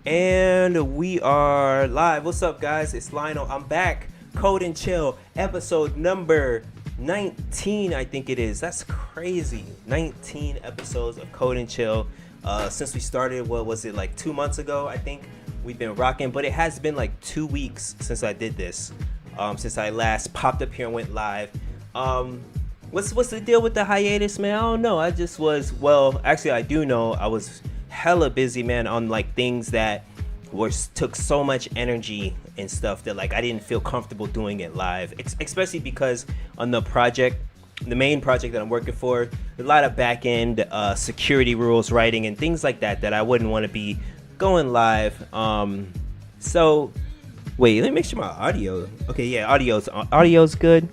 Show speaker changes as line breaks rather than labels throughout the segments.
And we are live. What's up, guys? It's Lionel. I'm back. Code and Chill, episode number 19, I think it is. That's crazy. 19 episodes of Code and Chill. Since we started, what was it, like 2 months ago, I think? We've been rocking, but it has been like 2 weeks since I did this. Since I last popped up here and went live. What's the deal with the hiatus, man? I don't know. I just was, well, actually I do know. I was hella busy, man, on like things that took so much energy and stuff that like I didn't feel comfortable doing it live, especially because on the project, the main project that I'm working for, a lot of back end security rules writing and things like that I wouldn't want to be going live. So wait, let me make sure my audio, okay, yeah, audio's good.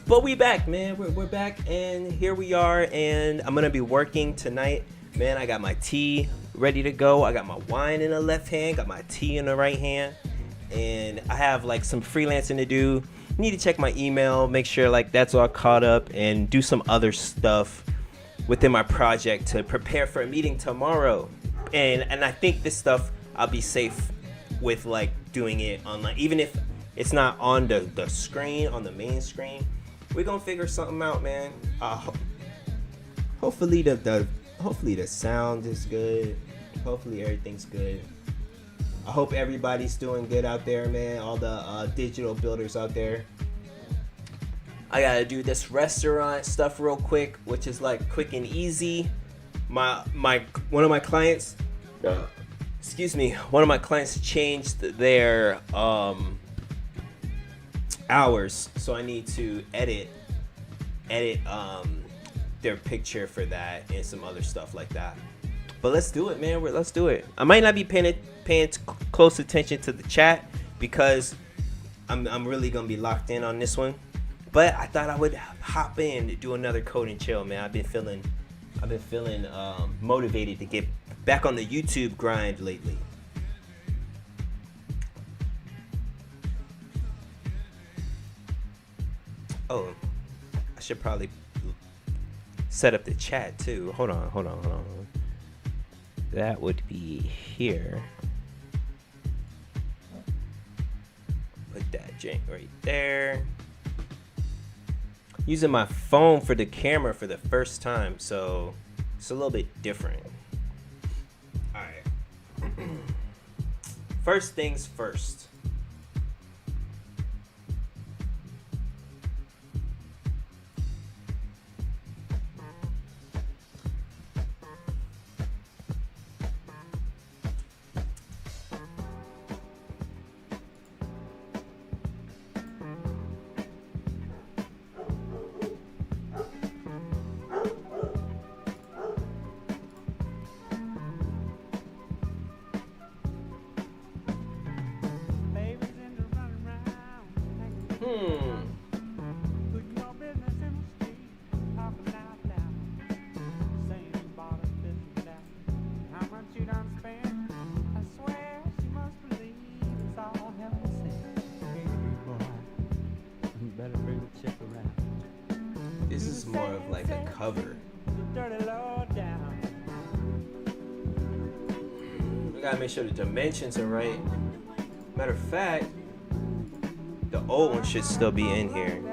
But we back, man. We're back, and here we are, and I'm gonna be working tonight. Man, I got my tea ready to go. I got my wine in the left hand, got my tea in the right hand, and I have like some freelancing to do. Need to check my email, make sure like that's all caught up, and do some other stuff within my project to prepare for a meeting tomorrow. And I think this stuff I'll be safe with like doing it online, even if it's not on the screen, on the main screen. We're gonna figure something out, man. Hopefully the sound is good. Hopefully everything's good. I hope everybody's doing good out there, man. All the digital builders out there. I gotta do this restaurant stuff real quick, which is like quick and easy. One of my clients, one of my clients changed their hours, so I need to edit their picture for that and some other stuff like that. But let's do it, man. Let's do it. I might not be paying close attention to the chat because I'm really gonna be locked in on this one. But I thought I would hop in to do another Code and Chill, man. I've been feeling motivated to get back on the YouTube grind lately. Oh, I should probably set up the chat too. Hold on. That would be here. Put that jank right there. Using my phone for the camera for the first time, so it's a little bit different. All right. First things first. This is more of like a cover. We gotta make sure the dimensions are right. Matter of fact, the old one should still be in here.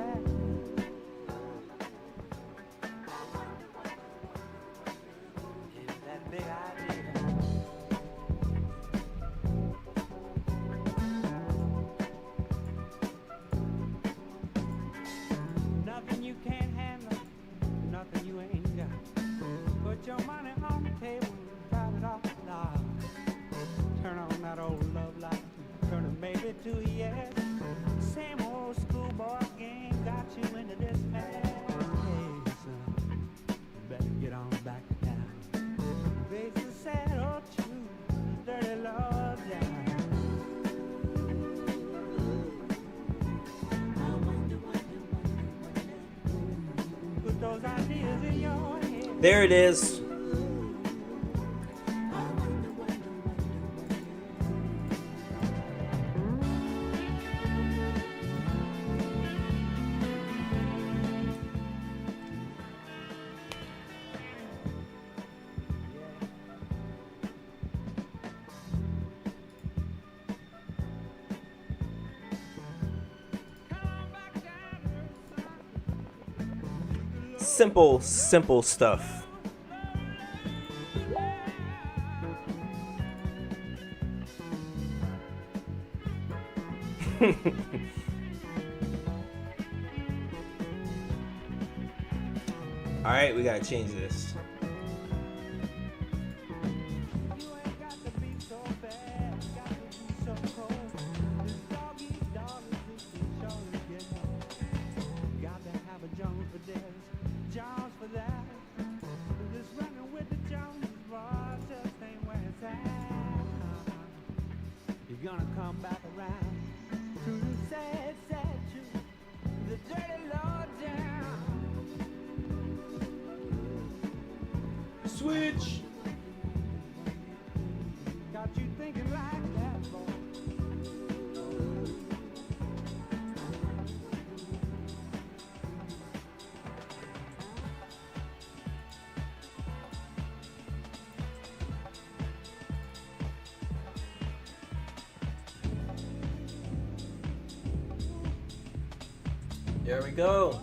There it is. simple stuff. All right, we gotta change this.
Gonna come back around to the sad, sad truth, the dirty low down.
Switch.
Got you thinking like that, boy.
There we go.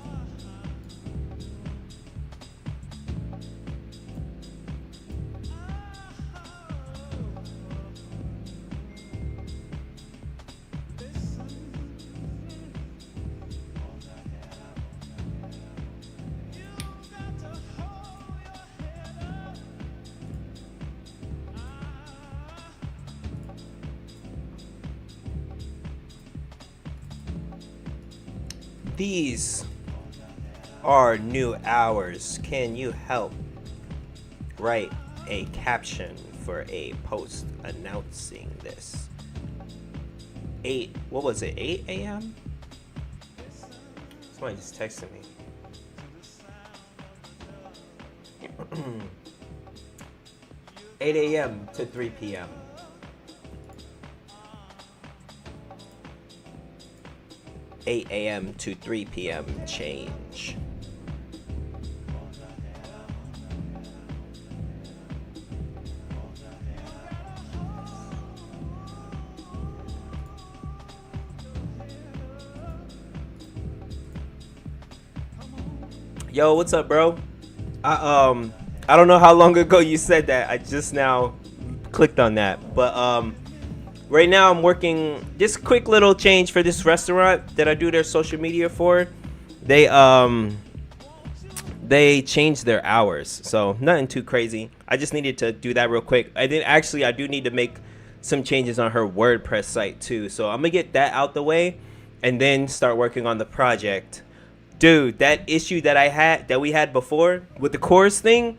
These are new hours. Can you help write a caption for a post announcing this? 8 a.m.? Somebody just texted me. 8 a.m. to 3 p.m. 8 a.m. to 3 p.m. change. Yo, what's up, bro? I don't know how long ago you said that. I just now clicked on that. But right now I'm working this quick little change for this restaurant that I do their social media for. They changed their hours, so nothing too crazy. I just needed to do that real quick. I do need to make some changes on her WordPress site too. So I'm gonna get that out the way and then start working on the project. Dude, that issue that we had before with the chorus thing,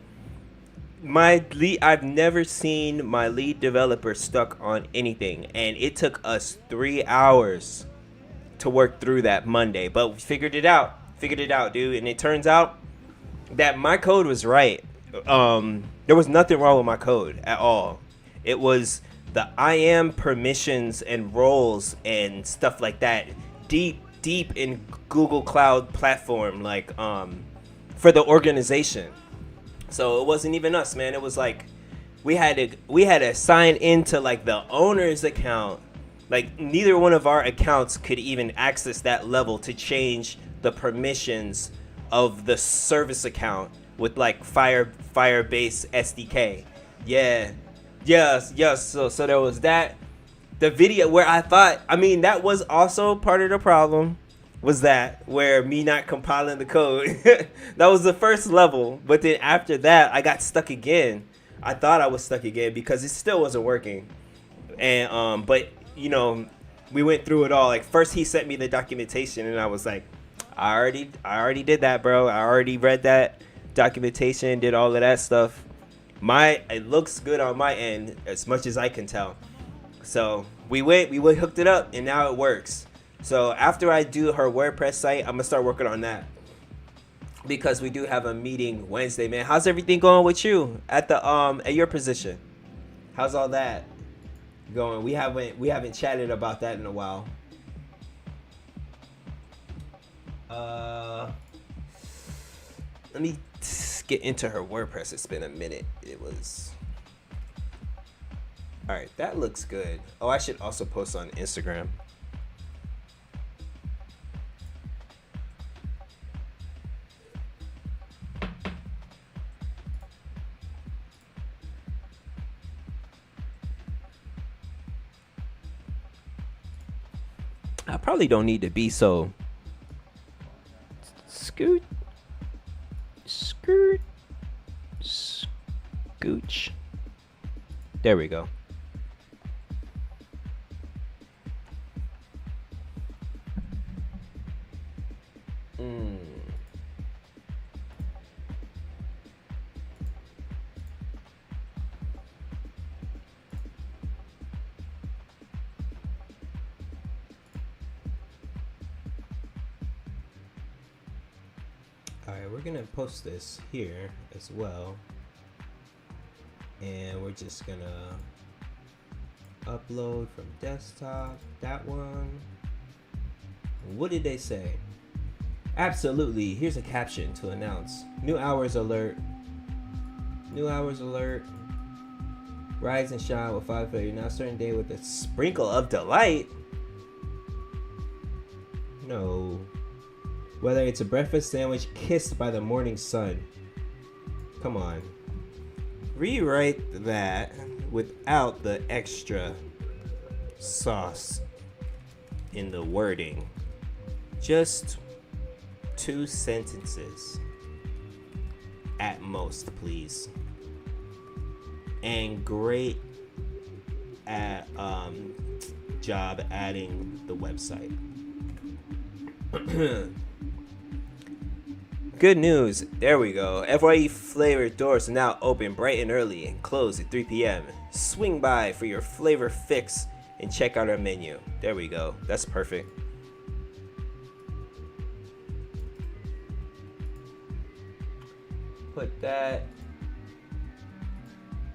I've never seen my lead developer stuck on anything, and it took us 3 hours to work through that Monday, but we figured it out, dude. And it turns out that my code was right. There was nothing wrong with my code at all. It was the IAM permissions and roles and stuff like that, deep in Google Cloud platform, like for the organization. So it wasn't even us, man. It was like we had to sign into like the owner's account. Like neither one of our accounts could even access that level to change the permissions of the service account with like Firebase SDK. Yes. So there was that. The video where that was also part of the problem, was that where me not compiling the code. That was the first level, but then after that I got stuck again. I thought I was stuck again because it still wasn't working. And but you know, we went through it all. Like first he sent me the documentation and I was like, I already did that, bro. I already read that documentation, did all of that stuff. It looks good on my end as much as I can tell. So we hooked it up and now it works. So after I do her WordPress site, I'm gonna start working on that because we do have a meeting Wednesday, man. How's everything going with you at the at your position? How's all that going? We haven't chatted about that in a while. Let me get into her WordPress. It's been a minute. All right, that looks good. Oh, I should also post on Instagram. I probably don't need to be so scoot, skirt, scooch. There we go. Alright, we're gonna post this here as well. And we're just gonna upload from desktop, that one. What did they say? Absolutely. Here's a caption to announce. New hours alert. New hours alert. Rise and shine with 5:30. Now certain day with a sprinkle of delight. No. Whether it's a breakfast sandwich kissed by the morning sun. Come on. Rewrite that without the extra sauce in the wording. Just 2 sentences at most, please. And great at job adding the website. Good news, there we go. FYE flavored doors are now open bright and early and close at 3 p.m. Swing by for your flavor fix and check out our menu. There we go, that's perfect. Put that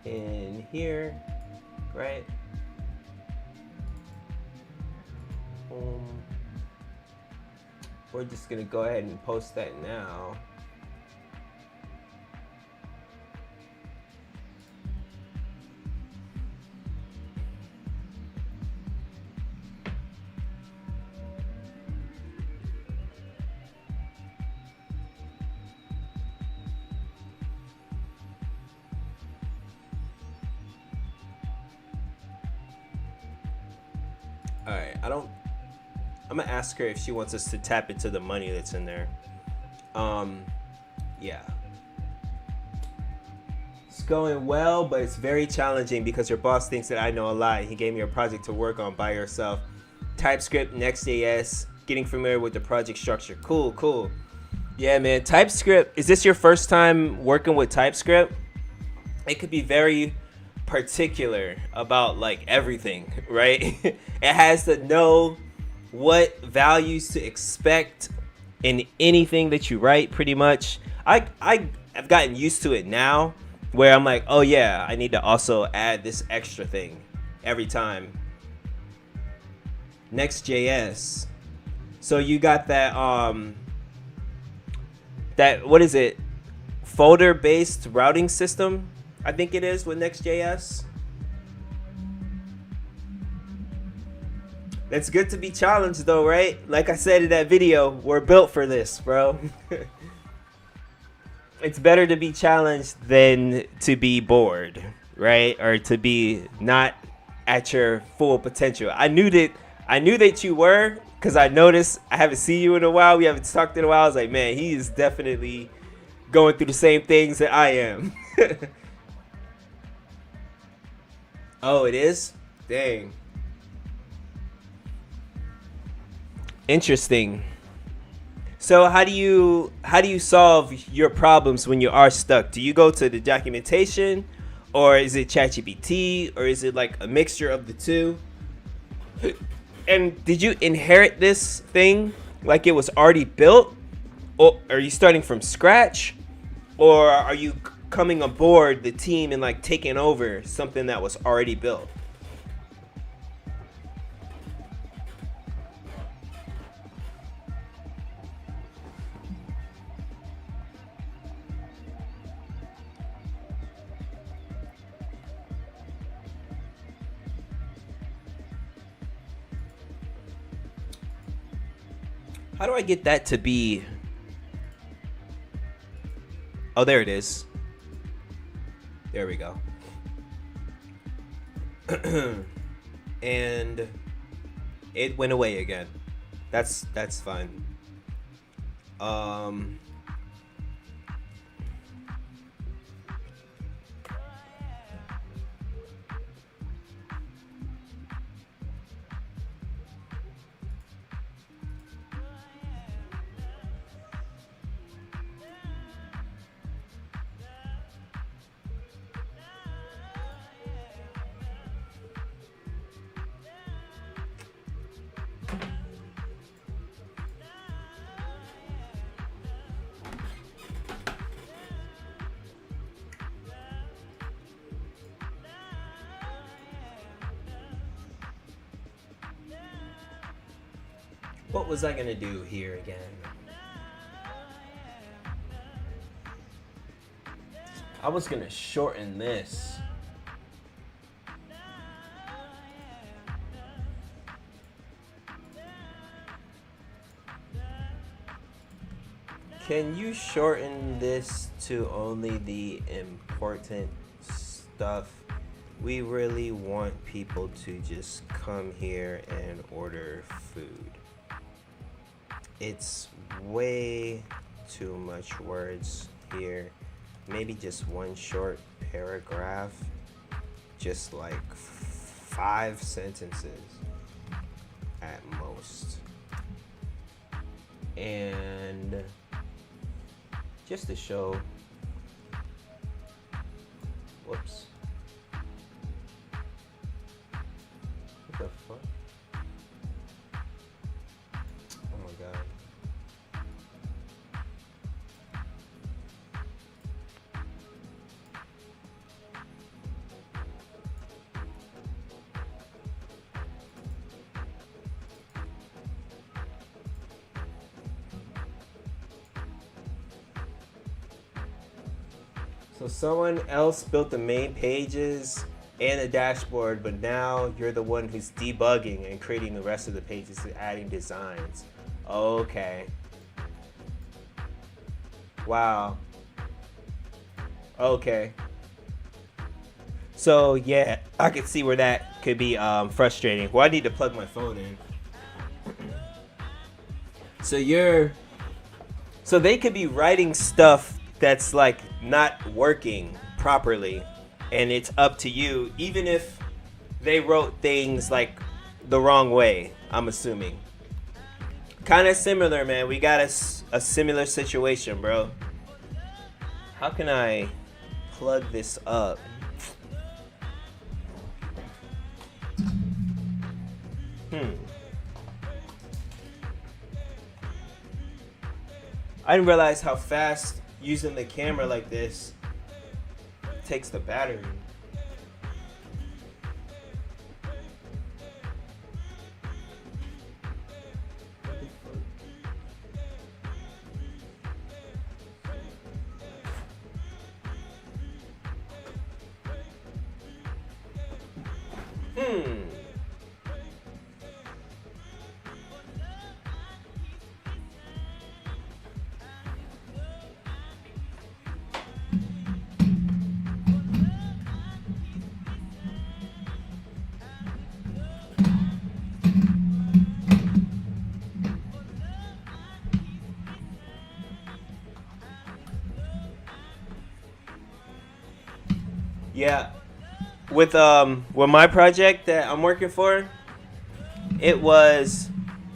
in here, right? We're just gonna go ahead and post that now. All right, I'm gonna ask her if she wants us to tap into the money that's in there. Yeah. It's going well, but it's very challenging because your boss thinks that I know a lot. He gave me a project to work on by yourself. TypeScript, Next.js, getting familiar with the project structure. Cool. Yeah, man, TypeScript, is this your first time working with TypeScript? It could be very particular about like everything, right? It has to know what values to expect in anything that you write, pretty much. I've gotten used to it now where I'm like, oh yeah, I need to also add this extra thing every time. Next.js. So you got that what is it? Folder based routing system, I think it is, with Next.js. It's good to be challenged though, right? Like I said in that video, we're built for this, bro. It's better to be challenged than to be bored, right? Or to be not at your full potential. I knew that you were, because I noticed I haven't seen you in a while. We haven't talked in a while. I was like, man, he is definitely going through the same things that I am. Oh, it is? Dang. Interesting. So how do you solve your problems when you are stuck? Do you go to the documentation, or is it ChatGPT, or is it like a mixture of the two? And did you inherit this thing like it was already built, or are you starting from scratch, or are you coming aboard the team and like taking over something that was already built? How do I get that to be? Oh, there it is. There we go. And It went away again. That's fine. Um what was I gonna do here again? I was gonna shorten this. Can you shorten this to only the important stuff? We really want people to just come here and order food. It's way too much words here. Maybe just one short paragraph, just like 5 sentences at most. And just to show, whoops. What the fuck? Oh my god. So someone else built the main pages and the dashboard, but now you're the one who's debugging and creating the rest of the pages and adding designs. Okay. Wow. Okay. So yeah, I could see where that could be frustrating. Well, I need to plug my phone in. So they could be writing stuff that's like not working properly, and it's up to you, even if they wrote things like the wrong way. I'm assuming. Kind of similar, man. We got a similar situation, bro. How can I plug this up? I didn't realize how fast using the camera like this takes the battery. Yeah, with my project that I'm working for, it was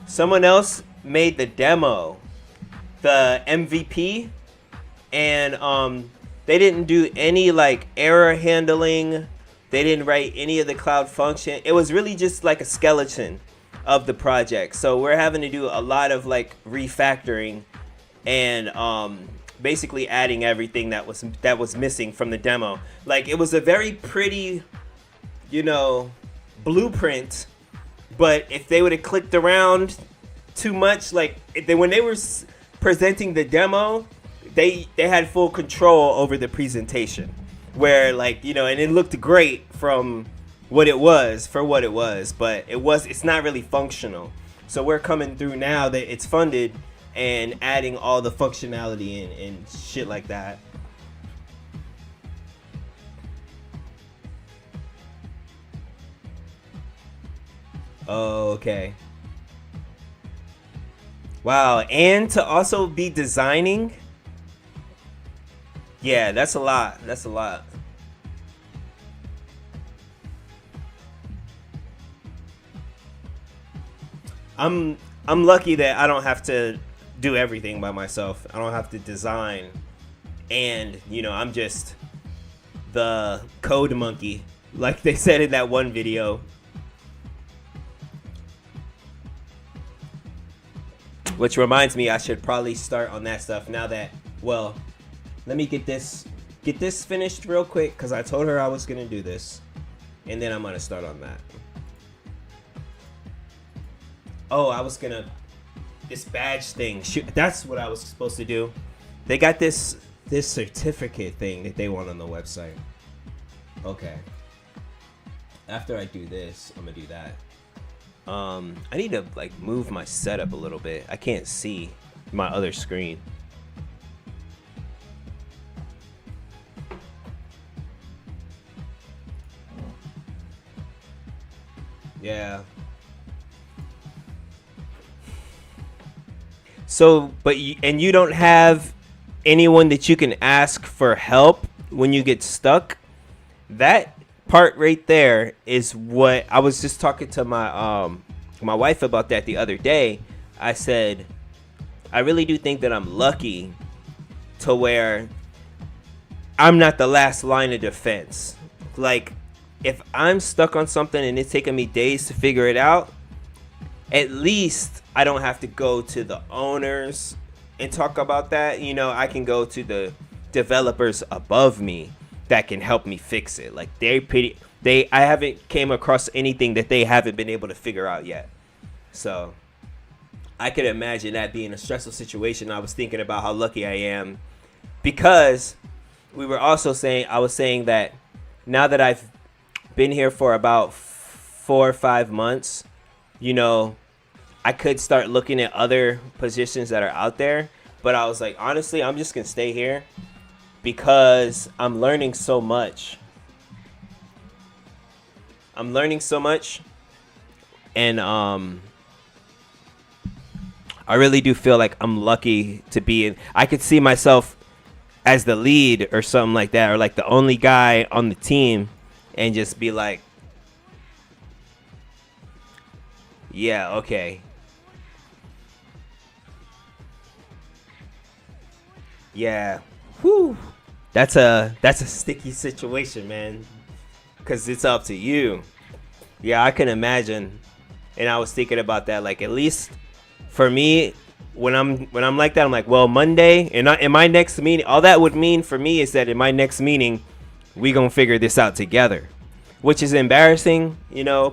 someone else made the demo, the MVP, and they didn't do any like error handling. They didn't write any of the cloud function. It was really just like a skeleton of the project. So we're having to do a lot of like refactoring and basically adding everything that was missing from the demo. Like it was a very pretty, blueprint, but if they would have clicked around too much, like when they were presenting the demo, they had full control over the presentation, where and it looked great from what it was, but it's not really functional. So we're coming through now that it's funded and adding all the functionality in and shit like that. Oh, okay. Wow, and to also be designing. Yeah, that's a lot. That's a lot. I'm I'm lucky that I don't have to do everything by myself. I don't have to design, and I'm just the code monkey, like they said in that one video. Which reminds me, I should probably start on that stuff now that, well, let me get this finished real quick because I told her I was gonna do this, and then I'm gonna start on that. Oh, I was gonna this badge thing. Shoot, that's what I was supposed to do. They got this certificate thing that they want on the website. Okay. After I do this, I'm gonna do that. I need to like move my setup a little bit. I can't see my other screen. Yeah. So, but you don't have anyone that you can ask for help when you get stuck. That part right there is what I was just talking to my wife about that the other day. I said, I really do think that I'm lucky to where I'm not the last line of defense. Like, if I'm stuck on something and it's taking me days to figure it out, at least I don't have to go to the owners and talk about that. I can go to the developers above me that can help me fix it. Like, I haven't came across anything that they haven't been able to figure out yet. So I could imagine that being a stressful situation. I was thinking about how lucky I am, because I was saying that now that I've been here for about 4 or 5 months, I could start looking at other positions that are out there. But I was like, honestly, I'm just going to stay here because I'm learning so much. And I really do feel like I'm lucky to be in. I could see myself as the lead or something like that, or like the only guy on the team, and just be like, yeah, okay. Yeah. Whew. That's a sticky situation, man. Cause it's up to you. Yeah, I can imagine. And I was thinking about that. Like, at least for me, when I'm like that, I'm like, well, Monday, and in my next meeting, all that would mean for me is that in my next meeting, we gonna figure this out together. Which is embarrassing,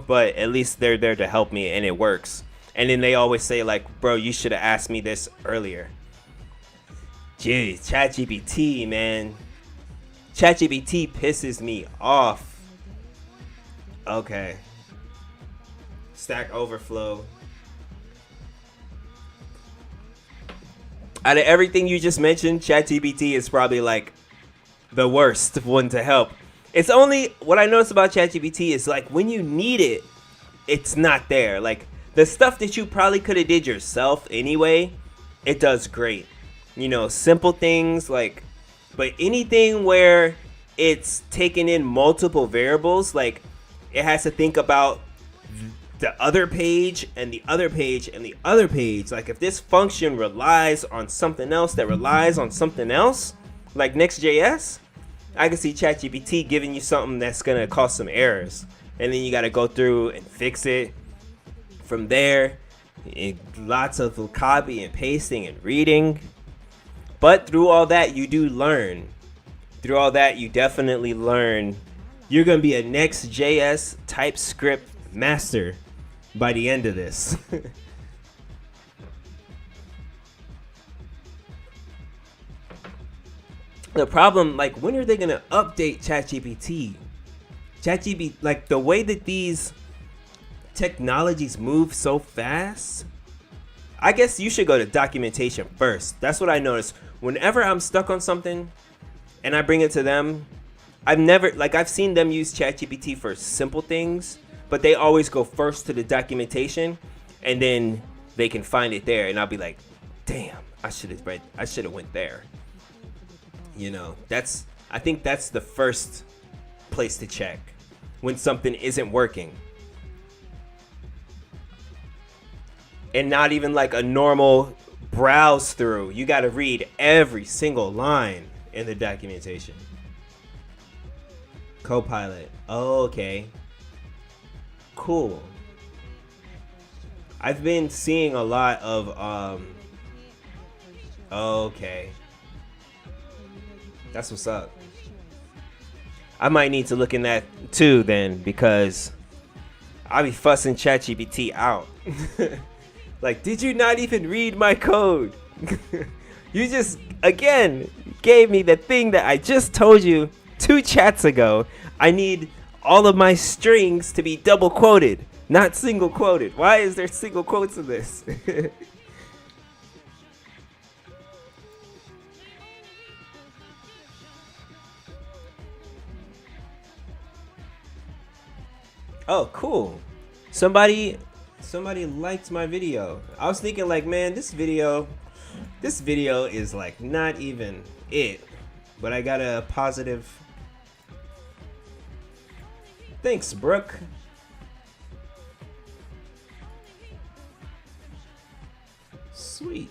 but at least they're there to help me, and it works. And then they always say, like, bro, you should have asked me this earlier. Jeez, ChatGPT, man. ChatGPT pisses me off. Okay. Stack Overflow. Out of everything you just mentioned, ChatGPT is probably like the worst one to help. It's only, what I notice about ChatGPT is like when you need it, it's not there. Like the stuff that you probably could have did yourself anyway, it does great. Simple things like, but anything where it's taking in multiple variables, like it has to think about the other page and the other page and the other page. Like if this function relies on something else that relies on something else, like Next.js, I can see ChatGPT giving you something that's gonna cause some errors, and then you got to go through and fix it. From there, lots of copy and pasting and reading. But through all that, you do learn. Through all that, you definitely learn. You're gonna be a Next.js TypeScript master by the end of this. The problem, like, when are they gonna update ChatGPT? ChatGPT, like the way that these technologies move so fast, I guess you should go to documentation first. That's what I noticed. Whenever I'm stuck on something and I bring it to them, I've seen them use ChatGPT for simple things, but they always go first to the documentation, and then they can find it there, and I'll be like, damn, I should have went there. You know, I think that's the first place to check when something isn't working. And not even like a normal browse through. You got to read every single line in the documentation. Copilot. Oh, okay. Cool. I've been seeing a lot of okay. That's what's up. I might need to look in that too then, because I'll be fussing ChatGPT out. Like, did you not even read my code? You just, again, gave me the thing that I just told you 2 chats ago. I need all of my strings to be double quoted, not single quoted. Why is there single quotes in this? Oh, cool. Somebody liked my video. I was thinking like, man, this video is like not even it. But I got a positive. Thanks, Brooke. Sweet.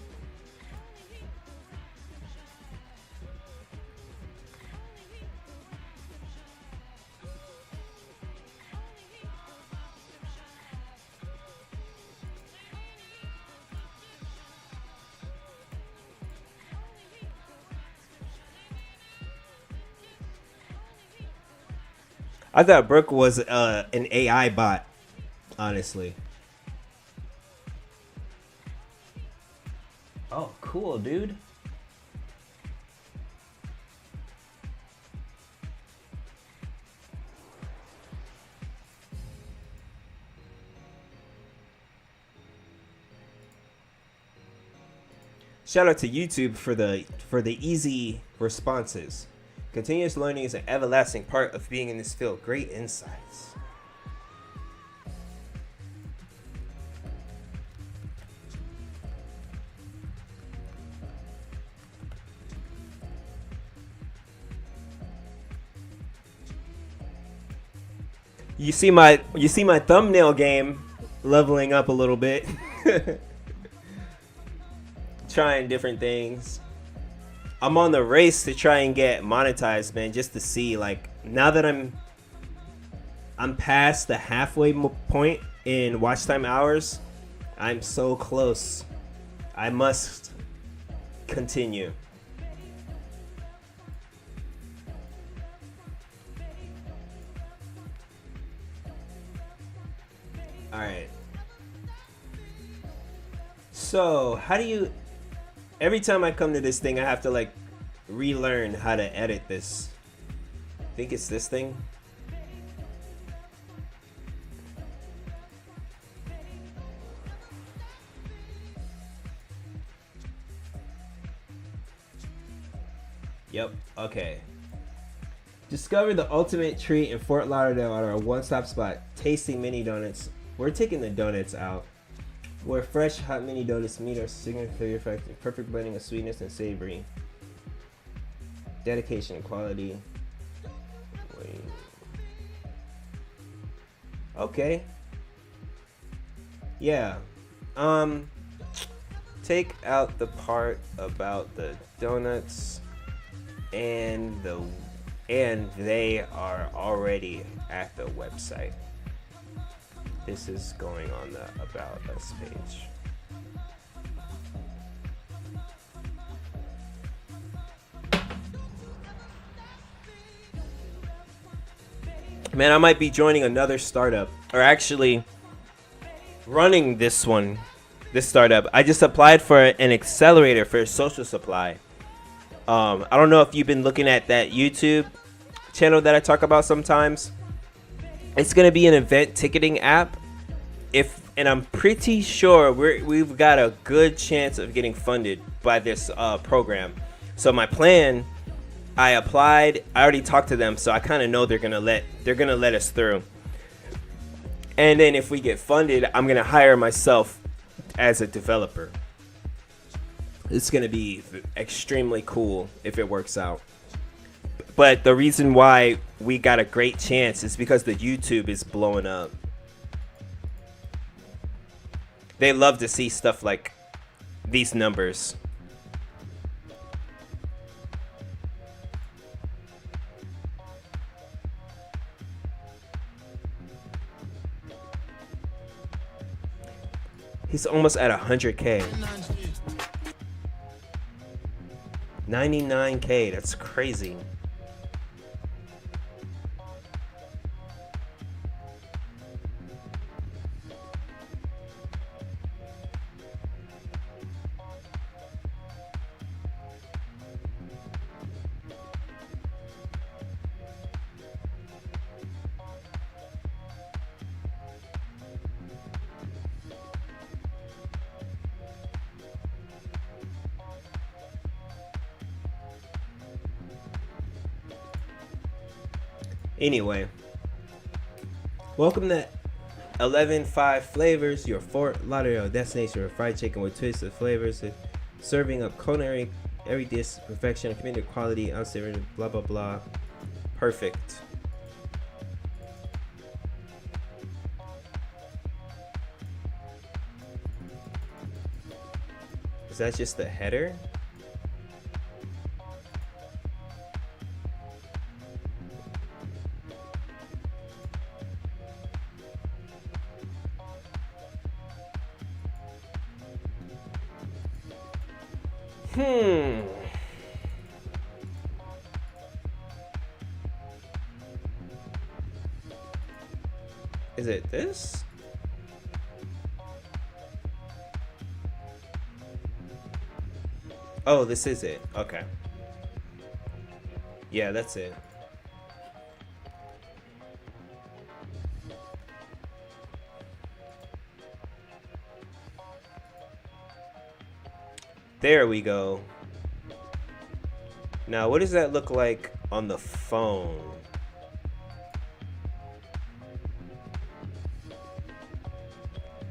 I thought Brooke was an AI bot, honestly. Oh, cool, dude. Shout out to YouTube for the easy responses. Continuous learning is an everlasting part of being in this field. Great insights. You see my thumbnail game leveling up a little bit. Trying different things. I'm on the race to try and get monetized, man, just to see, like, now that I'm past the halfway point in watch time hours, I'm so close. I must continue. All right. So, how do you... Every time I come to this thing, I have to like relearn how to edit this. I think it's this thing. Yep, okay. Discover the ultimate treat in Fort Lauderdale at our one-stop spot, Tasting Mini Donuts. We're taking the donuts out. Where fresh, hot mini donuts meet our signature factor, perfect blending of sweetness and savory. Dedication and quality. Wait. Okay. Yeah. Take out the part about the donuts and they are already at the website. This is going on the About Us page. Man, I might be joining another startup, or actually running this startup. I just applied for an accelerator for Social Supply. I don't know if you've been looking at that YouTube channel that I talk about sometimes. It's gonna be an event ticketing app. And I'm pretty sure we've got a good chance of getting funded by this program. So my plan, I applied. I already talked to them, so I kind of know they're gonna let us through. And then if we get funded, I'm gonna hire myself as a developer. It's going to be extremely cool if it works out. But the reason why we got a great chance is because the YouTube is blowing up. They love to see stuff like these numbers. He's almost at 100K. 99K, that's crazy. Anyway, welcome to 11.5 Flavors, your Fort Lauderdale destination for fried chicken with twisted flavors, serving up culinary every dish perfection, committed to quality, unsavory, blah blah blah. Perfect. Is that just the header? Is it this? Oh, this is it. Okay. Yeah, that's it. There we go. Now, what does that look like on the phone?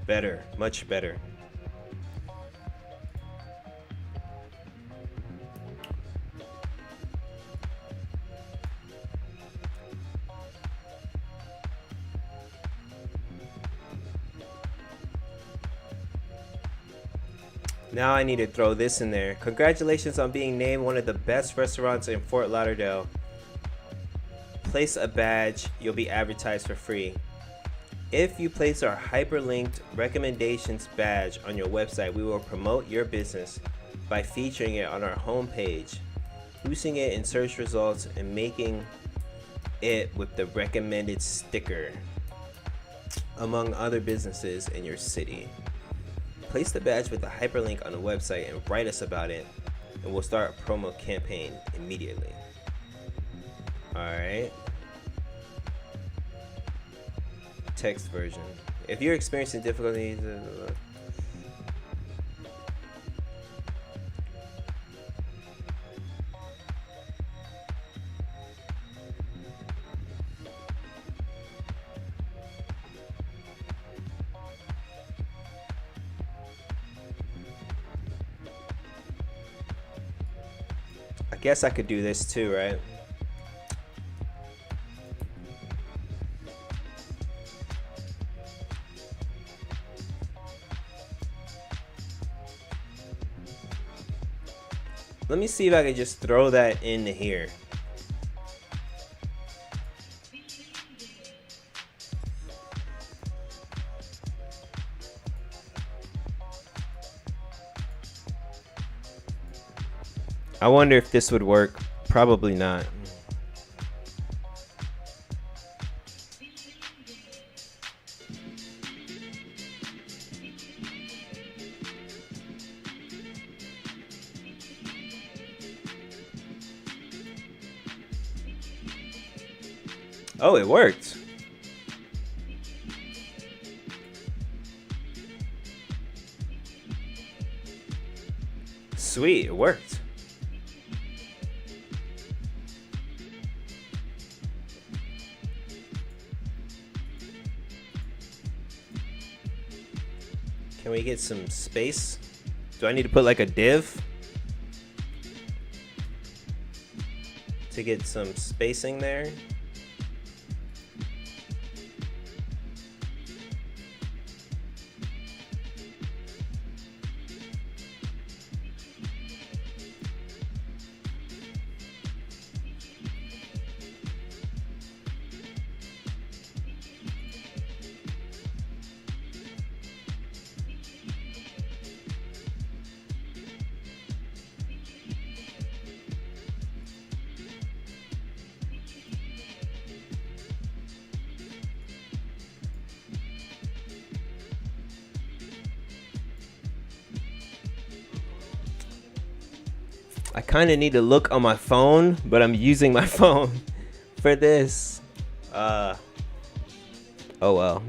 Better, much better. Now I need to throw this in there. Congratulations on being named one of the best restaurants in Fort Lauderdale. Place a badge, you'll be advertised for free. If you place our hyperlinked recommendations badge on your website, we will promote your business by featuring it on our homepage, boosting it in search results, and making it with the recommended sticker, among other businesses in your city. Place the badge with the hyperlink on the website and write us about it, and we'll start a promo campaign immediately. Alright. Text version. If you're experiencing difficulties, I guess I could do this too, right? Let me see if I can just throw that in here. I wonder if this would work. Probably not. Oh, it worked. Sweet, it worked. Can we get some space? Do I need to put like a div to get some spacing there? I kind of need to look on my phone, but I'm using my phone for this. Oh well.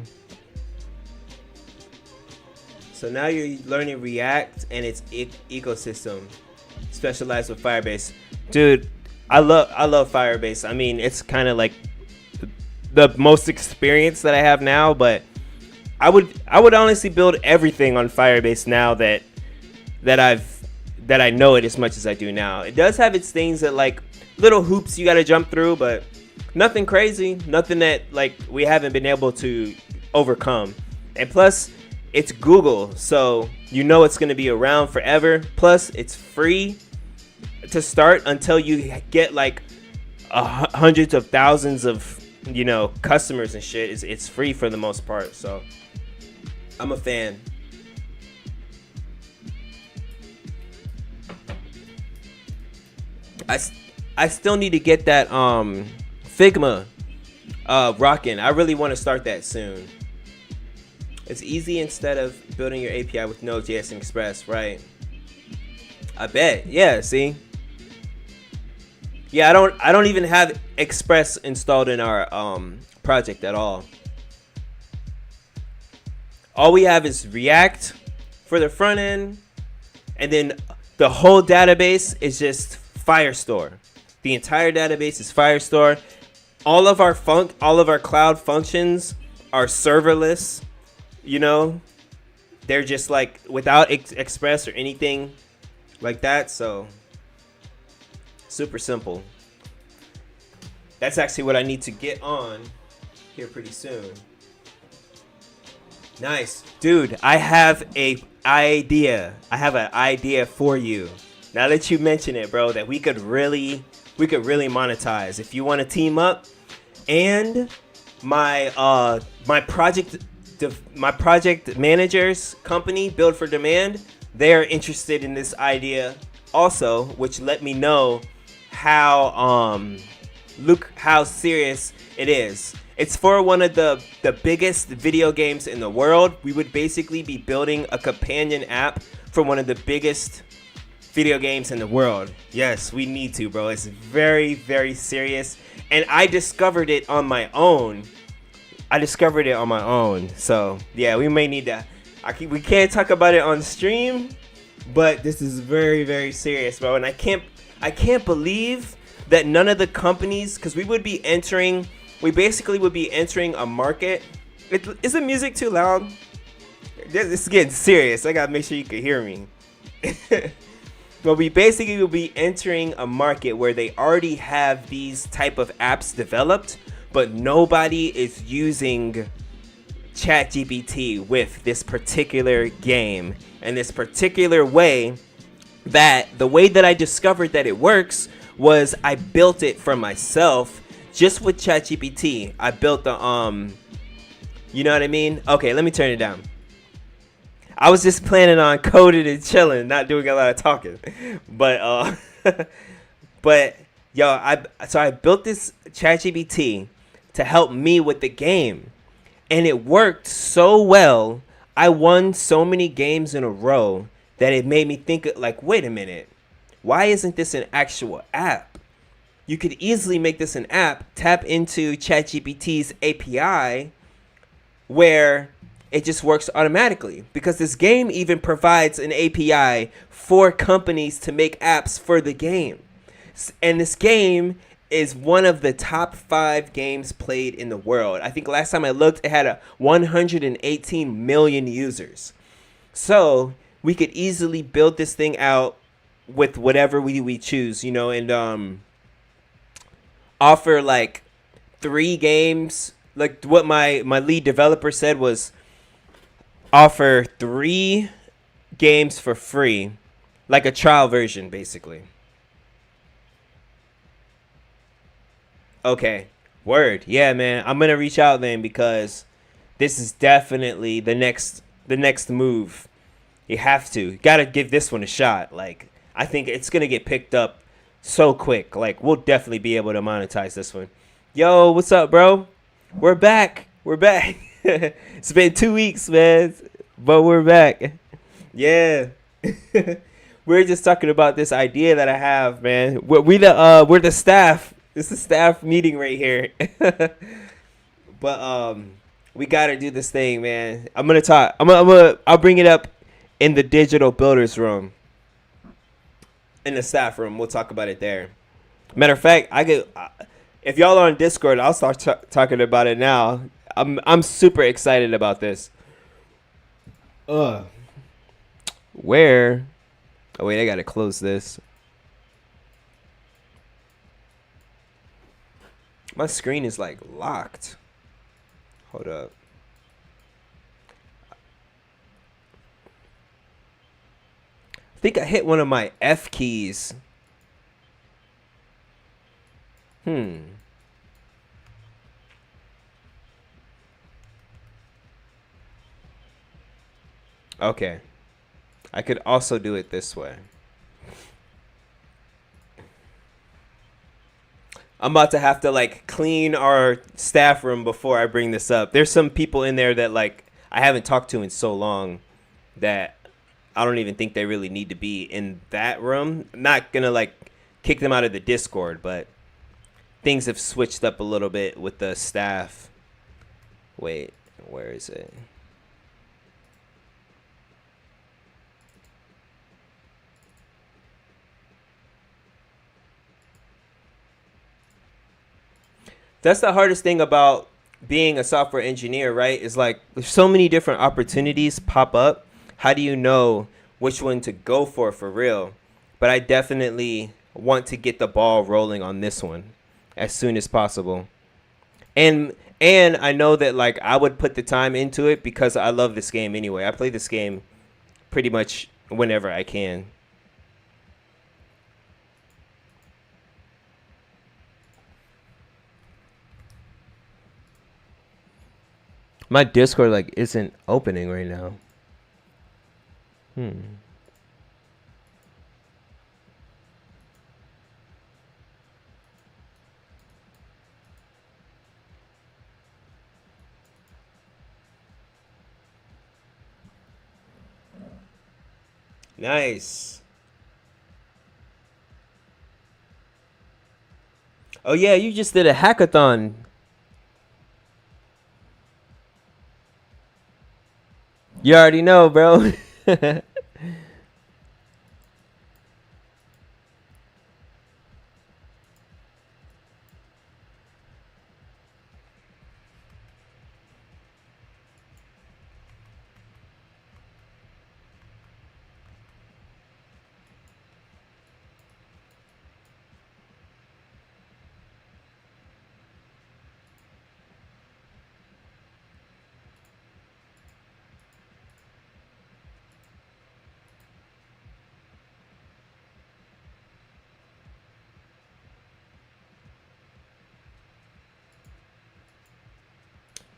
So now you're learning React and its ecosystem, specialized with Firebase. Dude, I love Firebase. I mean, it's kind of like the most experience that I have now, but I would honestly build everything on Firebase now that I know it as much as I do now. It does have its things that like little hoops you got to jump through, but nothing crazy, nothing that like we haven't been able to overcome. And plus, it's Google, so you know it's going to be around forever. Plus, it's free to start until you get like hundreds of thousands of, you know, customers and shit. It's free for the most part, so I'm a fan. I still need to get that Figma rocking. I really want to start that soon. It's easy instead of building your API with Node.js and Express, right? I bet. Yeah, see? Yeah, I don't even have Express installed in our project at all. All we have is React for the front end, and then the whole database is just Firestore. The entire database is Firestore. All of our cloud functions are serverless. You know, they're just like without Express or anything like that. So super simple. That's actually what I need to get on here pretty soon. Nice, dude. I have an idea. I have an idea for you. Now that you mention it, bro, that we could really monetize. If you want to team up, and my project managers company, Build for Demand, they're interested in this idea also, which let me know how look how serious it is. It's for one of the biggest video games in the world. We would basically be building a companion app for one of the biggest video games in the world. Yes, we need to, bro. It's very, very serious. And I discovered it on my own. So, yeah, we may need to... we can't talk about it on stream, but this is very, very serious, bro. And I can't believe that none of the companies... Because we basically would be entering a market... Is the music too loud? This is getting serious. I gotta make sure you can hear me. But we basically will be entering a market where they already have these type of apps developed, but nobody is using ChatGPT with this particular game. And this particular way, the way that I discovered that it works was I built it for myself just with ChatGPT. I built the, you know what I mean? Okay, let me turn it down. I was just planning on coding and chilling, not doing a lot of talking. But yo, I built this ChatGPT to help me with the game. And it worked so well. I won so many games in a row that it made me think like, wait a minute. Why isn't this an actual app? You could easily make this an app, tap into ChatGPT's API where it just works automatically, because this game even provides an API for companies to make apps for the game. And this game is one of the top 5 games played in the world. I think last time I looked, it had 118 million users. So we could easily build this thing out with whatever we choose, and offer like 3 games. Like what my lead developer said was offer 3 games for free, like a trial version, basically. Okay, word. Yeah, man. I'm gonna reach out then because this is definitely the next move. You have to. You gotta give this one a shot. Like I think it's gonna get picked up so quick. Like we'll definitely be able to monetize this one. Yo, what's up, bro? We're back. We're back. It's been 2 weeks, man, but we're back. Yeah. We're just talking about this idea that I have, man. We're the staff. It's a staff meeting right here. But we gotta do this thing, man. I'm gonna talk. I'll bring it up in the digital builders room, in the staff room. We'll talk about it there. Matter of fact, if y'all are on Discord, I'll start talking about it now. I'm super excited about this. Where? Oh wait, I gotta close this. My screen is like locked. Hold up. I think I hit one of my F keys. Okay. I could also do it this way. I'm about to have to like clean our staff room before I bring this up. There's some people in there that like I haven't talked to in so long that I don't even think they really need to be in that room. I'm not gonna like kick them out of the Discord, but things have switched up a little bit with the staff. Wait, where is it? That's the hardest thing about being a software engineer, right? Is like there's so many different opportunities pop up. How do you know which one to go for real? But I definitely want to get the ball rolling on this one as soon as possible. And I know that like I would put the time into it because I love this game anyway. I play this game pretty much whenever I can. My Discord like isn't opening right now. Nice. Oh yeah, you just did a hackathon. You already know, bro.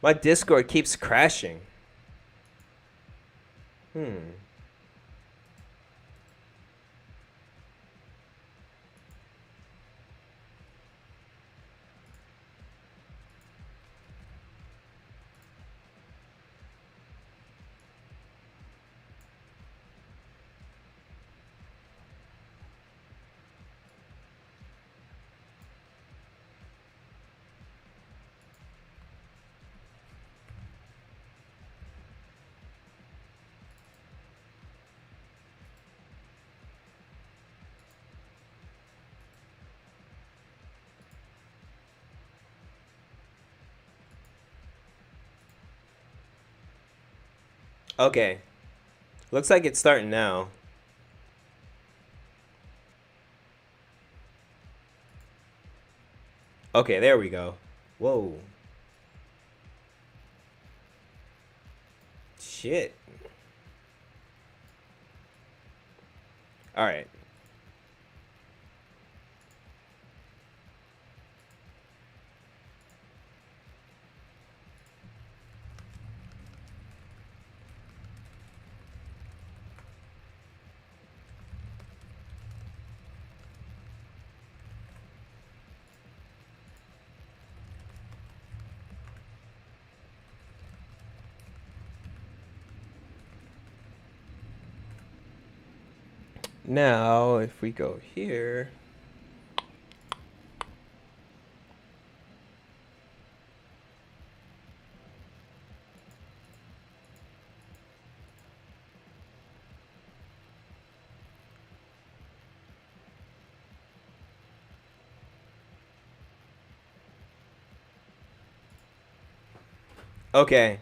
My Discord keeps crashing. Okay. Looks like it's starting now. Okay, there we go. Whoa. Shit. All right. Now, if we go here. Okay.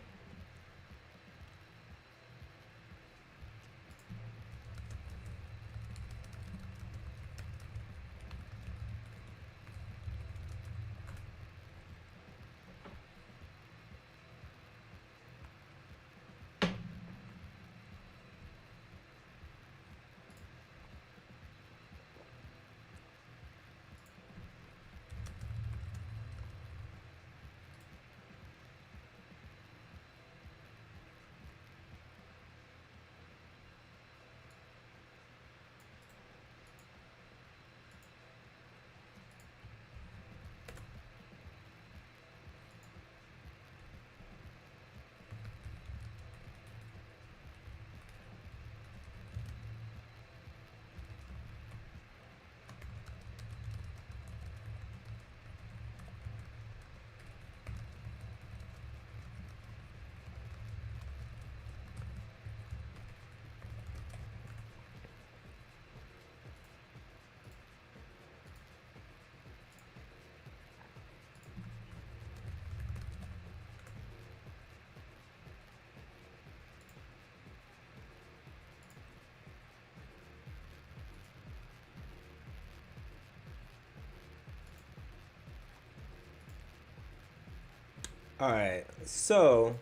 All right. So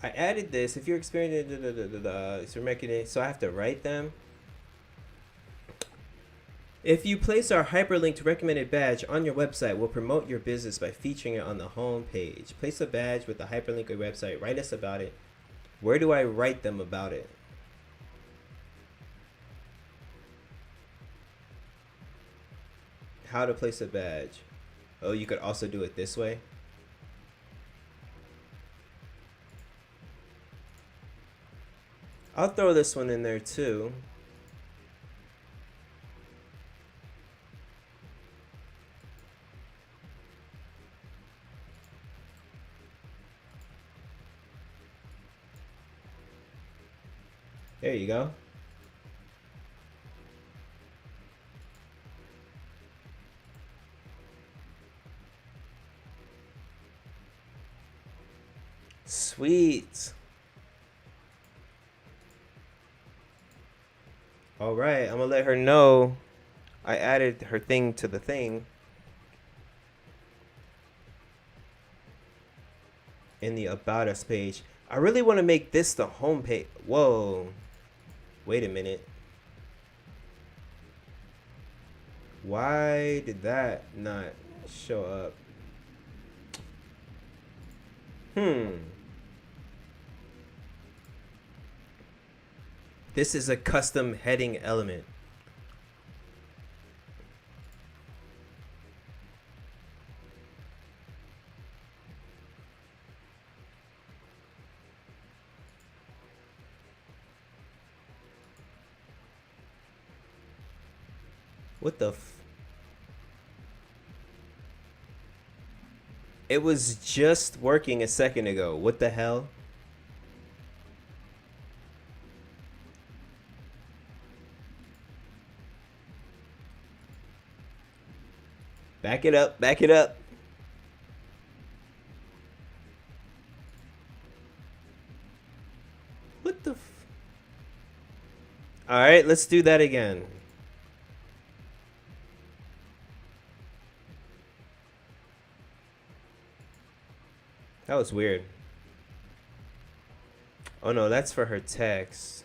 I added this. If you're experiencing you're making it, so I have to write them. If you place our hyperlinked recommended badge on your website, we'll promote your business by featuring it on the home page. Place a badge with the hyperlink of your website. Write us about it. Where do I write them about it? How to place a badge. Oh, you could also do it this way. I'll throw this one in there too. There you go. Sweet. All right, I'm gonna let her know I added her thing to the thing in the About Us page. I really want to make this the home page. Whoa. Wait a minute. Why did that not show up? This is a custom heading element. What the It was just working a second ago. What the hell? Back it up. Back it up. All right, let's do that again. That was weird. Oh no, that's for her text.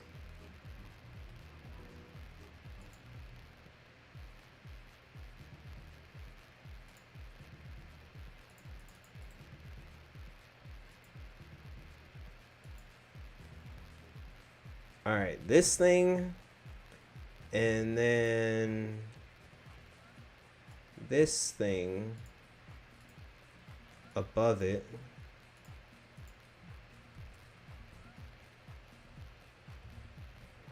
All right, this thing, and then this thing above it.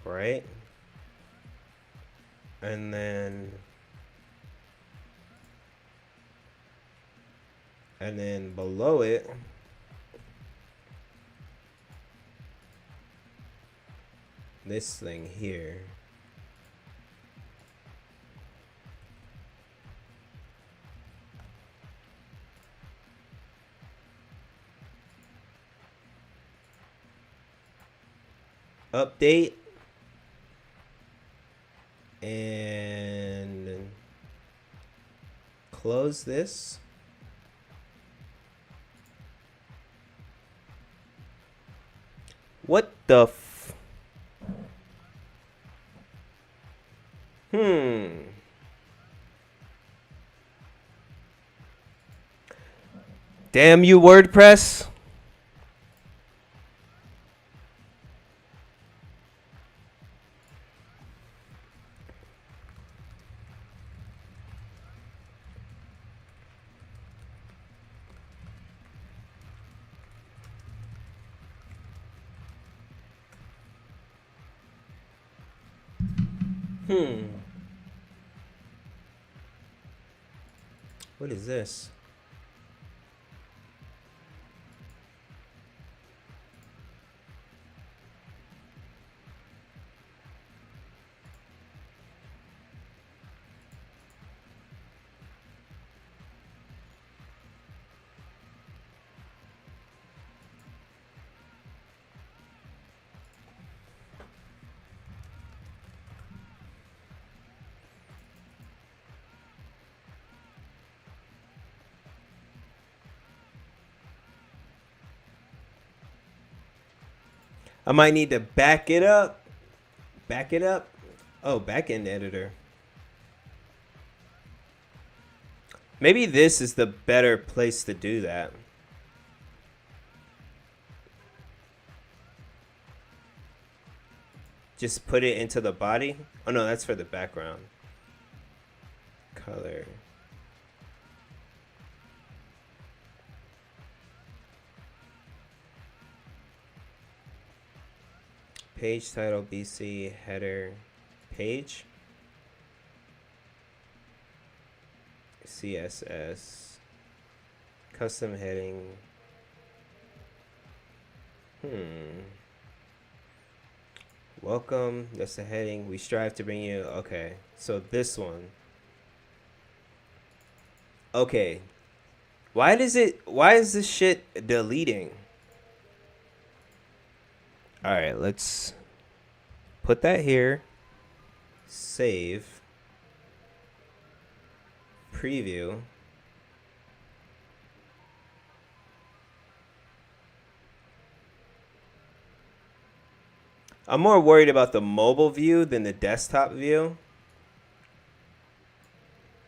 Right? And then below it, this thing here. Update. And close this. What the Damn you, WordPress. What is this? I might need to back it up. Back it up. Oh, backend editor. Maybe this is the better place to do that. Just put it into the body. Oh no, that's for the background. Color. Page title, BC, header, page. CSS. Custom heading. Welcome. That's the heading. We strive to bring you. Okay. So this one. Okay. Why is this shit deleting? All right, let's put that here. Save. Preview. I'm more worried about the mobile view than the desktop view.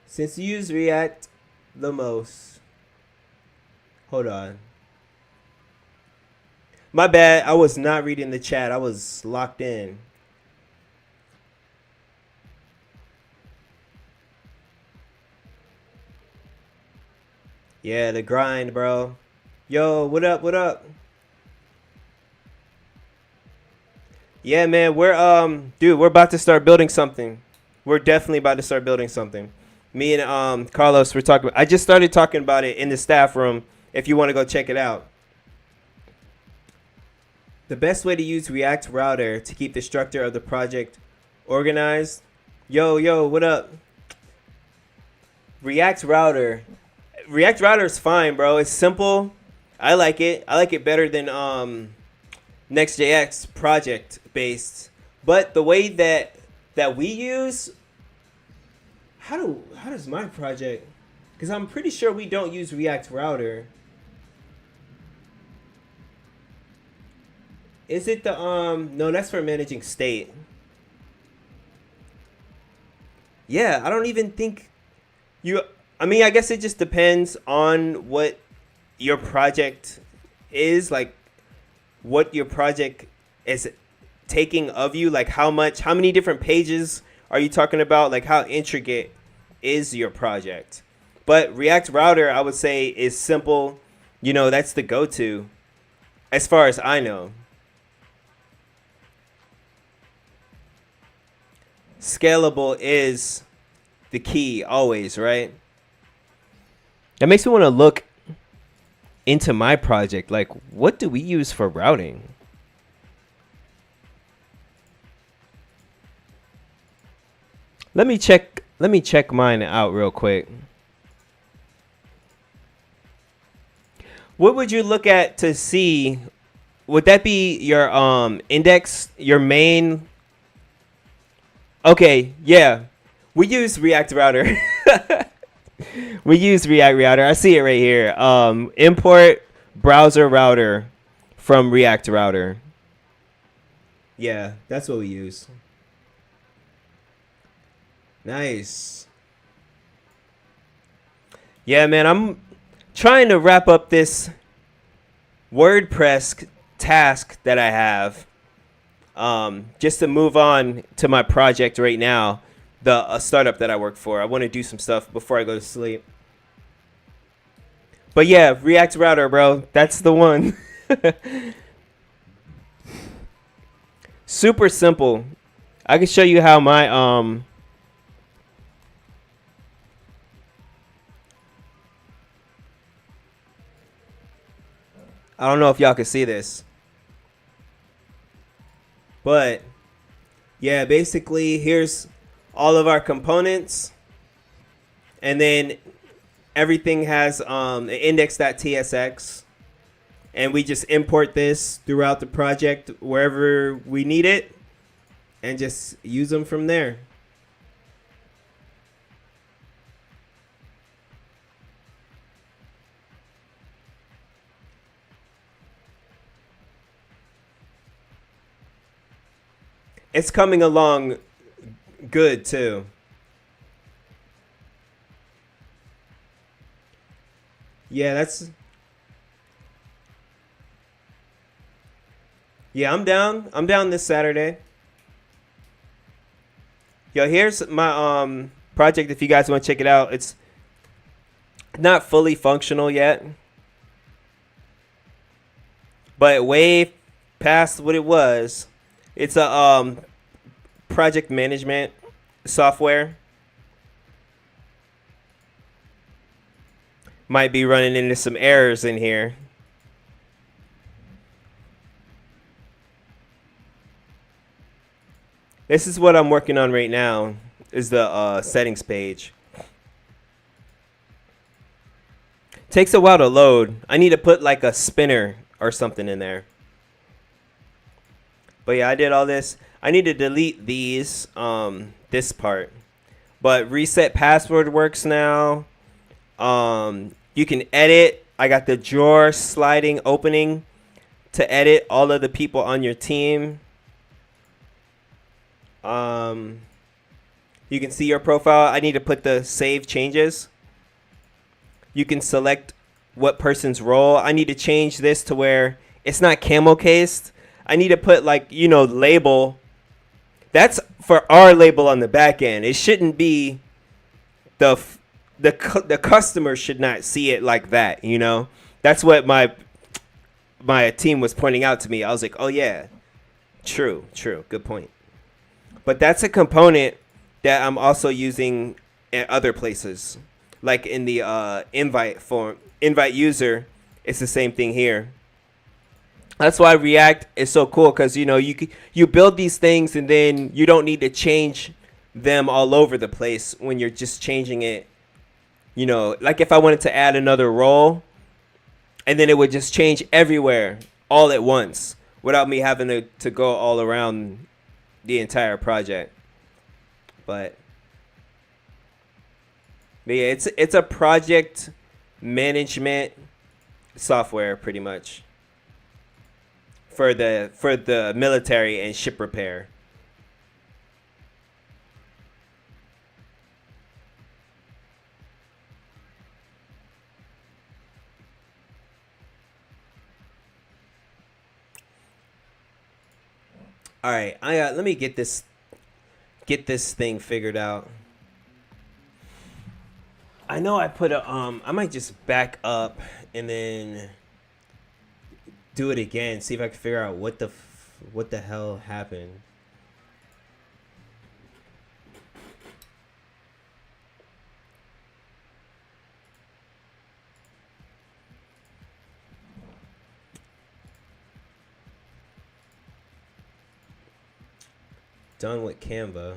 Since you use React the most. Hold on. My bad. I was not reading the chat. I was locked in. Yeah, the grind, bro. Yo, what up? What up? Yeah, man. We're about to start building something. We're definitely about to start building something. Me and Carlos were talking. I just started talking about it in the staff room. If you want to go check it out. The best way to use React Router to keep the structure of the project organized. Yo, what up? React Router is fine, bro. It's simple. I like it. I like it better than Next.js project based. But the way that we use, how does my project? Because I'm pretty sure we don't use React Router. Is it the no, that's for managing state. Yeah, I don't even think you I mean, I guess it just depends on what your project is, like what your project is taking of you, like how many different pages are you talking about, like how intricate is your project. But React Router, I would say, is simple. You know, that's the go-to as far as I know. Scalable is the key always, right? That makes me want to look into my project. Like, what do we use for routing? Let me check mine out real quick. What would you look at to see? Would that be your index, your main? Okay, yeah. We use React Router. We use React Router. I see it right here. Import browser router from React Router. Yeah, that's what we use. Nice. Yeah, man, I'm trying to wrap up this WordPress task that I have. Just to move on to my project right now, the startup that I work for. I want to do some stuff before I go to sleep. But yeah, React Router, bro. That's the one. Super simple. I can show you how my I don't know if y'all can see this. But yeah, basically here's all of our components, and then everything has index.tsx, and we just import this throughout the project wherever we need it and just use them from there. It's coming along good too. Yeah, yeah, I'm down. I'm down this Saturday. Yo, here's my project if you guys want to check it out. It's not fully functional yet, but way past what it was. It's a project management software. Might be running into some errors in here. This is what I'm working on right now, is the settings page. Takes a while to load. I need to put like a spinner or something in there. But yeah, I did all this. I need to delete these, this part. But reset password works now. You can edit. I got the drawer sliding opening to edit all of the people on your team. You can see your profile. I need to put the save changes. You can select what person's role. I need to change this to where it's not camel cased. I need to put like, you know, label. That's for our label on the back end. It shouldn't be the customer should not see it like that, you know. That's what my team was pointing out to me. I was like, oh yeah, true, good point. But that's a component that I'm also using at other places, like in the invite user. It's the same thing here. That's why React is so cool, because you know you build these things and then you don't need to change them all over the place when you're just changing it. You know, like if I wanted to add another role, and then it would just change everywhere all at once without me having to go all around the entire project. But yeah, it's a project management software pretty much for the military and ship repair. All right, I let me get this thing figured out. I know I put a I might just back up and then do it again, see if I can figure out what the hell happened. Done with Canva.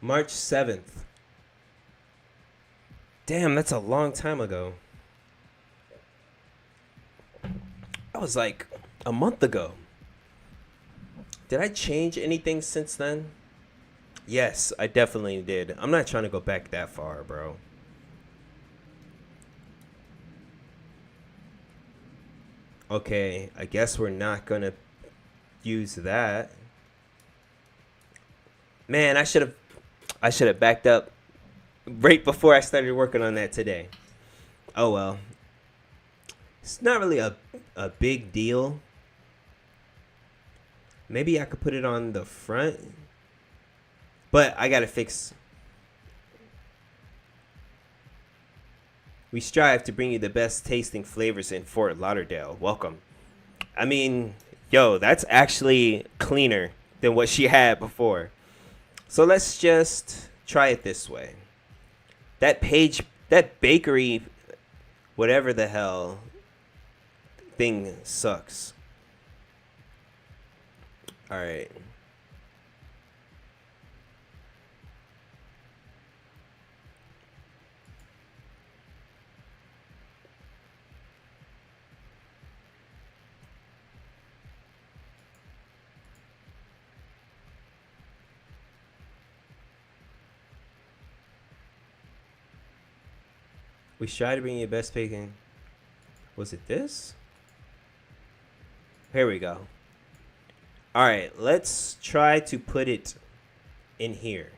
March 7th. Damn, that's a long time ago. That was like a month ago. Did I change anything since then? Yes, I definitely did. I'm not trying to go back that far, bro. Okay, I guess we're not gonna use that. Man, I should have backed up right before I started working on that today. Oh well. It's not really a big deal. Maybe I could put it on the front. But I gotta fix. We strive to bring you the best tasting flavors in Fort Lauderdale. Welcome. I mean, yo, that's actually cleaner than what she had before. So let's just try it this way. That bakery, whatever the hell, thing sucks. All right. We try to bring you the best bacon. Was it this? Here we go. All right, let's try to put it in here.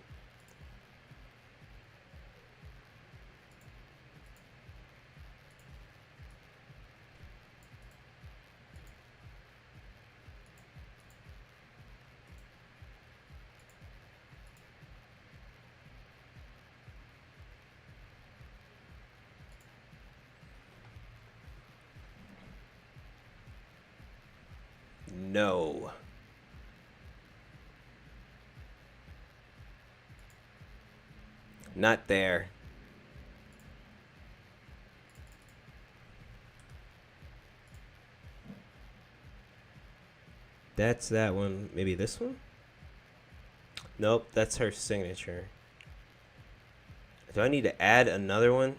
No. Not there. That's that one. Maybe this one? Nope, that's her signature. Do I need to add another one?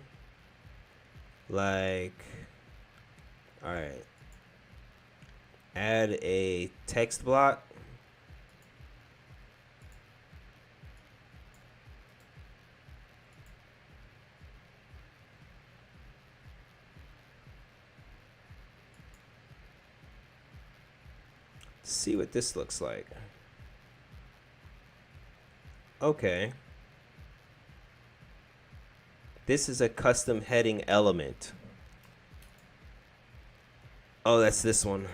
Like, all right. Add a text block. See what this looks like. Okay. This is a custom heading element. Oh, that's this one.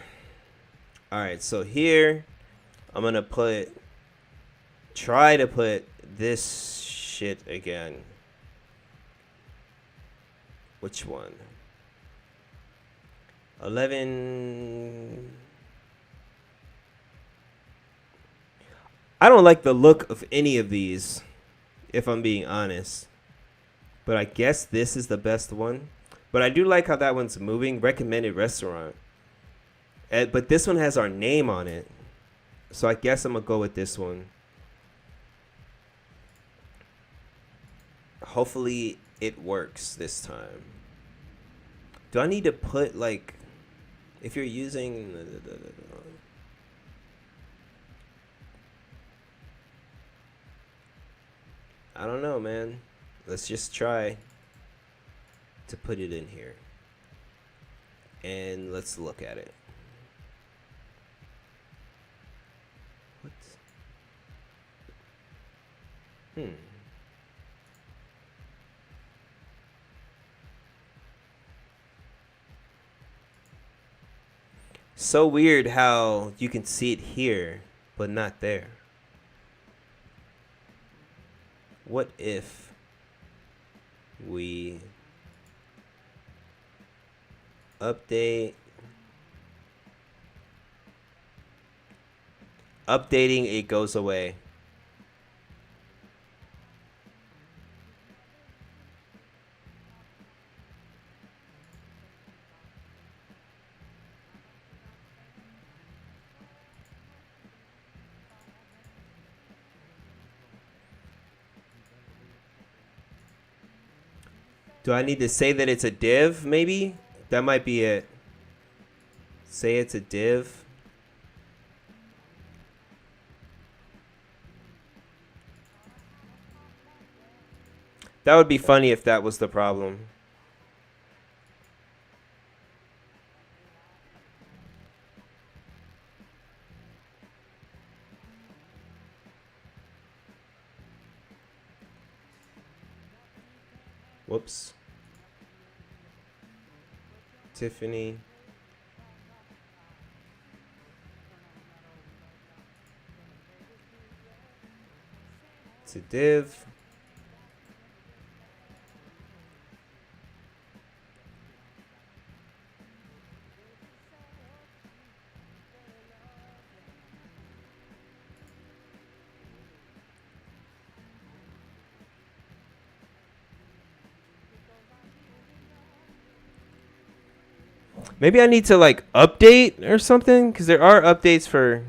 All right, so here I'm gonna try to put this shit again. Which one? 11. I don't like the look of any of these, if I'm being honest. But I guess this is the best one. But I do like how that one's moving. Recommended restaurant. But this one has our name on it. So I guess I'm going to go with this one. Hopefully it works this time. Do I need to put like, if you're using, I don't know, man. Let's just try to put it in here. And let's look at it. What? So weird how you can see it here, but not there. What if we updating it goes away? Do I need to say that it's a div, maybe? That might be it. Say it's a div. That would be funny if that was the problem. Whoops. Tiffany. To div. Maybe I need to like update or something, because there are updates for.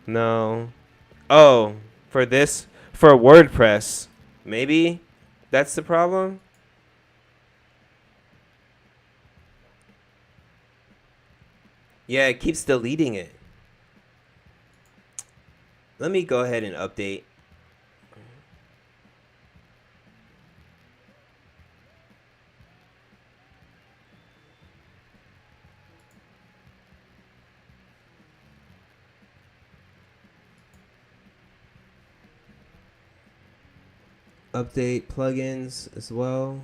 No. Oh, for this, for WordPress. Maybe that's the problem. Yeah, it keeps deleting it. Let me go ahead and update. Update plugins as well.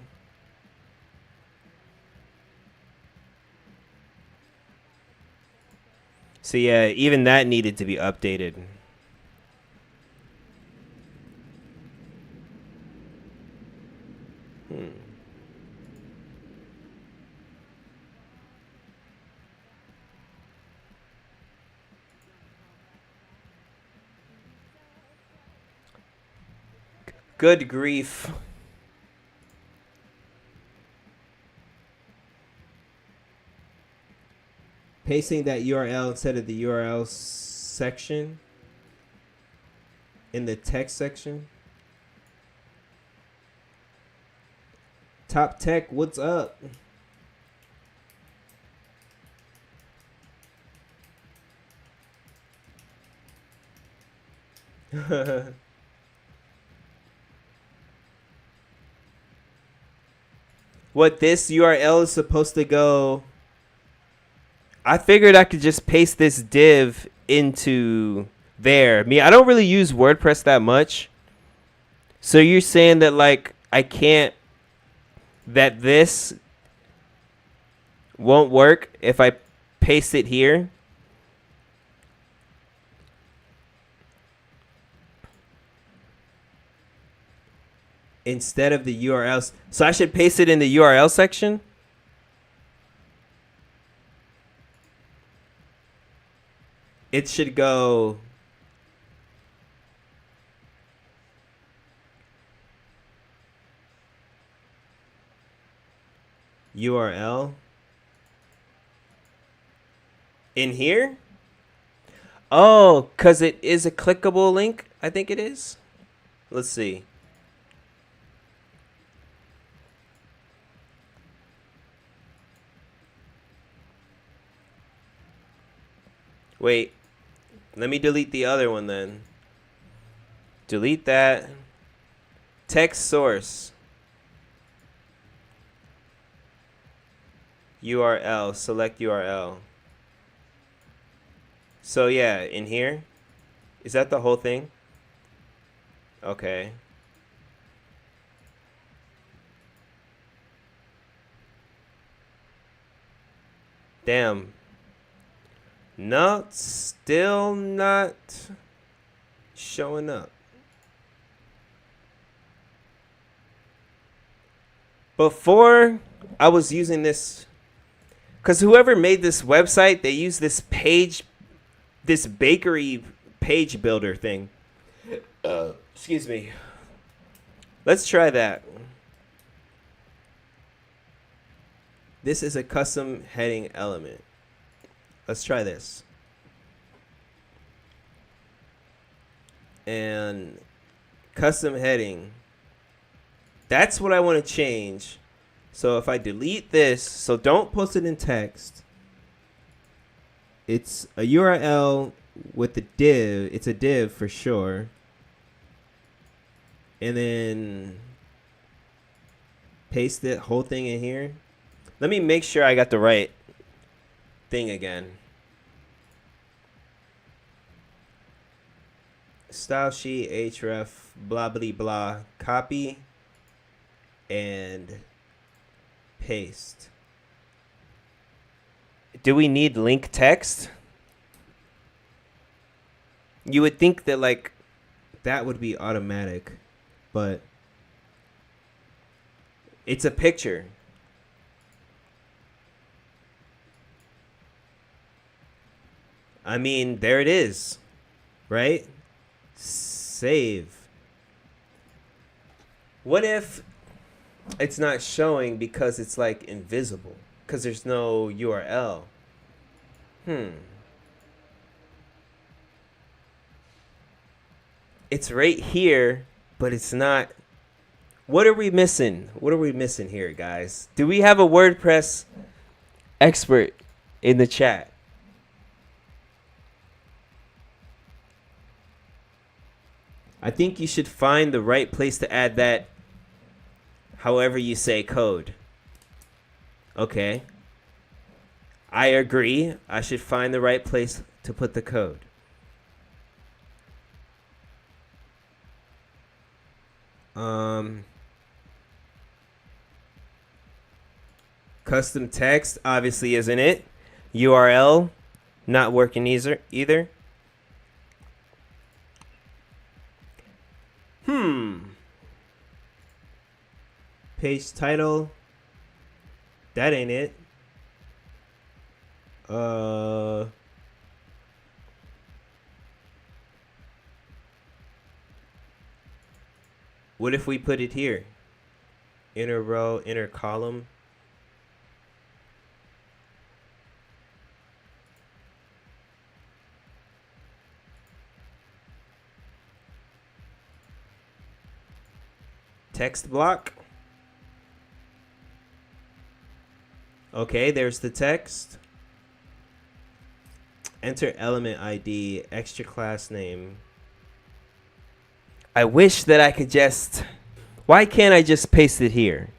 So yeah, even that needed to be updated. Good grief. Pasting that URL instead of the URL section in the text section. Top Tech, what's up? What this URL is supposed to go. I figured I could just paste this div into there. I don't really use WordPress that much. So you're saying that like I can't, that this won't work if I paste it here? Instead of the URLs. So I should paste it in the URL section? It should go. URL in here. Oh, because it is a clickable link. I think it is. Let's see. Wait, let me delete the other one then. Delete that. Text source. URL. Select URL. So yeah, in here. Is that the whole thing? Okay. Damn. No, still not showing up. Before, I was using this because whoever made this website, they use this bakery page builder thing. Excuse me. Let's try that. This is a custom heading element. Let's try this. And custom heading. That's what I want to change. So if I delete this, so don't post it in text. It's a URL with a div. It's a div for sure. And then paste the whole thing in here. Let me make sure I got the right thing again. Style sheet, href, blah, blah, blah. Copy and paste. Do we need link text? You would think that like that would be automatic, but it's a picture. I mean, there it is, right? Save. What if it's not showing because it's like invisible? Because there's no URL. It's right here, but it's not. What are we missing? What are we missing here, guys? Do we have a WordPress expert in the chat? I think you should find the right place to add that, however you say code. Okay. I agree. I should find the right place to put the code. Custom text obviously isn't it. URL not working either. Page title. That ain't it. What if we put it here? Inner row, inner column. Text block. Okay, there's the text. Enter element ID, extra class name. I wish that I could just... Why can't I just paste it here?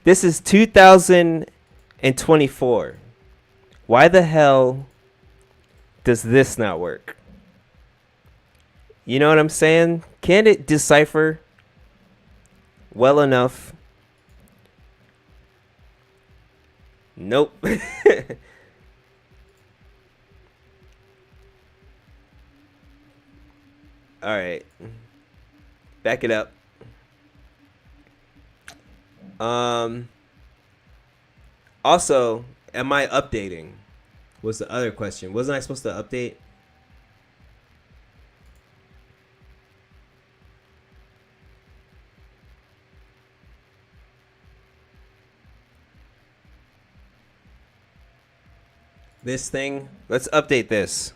This is 2024. Why the hell does this not work? You know what I'm saying? Can't it decipher well enough? Nope. All right. Back it up. Also, am I updating? Was the other question. Wasn't I supposed to update? This thing, let's update this.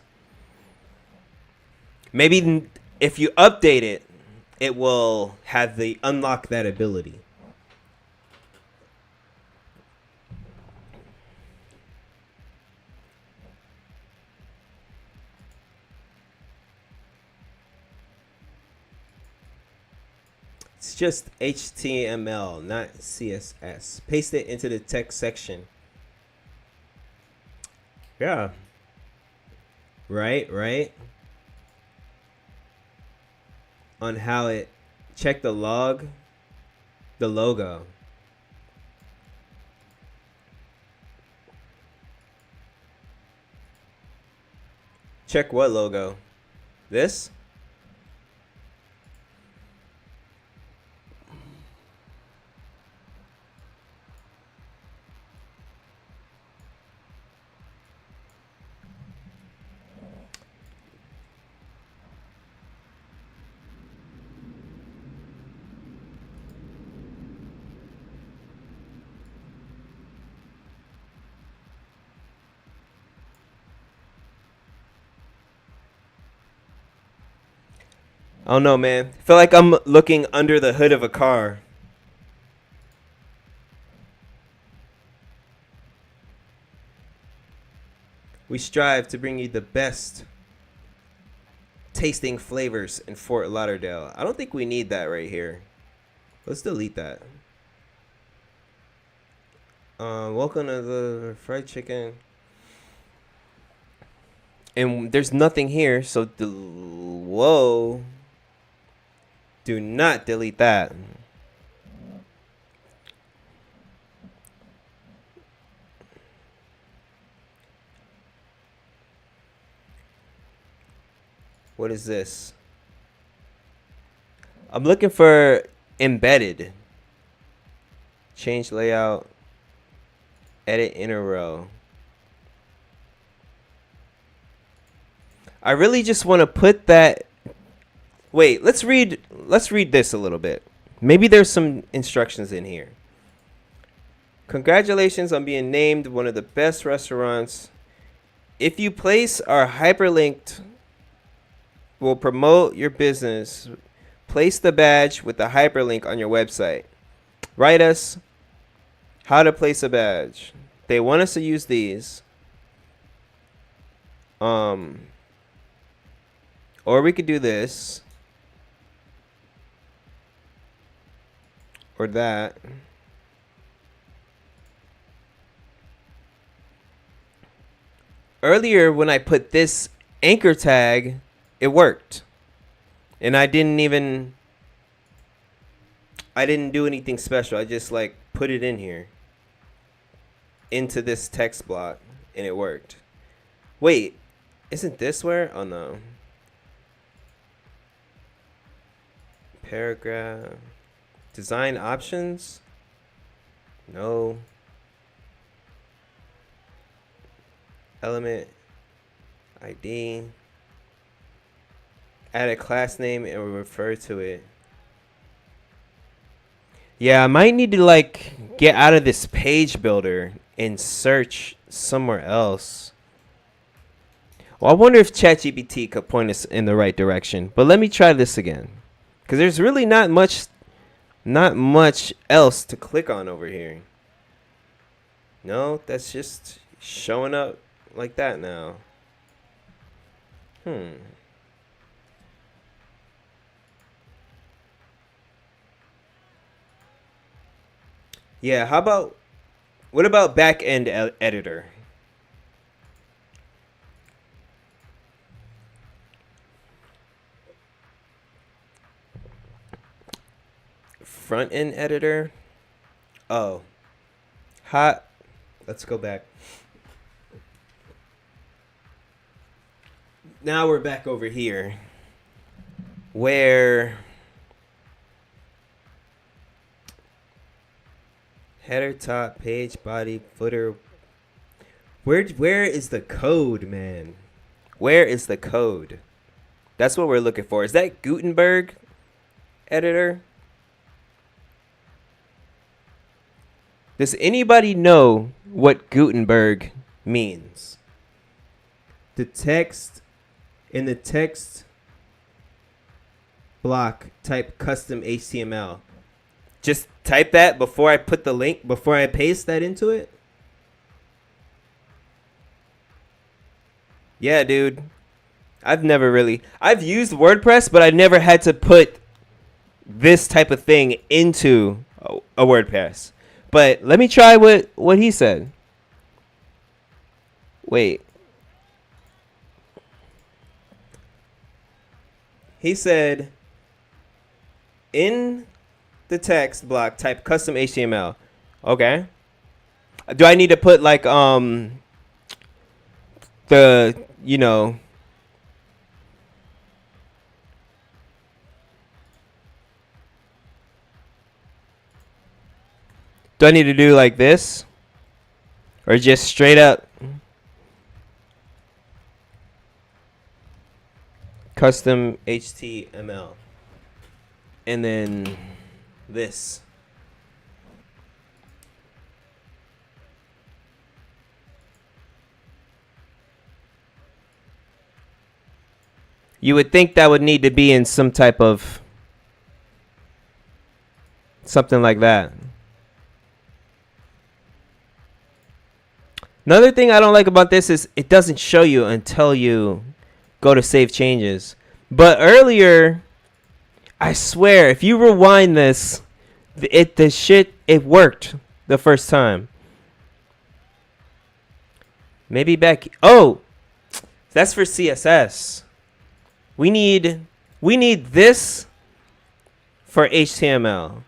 Maybe if you update it, it will have the unlock that ability. It's just HTML, not CSS. Paste it into the text section. Yeah. Right. On how it check the log, the logo. Check what logo? This? I don't know, man. I feel like I'm looking under the hood of a car. We strive to bring you the best tasting flavors in Fort Lauderdale. I don't think we need that right here. Let's delete that. Welcome to the fried chicken. And there's nothing here, so whoa. Do not delete that. What is this? I'm looking for embedded. Change layout. Edit inner row. I really just want to put that. Wait, let's read this a little bit. Maybe there's some instructions in here. Congratulations on being named one of the best restaurants. If you place our hyperlinked will promote your business. Place the badge with the hyperlink on your website. Write us how to place a badge. They want us to use these. Or we could do this. Or that. Earlier when I put this anchor tag, it worked. And I didn't do anything special. I just like put it in here. Into this text block. And it worked. Wait. Isn't this where? Oh no. Paragraph. Design options? No. Element. ID. Add a class name and refer to it. Yeah, I might need to like get out of this page builder and search somewhere else. Well, I wonder if ChatGPT could point us in the right direction. But let me try this again. Because there's really not much else to click on over here. No, that's just showing up like that now. Yeah, what about back-end editor? Front-end editor? Oh. Hot. Let's go back. Now we're back over here. Where header, top, page, body, footer. Where is the code, man? Where is the code? That's what we're looking for. Is that Gutenberg editor? Does anybody know what Gutenberg means? the text in the text block, type custom HTML. Just type that before I put the link, before I paste that into it. Yeah, dude. I've used WordPress, but I never had to put this type of thing into a WordPress. But let me try what he said. Wait. He said, in the text block, type custom HTML. Okay. Do I need to put like the, you know, do I need to do like this? Or just straight up custom HTML? And then this. You would think that would need to be in some type of something like that. Another thing I don't like about this is it doesn't show you until you go to save changes. But earlier, I swear, if you rewind this, it worked the first time. Maybe back. Oh, that's for CSS. We need this for HTML.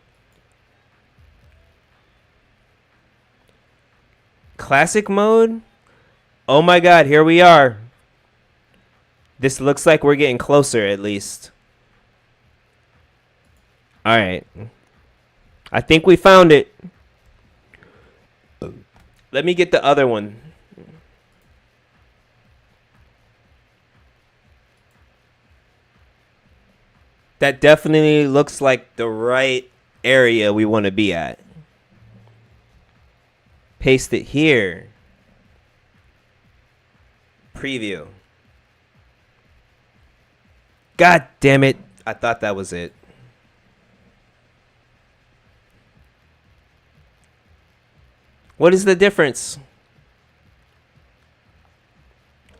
Classic mode. Oh my God, here we are. This looks like we're getting closer at least. All right. I think we found it. Let me get the other one. That definitely looks like the right area we want to be at. Paste it here. Preview. God damn it. I thought that was it. What is the difference?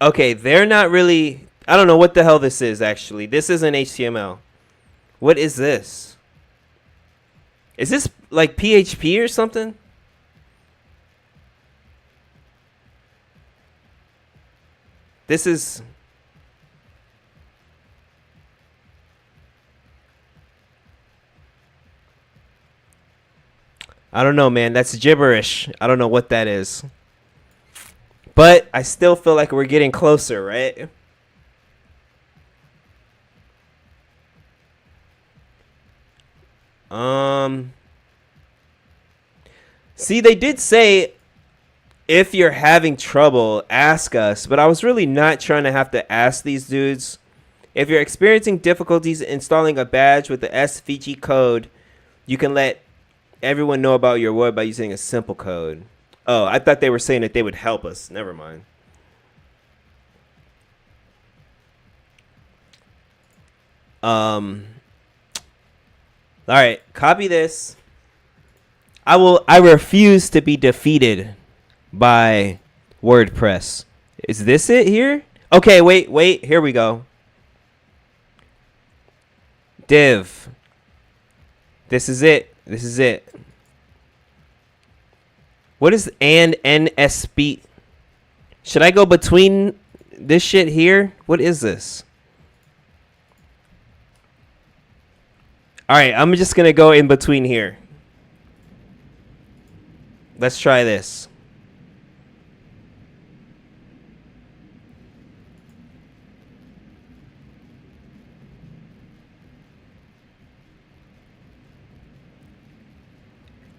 Okay, they're not really... I don't know what the hell this is, actually. This isn't HTML. What is this? Is this like PHP or something? This is... I don't know, man. That's gibberish. I don't know what that is. But I still feel like we're getting closer, right? See, they did say if you're having trouble, ask us. But I was really not trying to have to ask these dudes. If you're experiencing difficulties installing a badge with the SVG code, you can let everyone know about your word by using a simple code. Oh, I thought they were saying that they would help us. Never mind. All right, copy this. I refuse to be defeated by WordPress. Is this it here? Okay, wait. Here we go. Div. This is it. What is and NSB? Should I go between this shit here? What is this? All right, I'm just going to go in between here. Let's try this.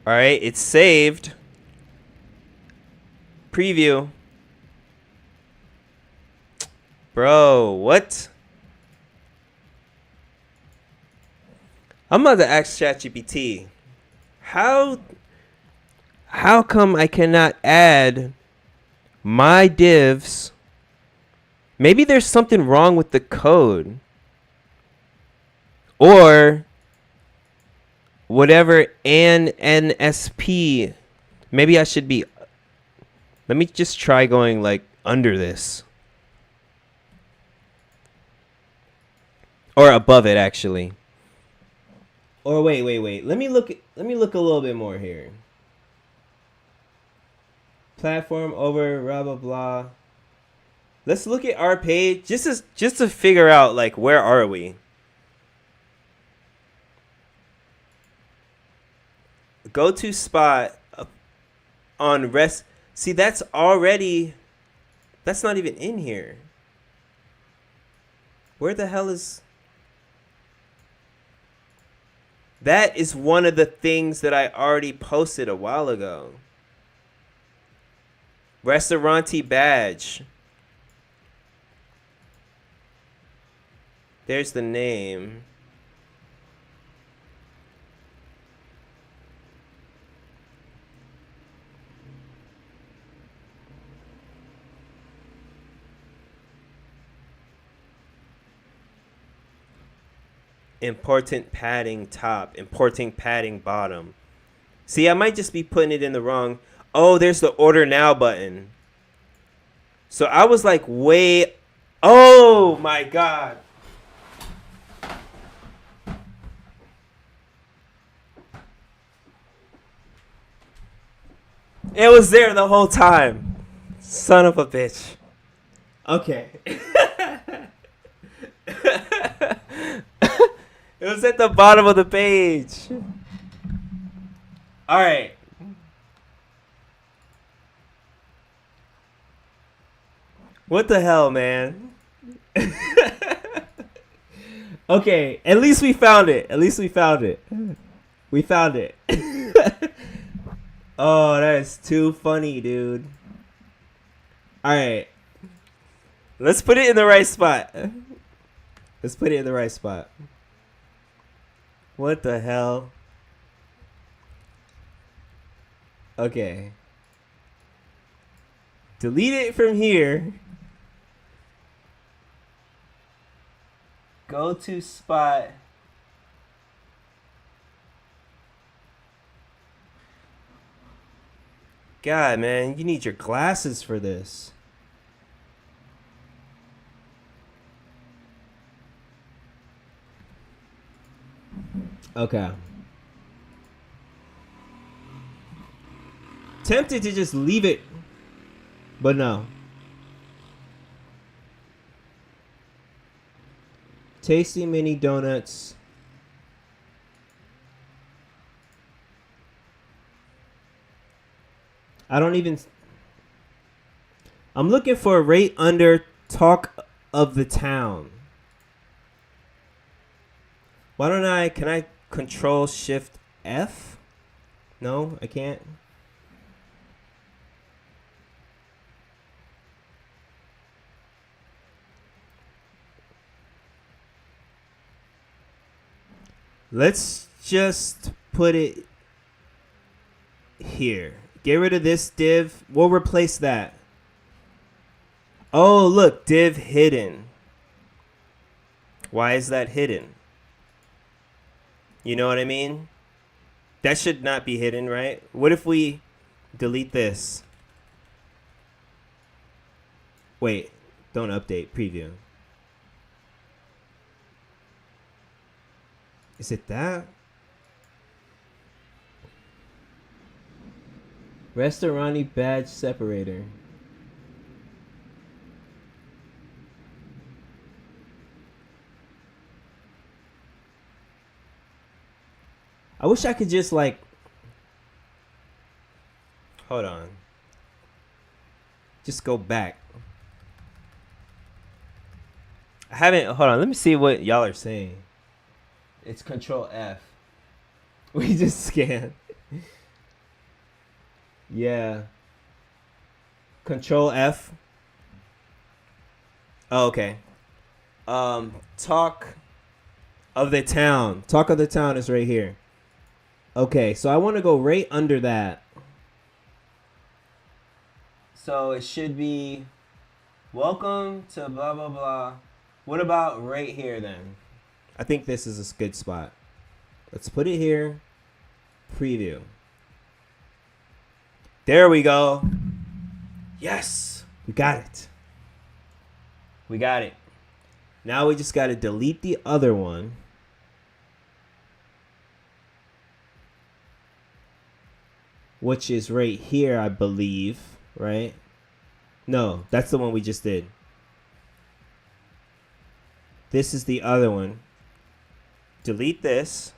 All right, it's saved. Preview. Bro, what? I'm about to ask ChatGPT. How come I cannot add my divs Maybe there's something wrong with the code. Or whatever NSP. Maybe I should be. Let me just try going like under this. Or above it, actually. Or wait. Let me look a little bit more here. Platform over blah blah blah. Let's look at our page just to figure out like where are we. Go to spot on rest. See, that's not even in here. Where the hell is... That is one of the things that I already posted a while ago. Restaurante badge. There's the name. Important padding top, important padding bottom. See, I might just be putting it in the wrong. Oh, there's the order now button. So I was like way... Oh my God. It was there the whole time. Son of a bitch. Okay. It was at the bottom of the page. All right. What the hell, man? Okay, at least we found it. We found it. Oh, that is too funny, dude. All right. Let's put it in the right spot. What the hell? Okay. Delete it from here. Go to spot. God, man, you need your glasses for this. Okay. Tempted to just leave it, but no. Tasty mini donuts. I'm looking for right under talk of the town. Can I control shift F? No, I can't. Let's just put it here. Get rid of this div. We'll replace that. Oh, look, div hidden. Why is that hidden? You know what I mean? That should not be hidden, right? What if we delete this? Wait, don't update, preview. Is it that? Restaurant badge separator. I wish I could just like... Hold on. Just go back. Hold on, let me see what y'all are saying. It's Control F. We just scan. Yeah. Control F. Oh, okay. Talk of the town. Talk of the town is right here. Okay, so I want to go right under that. So it should be Welcome to blah, blah, blah. What about right here then? I think this is a good spot. Let's put it here. Preview. There we go. Yes. We got it. We got it. Now we just got to delete the other one. Which is right here, I believe. Right? No, that's the one we just did. This is the other one. Delete this.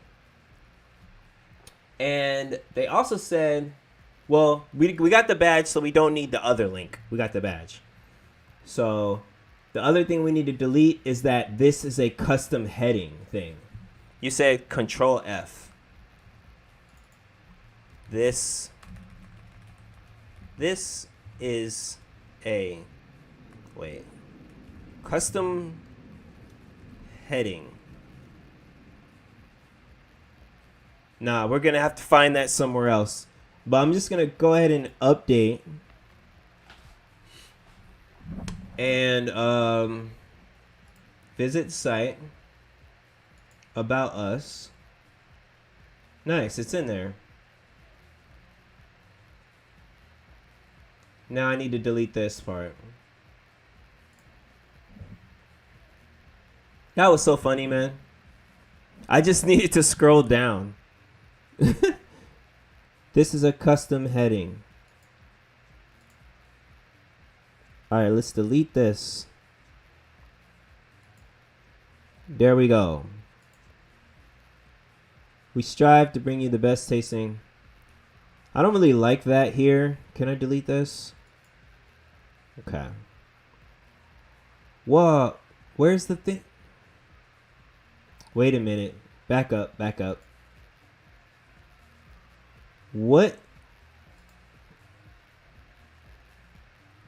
And they also said, well, we got the badge, so we don't need the other link. We got the badge. So the other thing we need to delete is that this is a custom heading thing. You said Control F. This is a, wait, custom heading. Nah, we're going to have to find that somewhere else. But I'm just going to go ahead and update. And visit site. About us. Nice, it's in there. Now I need to delete this part. That was so funny, man. I just needed to scroll down. This is a custom heading. Alright, let's delete this. There we go. We strive to bring you the best tasting. I don't really like that here. Can I delete this? Okay. Whoa. Where's the thing? Wait a minute. Back up, back up. What?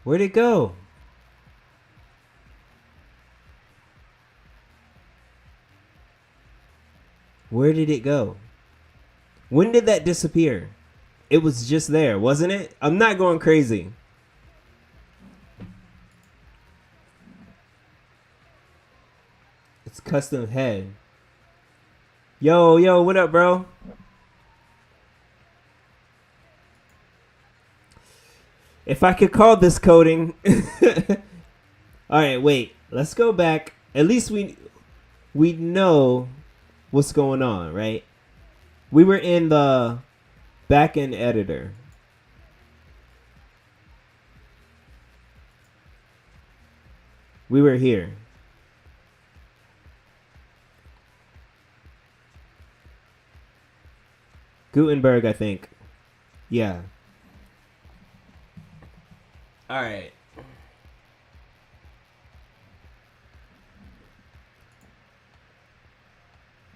Where'd it go? Where did it go? When did that disappear? It was just there, wasn't it? I'm not going crazy. It's custom head. Yo, what up, bro? If I could call this coding. All right, wait. Let's go back. At least we know what's going on, right? We were in the backend editor. We were here. Gutenberg, I think. Yeah. All right.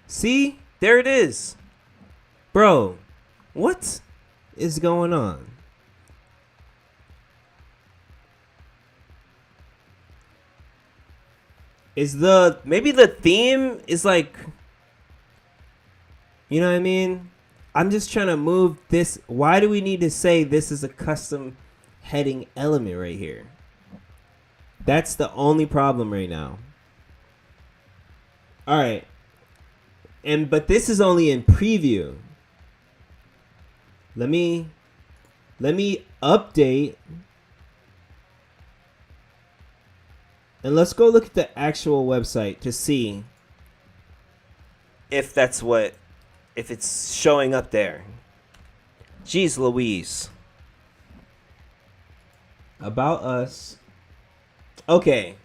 See? There it is. Bro, what is going on? Maybe the theme is like, you know what I mean? I'm just trying to move this. Why do we need to say this is a custom heading element right here? That's the only problem right now. All right. But this is only in preview. Let me update. And let's go look at the actual website to see if it's showing up there. Jeez Louise. About us. Okay.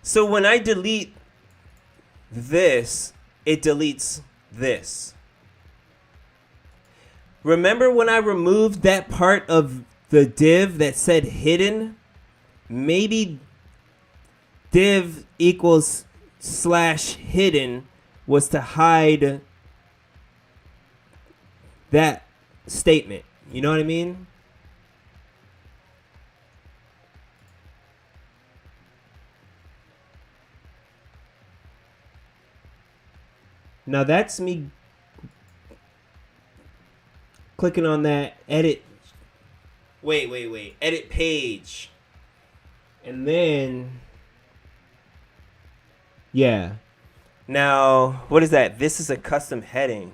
So when I delete this, it deletes this. Remember when I removed that part of the div that said hidden? Maybe div equals /hidden was to hide that statement. You know what I mean? Now that's me clicking on that edit Wait. Edit page. And then, yeah. Now, what is that? This is a custom heading.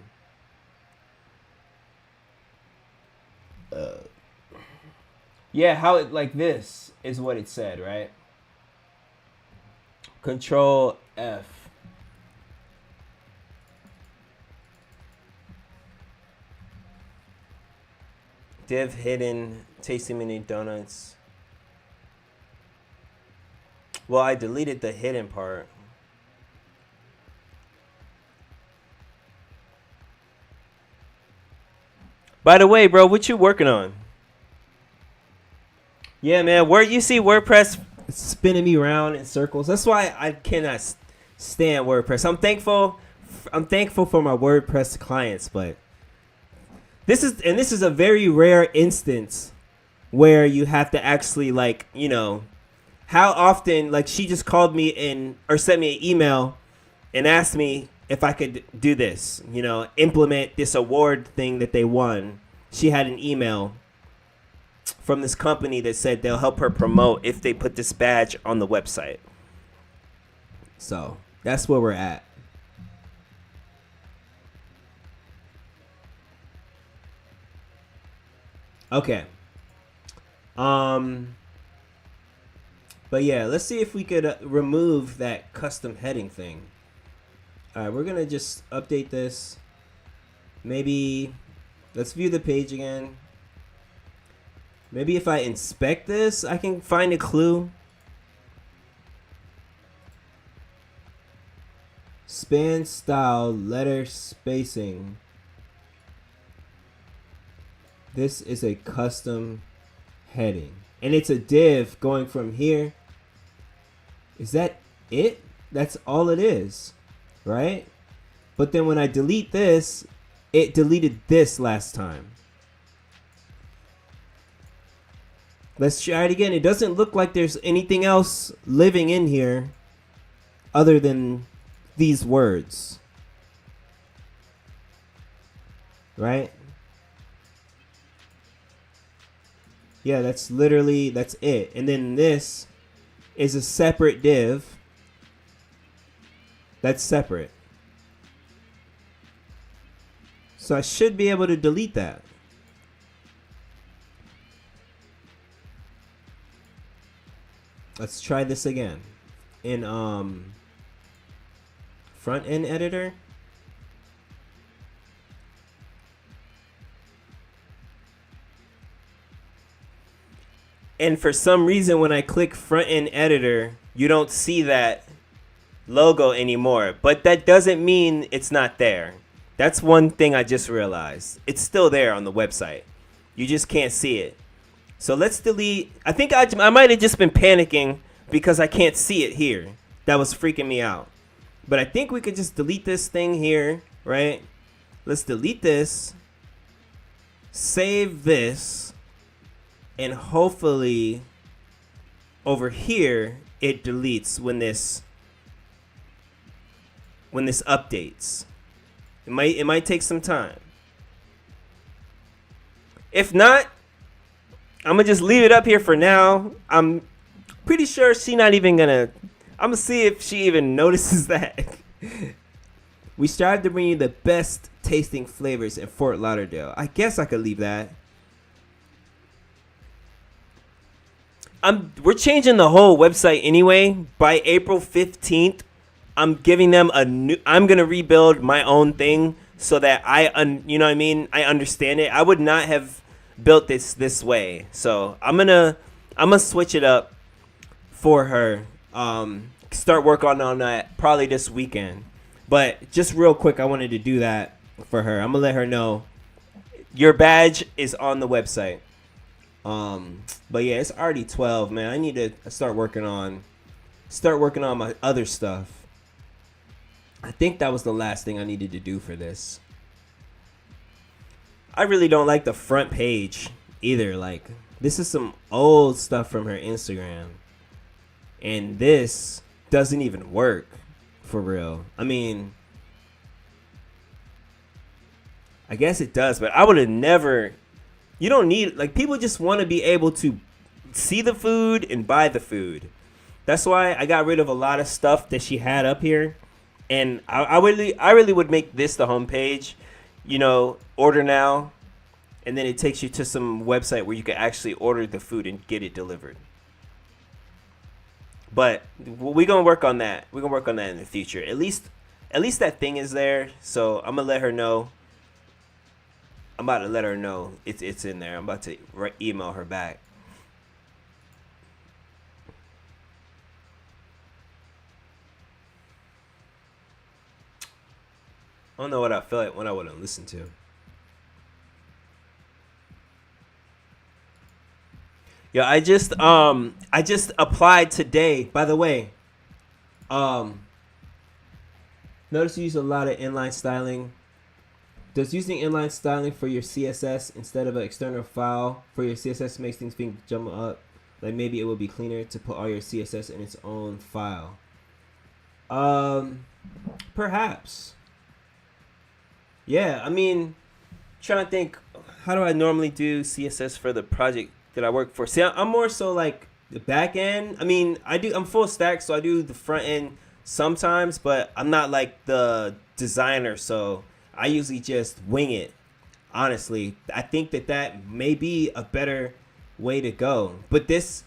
Yeah, how it like this is what it said, right? Control F. Div hidden, tasting mini donuts. Well, I deleted the hidden part. By the way, bro, what you working on? Yeah, man. Where you see WordPress spinning me around in circles. That's why I cannot stand WordPress. I'm thankful. I'm thankful for my WordPress clients, but this is a very rare instance where you have to actually how often she just called me or sent me an email and asked me if I could do this, implement this award thing that they won. She had an email from this company that said they'll help her promote if they put this badge on the website. So that's where we're at. Okay. But yeah, let's see if we could remove that custom heading thing. All right, we're gonna just update this. Maybe let's view the page again. Maybe if I inspect this, I can find a clue. Span style, letter spacing. This is a custom heading. And it's a div going from here. Is that it? That's all it is, right? But then when I delete this, it deleted this last time. Let's try it again. It doesn't look like there's anything else living in here other than these words. Right? Yeah, that's it. And then this is a separate div. That's separate. So I should be able to delete that. Let's try this again. In front end editor. And for some reason, when I click front end editor, you don't see that logo anymore. But that doesn't mean it's not there. That's one thing I just realized. It's still there on the website. You just can't see it. So let's delete. I think I might have just been panicking because I can't see it here. That was freaking me out. But I think we could just delete this thing here, right? Let's delete this. Save this. And hopefully over here it deletes when this updates. It might take some time. If not, I'm gonna just leave it up here for now. I'm pretty sure she's not even gonna. I'm gonna see if she even notices that. We strive to bring you the best tasting flavors in Fort Lauderdale. I guess I could leave that. We're changing the whole website anyway. By April 15th, I'm giving them I'm gonna rebuild my own thing so that you know what I mean? I understand it. I would not have built this way. So I'm gonna switch it up for her. Start working on that probably this weekend. But just real quick, I wanted to do that for her. I'm gonna let her know your badge is on the website. But yeah, it's already 12, man. I need to start working on my other stuff. I think that was the last thing I needed to do for this. I really don't like the front page either. Like, this is some old stuff from her Instagram. And this doesn't even work for real. I mean, I guess it does, but I would have never You don't need, like, people just want to be able to see the food and buy the food. That's why I got rid of a lot of stuff that she had up here, and I really would make this the homepage. Order now, and then it takes you to some website where you can actually order the food and get it delivered. But we're gonna work on that. We're gonna work on that in the future. At least that thing is there. So I'm gonna let her know. I'm about to let her know it's in there. I'm about to email her back. I don't know what I feel like when I wouldn't listen to. Yeah, I just applied today. By the way, um, notice you use a lot of inline styling. Does using inline styling for your CSS instead of an external file for your CSS makes things being jumbled up? Like maybe it would be cleaner to put all your CSS in its own file. Perhaps. Yeah, I mean, trying to think, how do I normally do CSS for the project that I work for? See, I'm more so like the back end. I mean, I'm full stack, so I do the front end sometimes, but I'm not like the designer, so I usually just wing it. Honestly, I think that may be a better way to go. But this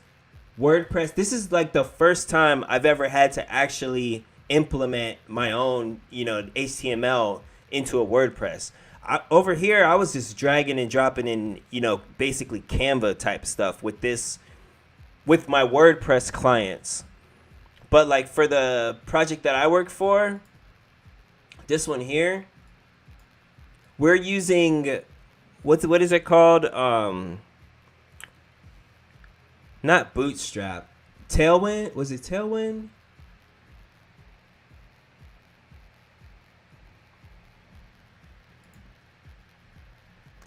WordPress, this is like the first time I've ever had to actually implement my own, HTML into a WordPress. Over here, I was just dragging and dropping in, basically Canva type stuff with my WordPress clients. But like for the project that I work for, this one here, we're using, what is it called? Not Bootstrap. Tailwind? Was it Tailwind?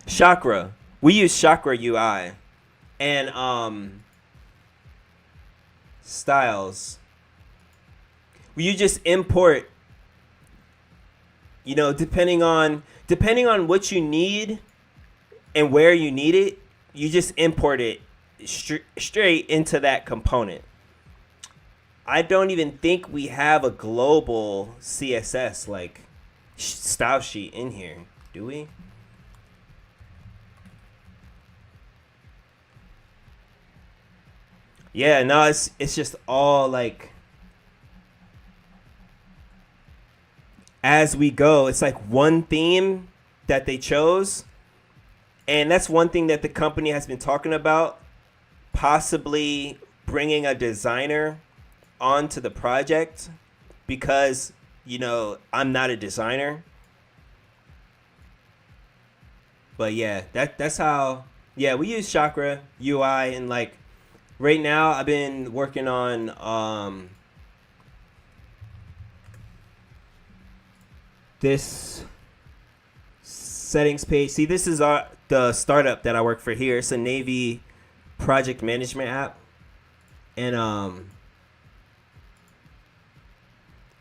Chakra. We use Chakra UI. And styles. You just import, depending on what you need and where you need it, you just import it straight into that component. I don't even think we have a global CSS like style sheet in here, do we? Yeah, no, it's just all like as we go. It's like one theme that they chose, and that's one thing that the company has been talking about, possibly bringing a designer onto the project, because I'm not a designer. But yeah, that's how. Yeah, we use Chakra UI, and like right now I've been working on this settings page. See, this is the startup that I work for here. It's a Navy project management app, and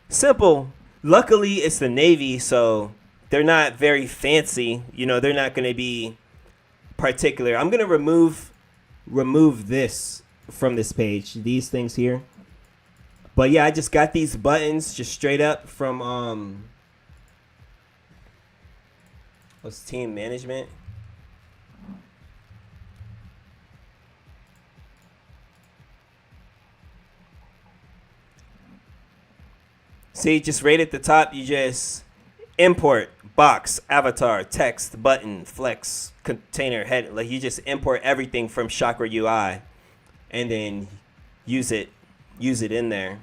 simple. Luckily, it's the Navy, so they're not very fancy. They're not going to be particular. I'm going to remove this from this page, these things here. But yeah, I just got these buttons just straight up from what's team management. See, just right at the top, you just import box, avatar, text, button, flex, container, head. Like you just import everything from Chakra UI, and then use it in there.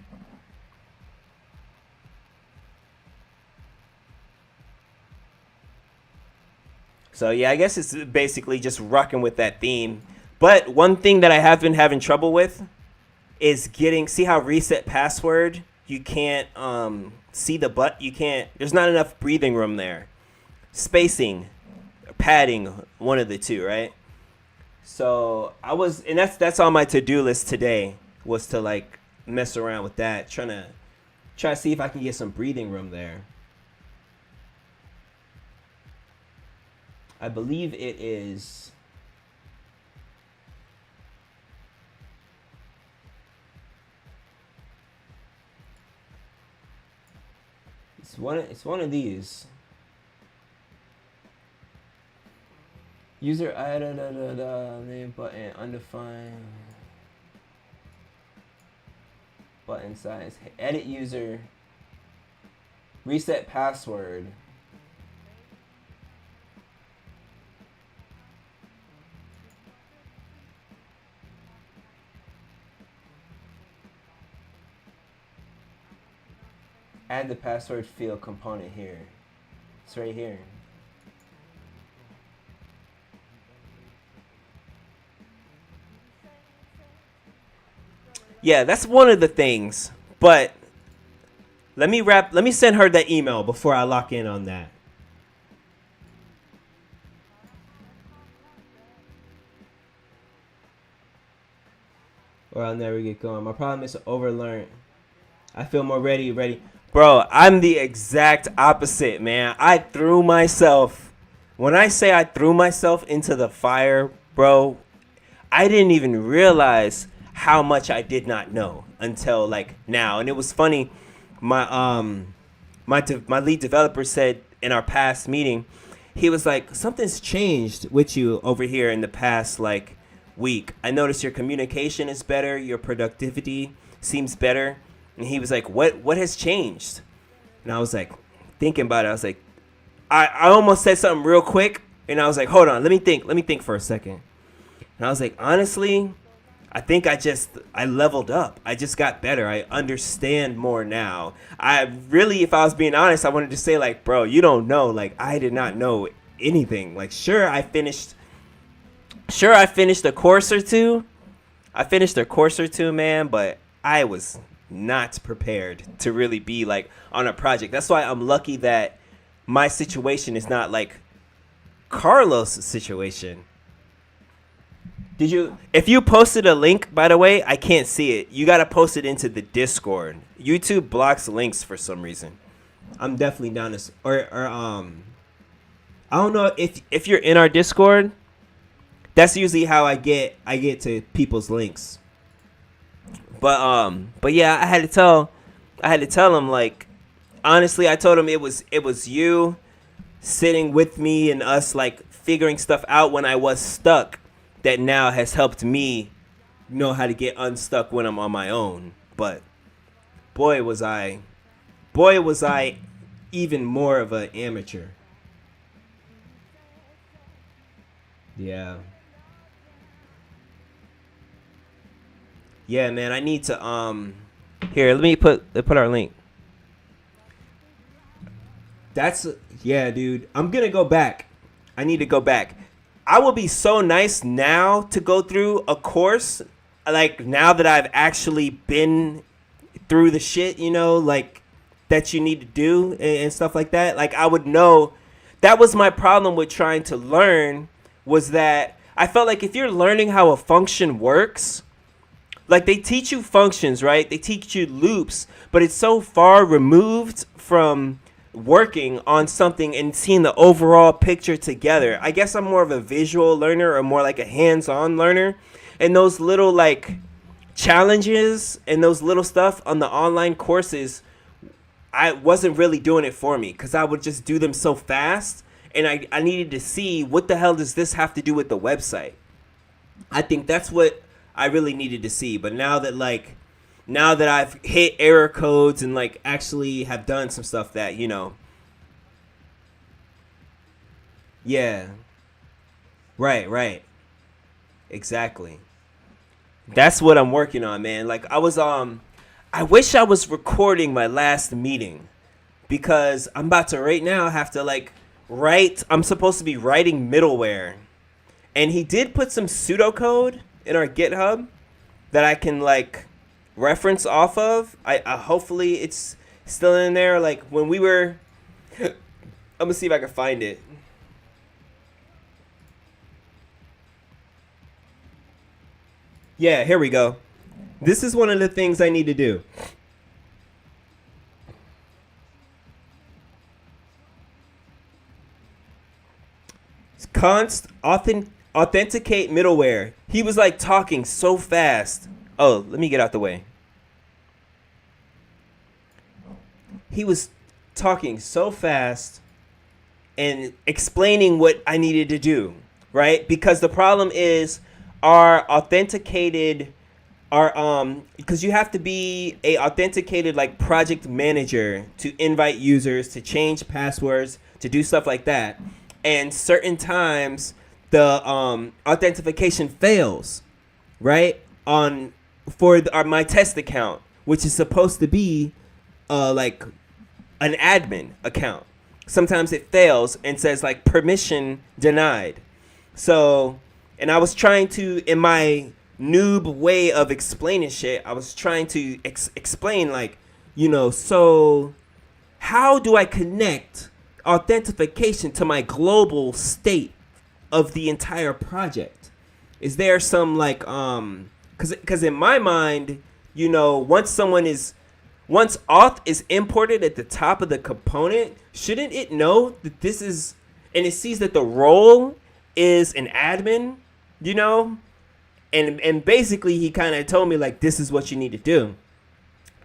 So yeah, I guess it's basically just rocking with that theme. But one thing that I have been having trouble with is see how reset password, you can't see the you can't, there's not enough breathing room there. Spacing, padding, one of the two, right? So and that's on my to-do list today, was to like mess around with that, try to see if I can get some breathing room there. I believe it is It's one of these. User I name button undefined button size. Edit user. Reset password. Add the password field component here. It's right here. Yeah, that's one of the things. But let me send her that email before I lock in on that. Or I'll never get going. My problem is to overlearn. I feel more ready. Bro, I'm the exact opposite, man. I threw myself. When I say I threw myself into the fire, bro, I didn't even realize how much I did not know until like now. And it was funny. My lead developer said in our past meeting, he was like, something's changed with you over here in the past like week. I noticed your communication is better, your productivity seems better. And he was like, what has changed? And I was like, thinking about it. I was like, I almost said something real quick. And I was like, hold on, let me think for a second. And I was like, honestly, I think I leveled up. I just got better. I understand more now. I really, if I was being honest, I wanted to say like, bro, you don't know. Like, I did not know anything. Like, sure, I finished a course or two. Man, but I was not prepared to really be like on a project. That's why I'm lucky that my situation is not like Carlos' situation. If you posted a link, by the way, I can't see it. You got to post it into the Discord. YouTube blocks links for some reason. I'm definitely down to, I don't know if you're in our Discord. That's usually how I get to people's links. But yeah, I had to tell him, like, honestly, I told him it was you sitting with me and us like figuring stuff out when I was stuck that now has helped me know how to get unstuck when I'm on my own. But boy was I even more of an amateur. Yeah. Yeah, man, I need to here, let me put our link. Yeah, dude. I'm going to go back. I need to go back. I will be so nice now to go through a course like now that I've actually been through the shit, you know, like that you need to do and stuff like that. Like I would know. That was my problem with trying to learn, was that I felt like if you're learning how a function works, like they teach you functions, right? They teach you loops, but it's so far removed from working on something and seeing the overall picture together. I guess I'm more of a visual learner or more like a hands-on learner. And those little like challenges and those little stuff on the online courses, I wasn't really doing it for me because I would just do them so fast. And I needed to see what the hell does this have to do with the website. I think that's what I really needed to see. But now that I've hit error codes and like actually have done some stuff that, you know. Yeah. Right. Exactly. That's what I'm working on, man. Like I wish I was recording my last meeting because I'm about to right now have to like I'm supposed to be writing middleware. And he did put some pseudocode in our GitHub that I can like reference off of. I hopefully it's still in there. Like when we were I'm gonna see if I can find it. Yeah, here we go. This is one of the things I need to do. Authenticate middleware. He was like talking so fast. Oh, let me get out the way. He was talking so fast and explaining what I needed to do, right? Because the problem is our authenticated because you have to be a authenticated like project manager to invite users, to change passwords, to do stuff like that. And certain times the authentication fails, right? On for my test account, which is supposed to be like an admin account. Sometimes it fails and says like permission denied. So, and I was trying to, in my noob way of explaining shit, I was trying to explain like, so how do I connect authentication to my global state of the entire project? Is there some like because in my mind, once auth is imported at the top of the component, shouldn't it know that this is, and it sees that the role is an admin, and basically he kind of told me like, this is what you need to do.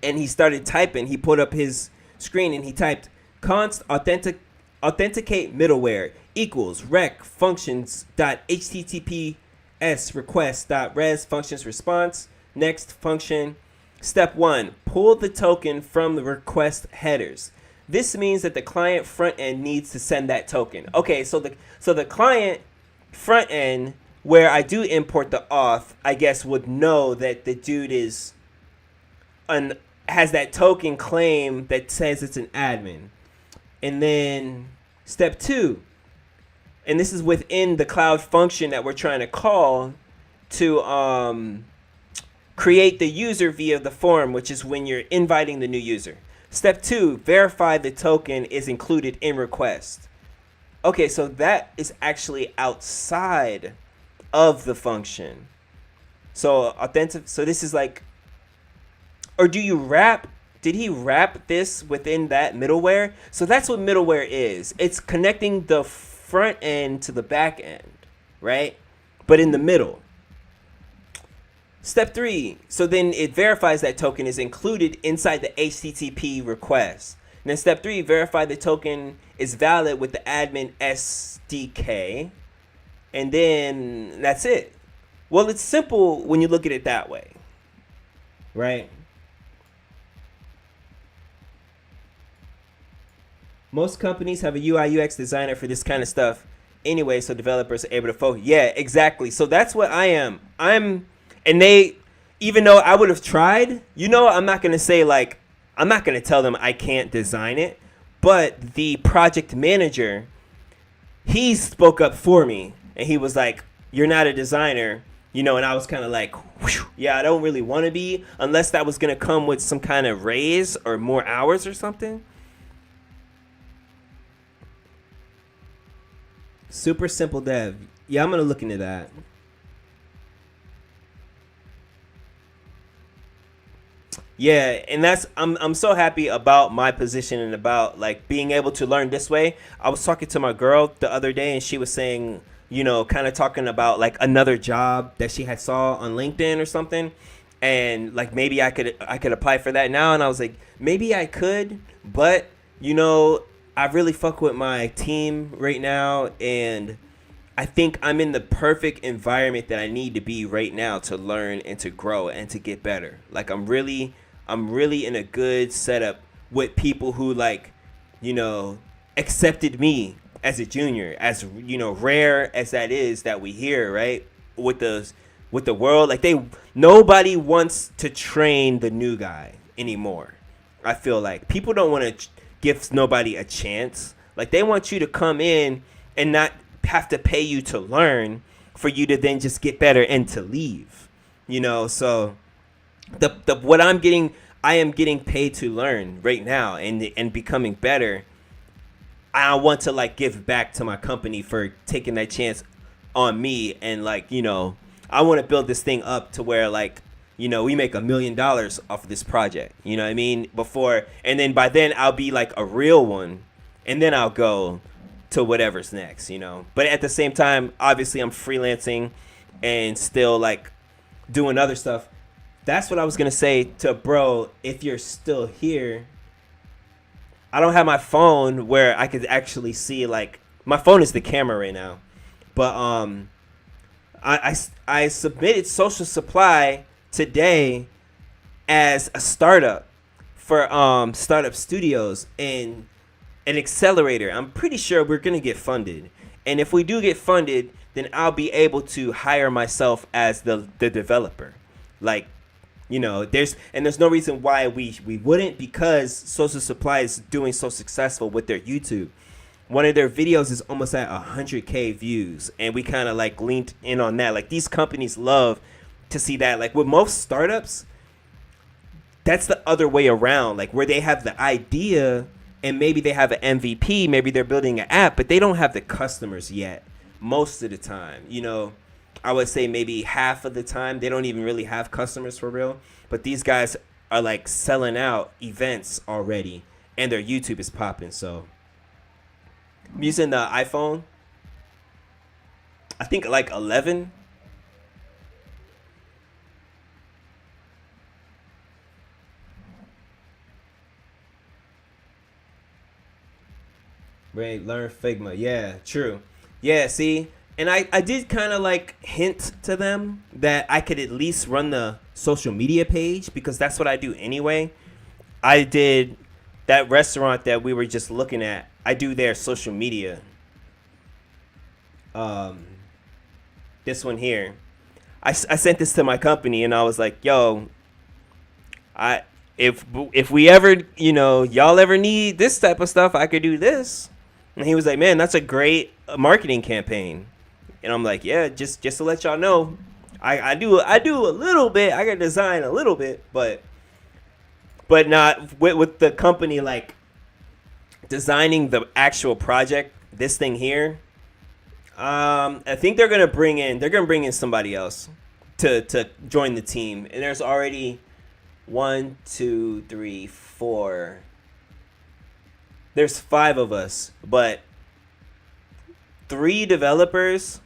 And he started typing. He put up his screen and he typed const authenticate middleware equals rec functions dot https request dot res functions response next function. Step 1, pull the token from the request headers. This means that the client front end needs to send that token. Okay, so the client front end, where I do import the auth, I guess would know that the dude has that token claim that says it's an admin. And then step 2, and this is within the cloud function that we're trying to call to create the user via the form, which is when you're inviting the new user. Step 2, verify the token is included in request. Okay, so that is actually outside of the function. So so this is like, or did he wrap this within that middleware? So that's what middleware is. It's connecting the front end to the back end, right? But in the middle. Step 3, so then it verifies that token is included inside the HTTP request. And then step 3, verify the token is valid with the admin SDK. And then that's it. Well, it's simple when you look at it that way, right? Most companies have a UI UX designer for this kind of stuff anyway, so developers are able to focus. Yeah, exactly. So that's what I am. And they, even though I would have tried, I'm not going to say like, I'm not going to tell them I can't design it, but the project manager, he spoke up for me and he was like, you're not a designer, and I was kind of like, yeah, I don't really want to be, unless that was going to come with some kind of raise or more hours or something. Super simple dev. Yeah, I'm going to look into that. Yeah, and I'm so happy about my position and about like being able to learn this way. I was talking to my girl the other day and she was saying, kind of talking about like another job that she had saw on LinkedIn or something, and like maybe I could apply for that now. And I was like, maybe I could, but I really fuck with my team right now, and I think I'm in the perfect environment that I need to be right now to learn and to grow and to get better. Like I'm really in a good setup with people who like, accepted me as a junior, as rare as that is that we hear, right? With the world, like nobody wants to train the new guy anymore. I feel like people don't want to give nobody a chance. Like they want you to come in and not have to pay you to learn for you to then just get better and to leave. So the what I am getting paid to learn right now and becoming better. I want to like give back to my company for taking that chance on me, and like, I want to build this thing up to where like, we make $1 million off of this project. You know what I mean? Before, and then by then I'll be like a real one, and then I'll go to whatever's next, But at the same time, obviously I'm freelancing and still like doing other stuff. That's what I was going to say to bro. If you're still here, I don't have my phone where I could actually see, like, my phone is the camera right now, but I submitted Social Supply today as a startup for startup studios and an accelerator. I'm pretty sure we're gonna get funded, and if we do get funded, then I'll be able to hire myself as the developer. Like, there's no reason why we wouldn't, because Social Supply is doing so successful with their YouTube. One of their videos is almost at 100K views, and we kind of like leaned in on that. Like, these companies love to see that. Like, with most startups, that's the other way around. Like, where they have the idea and maybe they have an MVP, maybe they're building an app, but they don't have the customers yet. Most of the time, I would say maybe half of the time they don't even really have customers for real. But these guys are like selling out events already, and their YouTube is popping. So I'm using the iPhone, I think like 11. Right, learn Figma. Yeah, true. Yeah, see? And I did kind of like hint to them that I could at least run the social media page, because that's what I do anyway. I did that restaurant that we were just looking at. I do their social media. Um, this one here. I sent this to my company and I was like, yo, I if we ever, y'all ever need this type of stuff, I could do this. And he was like, man, that's a great marketing campaign. And I'm like, yeah, just to let y'all know, I do a little bit. I can design a little bit, but not with the company like designing the actual project. This thing here, I think they're gonna bring in somebody else to join the team. And there's already 1, 2, 3, 4. There's 5 of us, but 3 developers,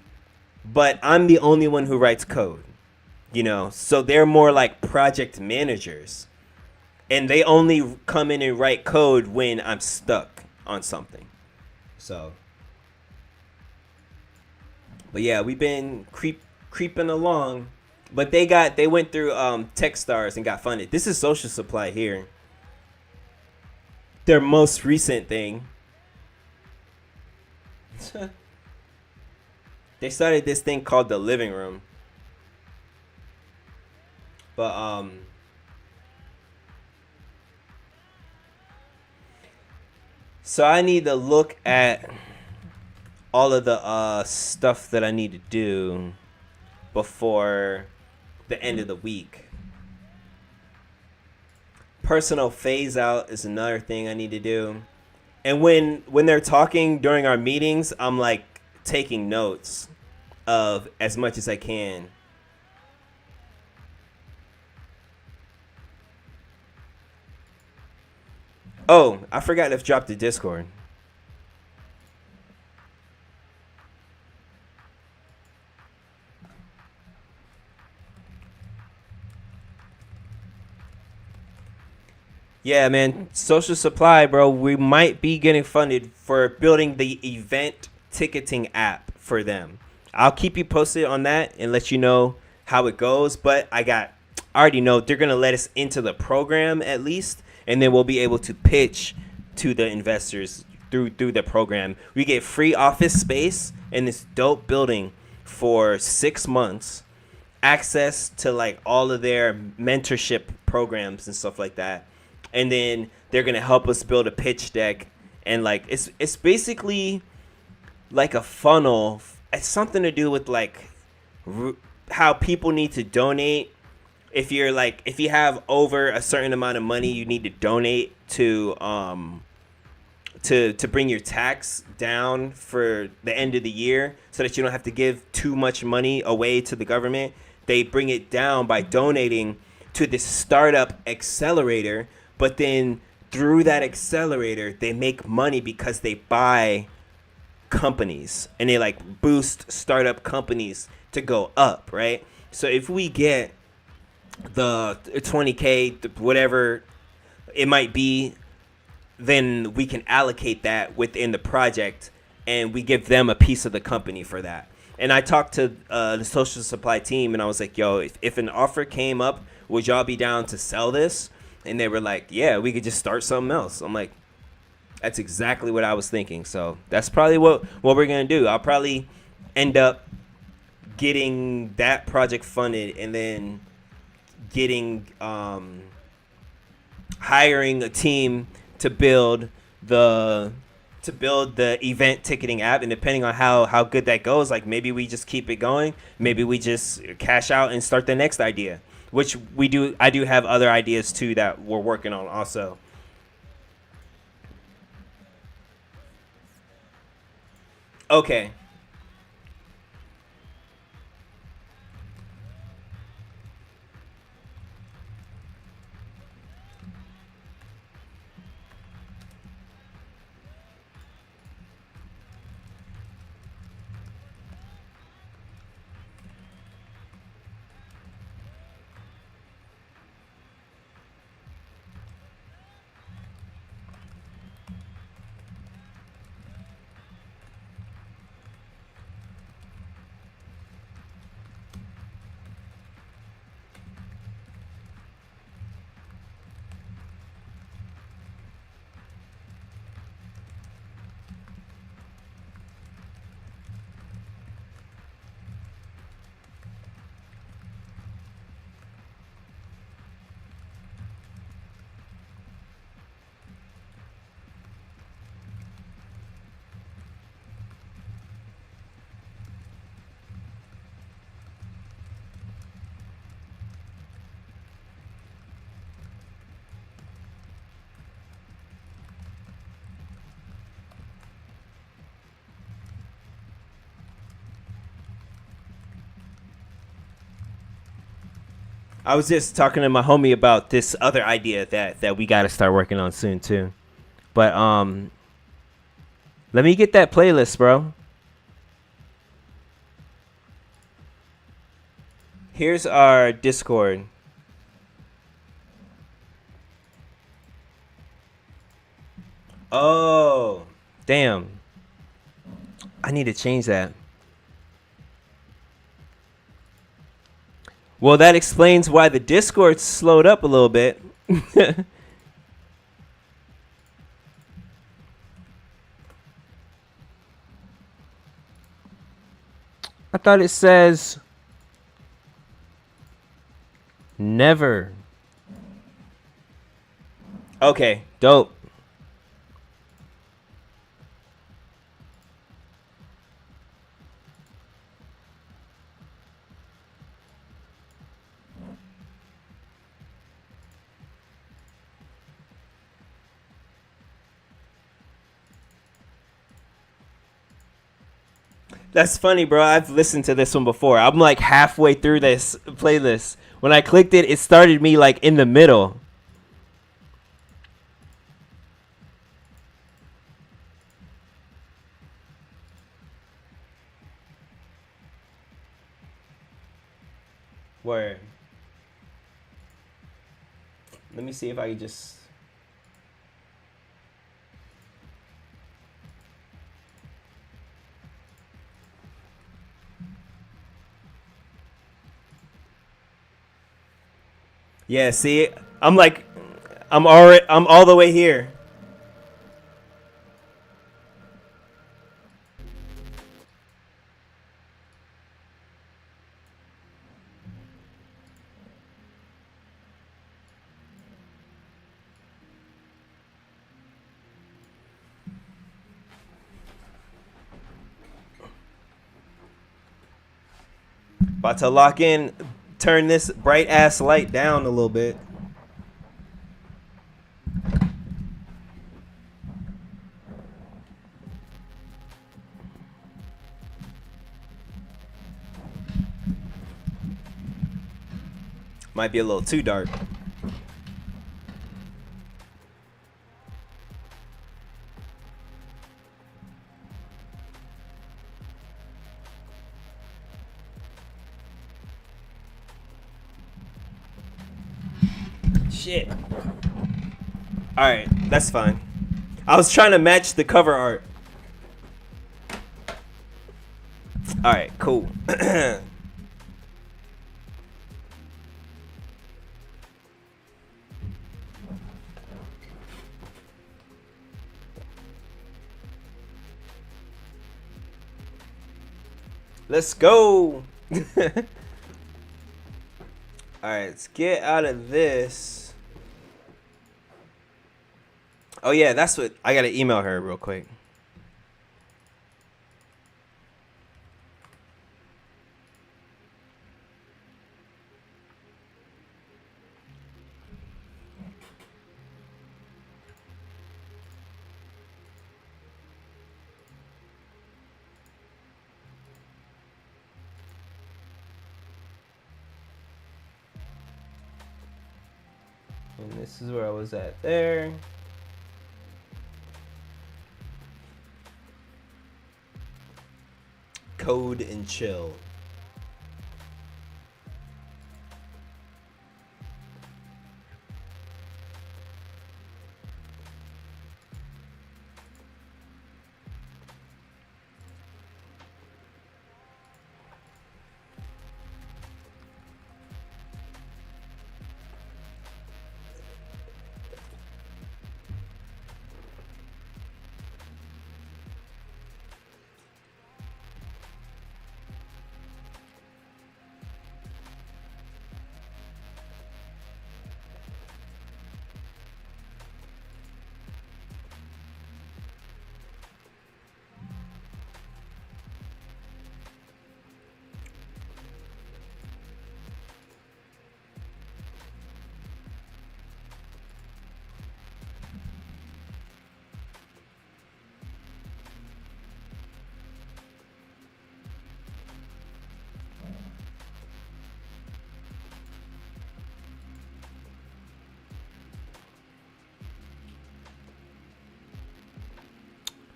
but I'm the only one who writes code, so they're more like project managers, and they only come in and write code when I'm stuck on something. So, but yeah, we've been creeping along, but they went through Techstars and got funded. This is Social Supply here. Their most recent thing. They started this thing called the living room. But so I need to look at all of the stuff that I need to do before the end of the week. Personal phase out is another thing I need to do. And when they're talking during our meetings, I'm like taking notes of as much as I can. Oh, I forgot to drop the Discord. Yeah, man. Social Supply, bro. We might be getting funded for building the event ticketing app for them. I'll keep you posted on that and let you know how it goes. But I already know they're going to let us into the program at least. And then we'll be able to pitch to the investors through the program. We get free office space in this dope building for 6 months. Access to like all of their mentorship programs and stuff like that. And then they're gonna help us build a pitch deck, and like it's basically like a funnel. It's something to do with like how people need to donate. If you have over a certain amount of money, you need to donate to bring your tax down for the end of the year, so that you don't have to give too much money away to the government. They bring it down by donating to this startup accelerator. But then through that accelerator, they make money because they buy companies and they like boost startup companies to go up, right? So if we get the 20K, whatever it might be, then we can allocate that within the project, and we give them a piece of the company for that. And I talked to the social supply team, and I was like, yo, if an offer came up, would y'all be down to sell this? And they were like, yeah, we could just start something else. I'm like, that's exactly what I was thinking. So that's probably what we're going to do. I'll probably end up getting that project funded, and then getting hiring a team to build the event ticketing app. And depending on how good that goes, like, maybe we just keep it going, maybe we just cash out and start the next idea, which I do have other ideas too that we're working on also. Okay. I was just talking to my homie about this other idea that we got to start working on soon too. But let me get that playlist, bro. Here's our Discord. Oh, damn. I need to change that. Well, that explains why the Discord slowed up a little bit. I thought it says never. Okay, dope. That's funny, bro. I've listened to this one before. I'm like halfway through this playlist. When I clicked it, it started me like in the middle. Where? Let me see if I can just. Yeah, see, I'm like, I'm all the way here. About to lock in, turn this bright ass light down a little bit. Might be a little too dark. Shit. Alright, that's fine. I was trying to match the cover art. All right, cool. Let's go. All right, let's get out of this. Oh yeah, that's what I gotta email her real quick. And this is where I was at there. Code and chill.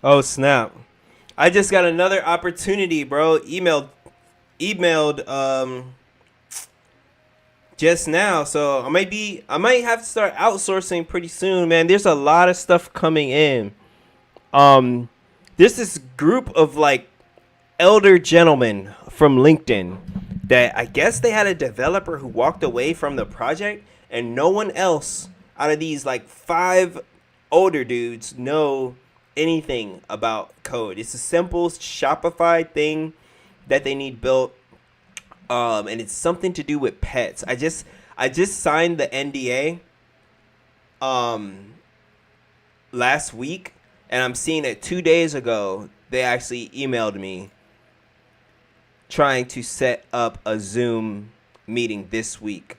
Oh snap! I just got another opportunity, bro. Emailed just now, so I might have to start outsourcing pretty soon, man. There's a lot of stuff coming in. There's this group of like elder gentlemen from LinkedIn that I guess they had a developer who walked away from the project, and no one else out of these like 5 older dudes know anything about code. It's a simple Shopify thing that they need built, and it's something to do with pets. I just signed the NDA last week, and I'm seeing that 2 days ago they actually emailed me trying to set up a Zoom meeting this week.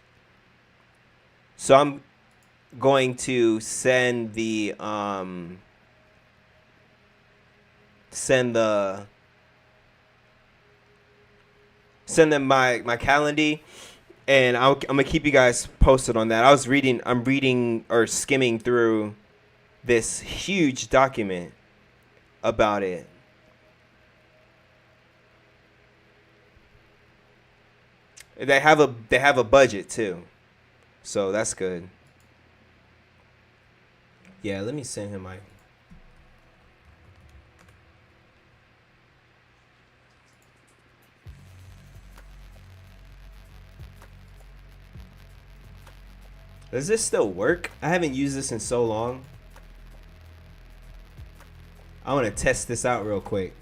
So I'm going to send them my calendar, and I'm gonna keep you guys posted on that. I'm reading or skimming through this huge document about it. They have a budget too, so that's good. Yeah, let me send him my. Does this still work? I haven't used this in so long. I want to test this out real quick.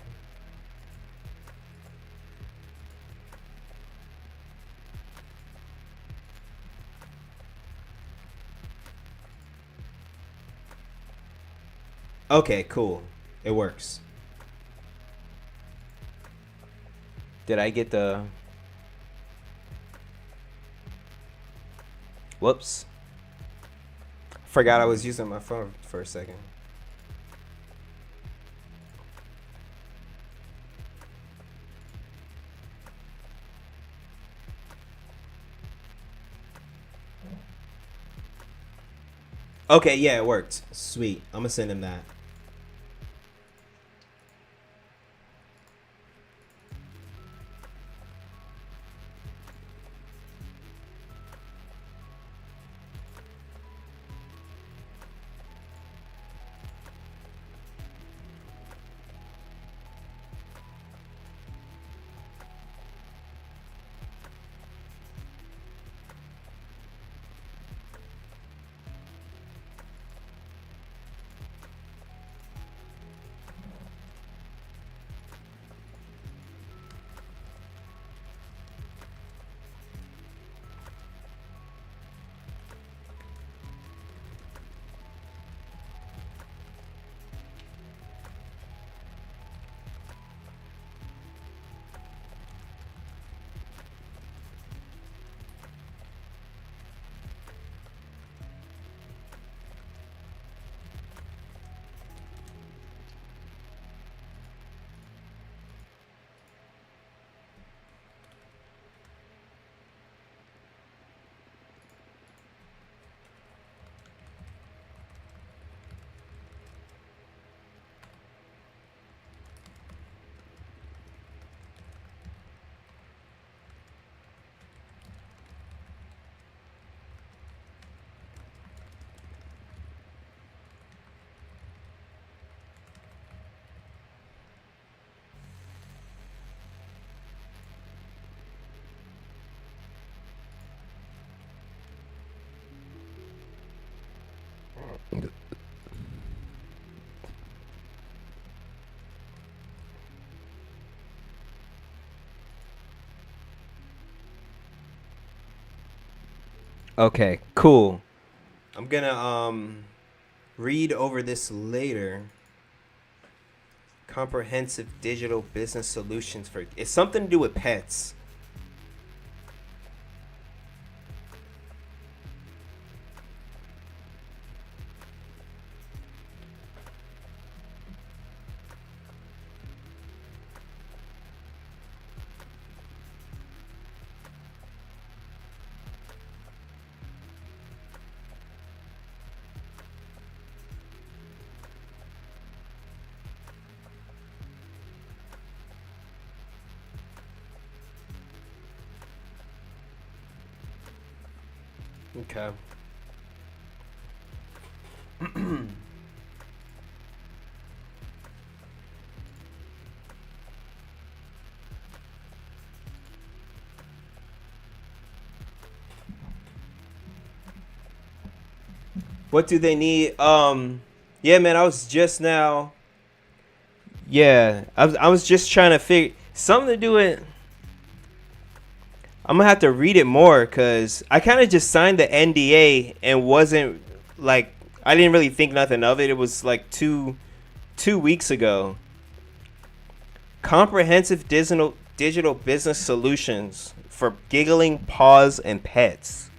Okay, cool. It works. Did I get the... Whoops. Forgot I was using my phone for a second. Okay, yeah, it worked. Sweet. I'm gonna send him that. Okay, cool. I'm gonna read over this later. Comprehensive digital business solutions for it's something to do with pets. Okay. What do they need? Yeah, man, I was just now. Yeah, I was just trying to figure something to do with. I'm gonna have to read it more because I kind of just signed the NDA and wasn't like I didn't really think nothing of it. It was like two weeks ago. Comprehensive digital business solutions for giggling paws and pets.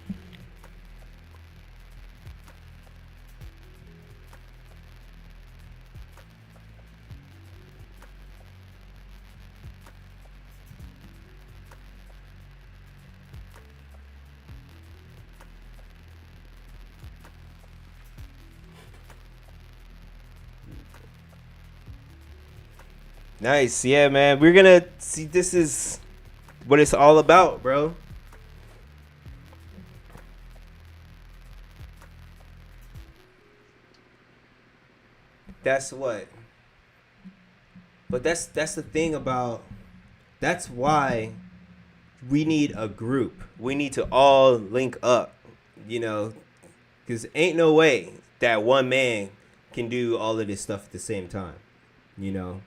Nice, yeah, man. We're gonna see. This is what it's all about, bro. That's what. But that's the thing about. That's why we need a group. We need to all link up, you know, because ain't no way that one man can do all of this stuff at the same time, you know.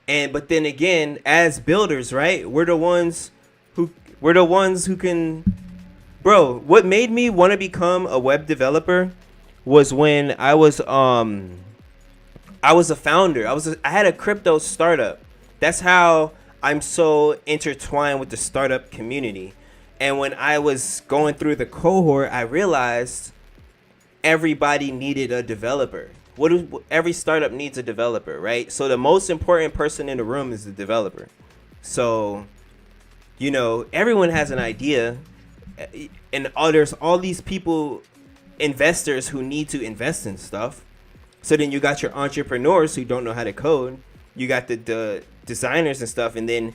And but then again, as builders, right? Who we're the ones who can. Bro, what made me want to become a web developer was when I was a founder. I had a crypto startup. That's how I'm so intertwined with the startup community. And when I was going through the cohort, I realized everybody needed a developer. Every startup needs a developer, right? So the most important person in the room is the developer. So, everyone has an idea, and there's all these people, investors who need to invest in stuff. So then you got your entrepreneurs who don't know how to code. You got the designers and stuff, and then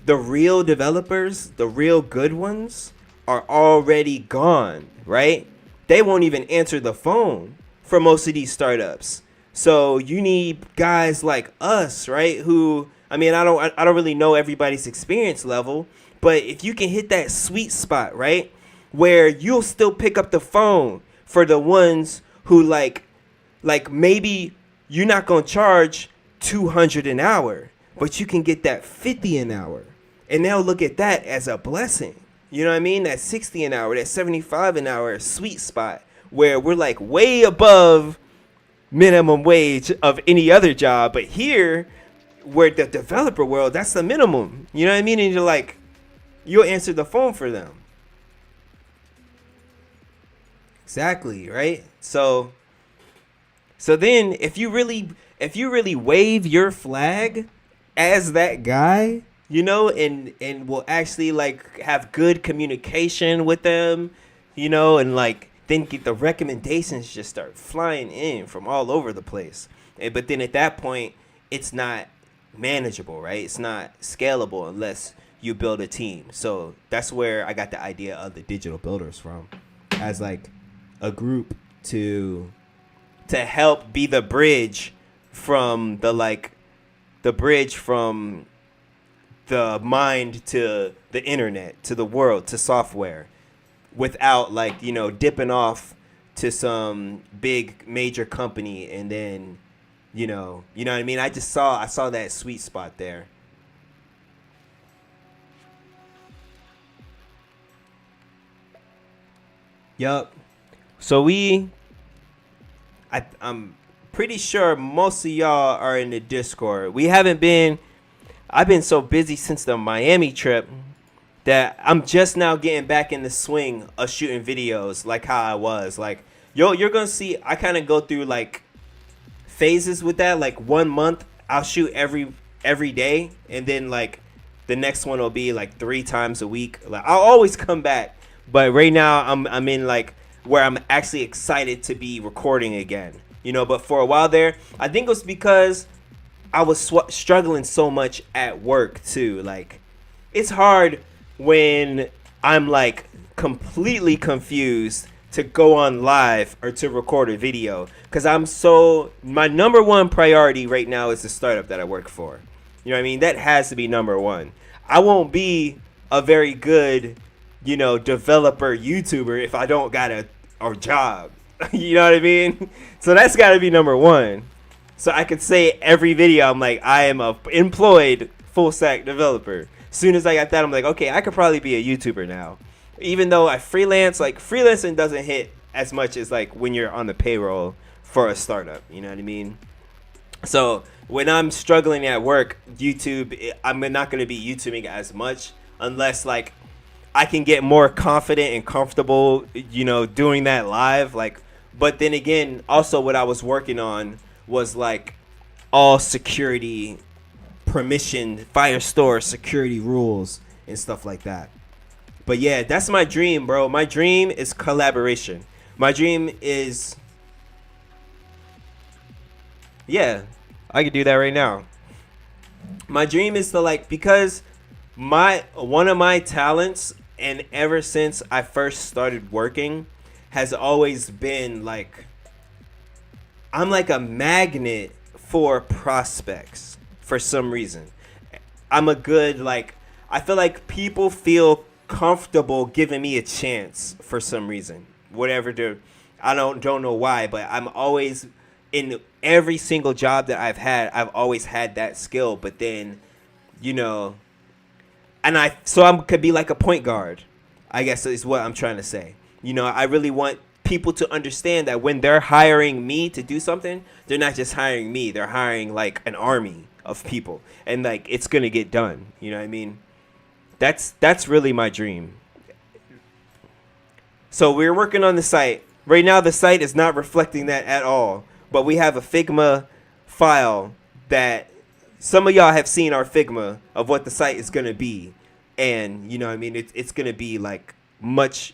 the real developers, the real good ones, are already gone, right? They won't even answer the phone for most of these startups. So you need guys like us, right? Who, I mean, I don't really know everybody's experience level, but if you can hit that sweet spot, right, where you'll still pick up the phone for the ones who like maybe you're not gonna charge 200 an hour, but you can get that 50 an hour, and they'll look at that as a blessing. You know what I mean? That 60 an hour, that 75 an hour sweet spot where we're like way above minimum wage of any other job, but here, where the developer world, that's the minimum. You know what I mean? And you're like, you'll answer the phone for them. Exactly, right? So then if you really wave your flag as that guy, and will actually like have good communication with them, and like then get the recommendations just start flying in from all over the place. But then at that point, it's not manageable, right? It's not scalable unless you build a team. So that's where I got the idea of the digital builders from, as like a group to help be the bridge from the mind to the internet, to the world, to software, without dipping off to some big major company, and then you know what I mean. I saw that sweet spot there. Yup. So I'm pretty sure most of y'all are in the Discord. We haven't been. I've been so busy since the Miami trip that I'm just now getting back in the swing of shooting videos like how I was. Like, you're gonna see. I kind of go through like phases with that. Like 1 month, I'll shoot every day, and then like the next one will be like 3 times a week. Like I'll always come back, but right now I'm in like where I'm actually excited to be recording again. But for a while there, I think it was because I was struggling so much at work too. Like it's hard when I'm like completely confused to go on live or to record a video because my number one priority right now is the startup that I work for. You know what I mean? That has to be number one. I won't be a very good, developer YouTuber if I don't got a job. You know what I mean? So that's got to be number one. So I could say every video I'm like I am a employed full stack developer. Soon as I got that, I'm like, okay, I could probably be a YouTuber now. Even though I freelance, like freelancing doesn't hit as much as like when you're on the payroll for a startup. You know what I mean? So when I'm struggling at work, I'm not going to be YouTubing as much unless like I can get more confident and comfortable, doing that live. Like, but then again, also what I was working on was like all security permission, Firestore security rules and stuff like that. But yeah, that's my dream, bro. My dream is collaboration. My dream is, yeah, I could do that right now. My dream is to like because my one of my talents and ever since I first started working has always been like I'm like a magnet for prospects for some reason. I'm a good like I feel like people feel comfortable giving me a chance for some reason. Whatever the I don't know why, but I'm always in every single job that I've always had that skill, but then you know and I could be like a point guard. I guess is what I'm trying to say. I really want people to understand that when they're hiring me to do something, they're not just hiring me. They're hiring like an army of people, and like it's gonna get done. You know what I mean? That's really my dream. So we're working on the site right now. The site is not reflecting that at all, but we have a Figma file that some of y'all have seen our Figma of what the site is gonna be, and you know what I mean it's gonna be like much.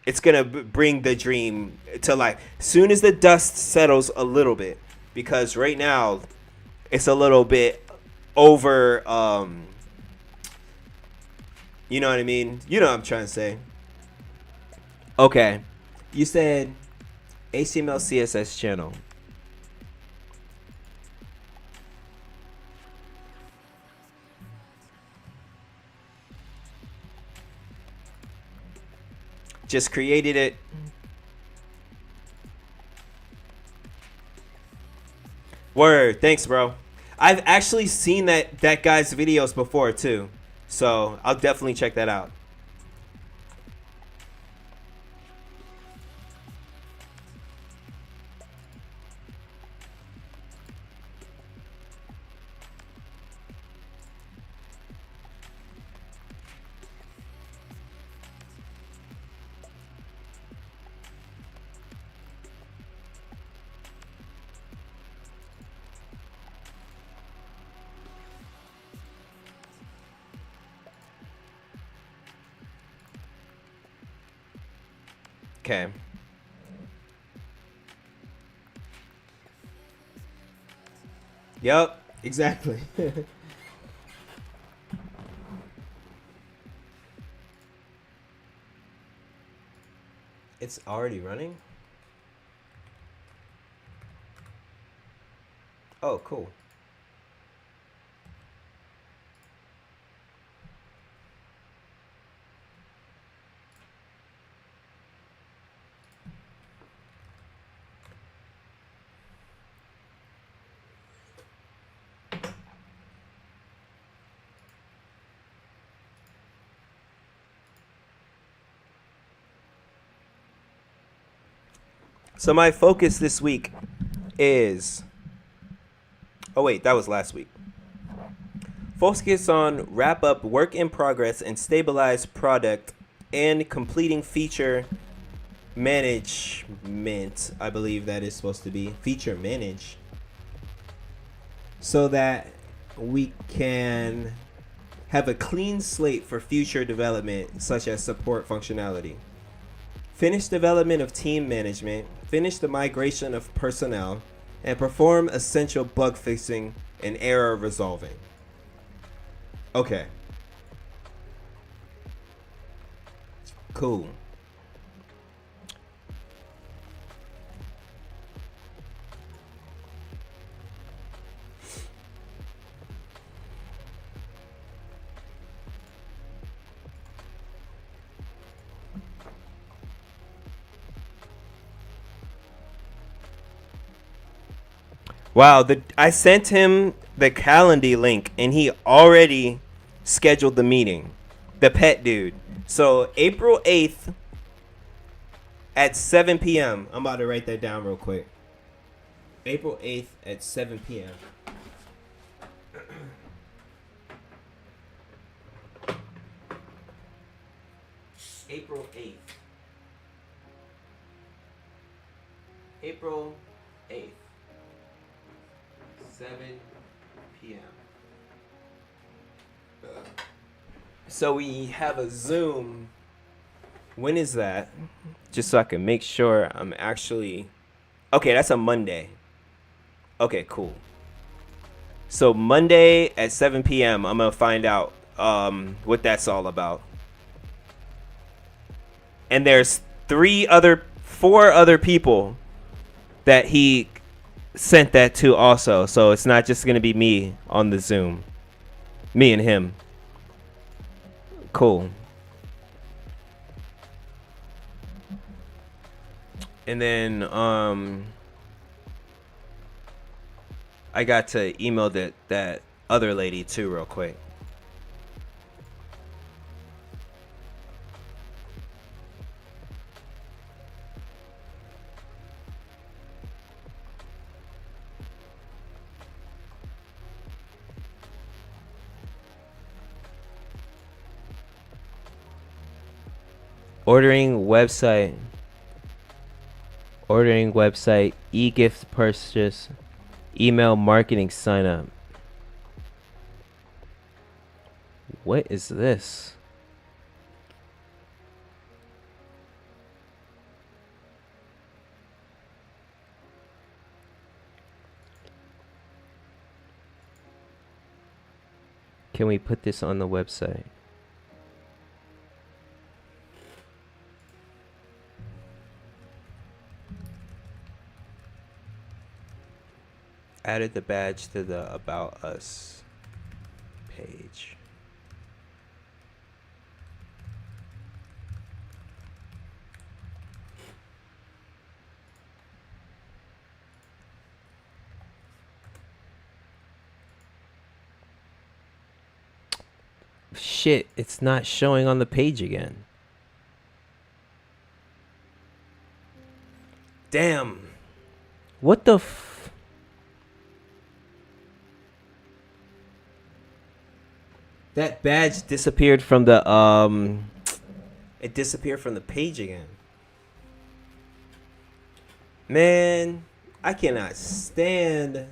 It's gonna bring the dream to life soon as the dust settles a little bit, because right now it's a little bit over. You know what I mean? You know what I'm trying to say. Okay, you said HTML CSS channel. Just created it. Word, thanks, bro. I've actually seen that guy's videos before too, so I'll definitely check that out. Okay. Yep. Exactly. It's already running. Oh, cool. So my focus this week is. Oh wait, that was last week. Focus on wrap up work in progress and stabilize product and completing feature management. I believe that is supposed to be feature manage, so that we can have a clean slate for future development, such as support functionality. Finish development of team management, finish the migration of personnel, and perform essential bug fixing and error resolving. Okay. Cool. Wow, I sent him the Calendly link and he already scheduled the meeting. The pet dude. So April 8th at 7 p.m. I'm about to write that down real quick. April 8th at 7 p.m. April 8th. April 8th. 7 p.m. So we have a Zoom. When is that? Just so I can make sure I'm actually... Okay, that's a Monday. Okay, cool. So Monday at 7 p.m. I'm going to find out what that's all about. And there's 4 other people that he sent that to also. So it's not just going to be me on the Zoom. Me and him. Cool. And then I got to email that other lady too real quick. Ordering website, e-gift purchase, email marketing sign up. What is this? Can we put this on the website? Added the badge to the About Us page. Shit, it's not showing on the page again. Damn. What the That badge disappeared from the it disappeared from the page again. Man, I cannot stand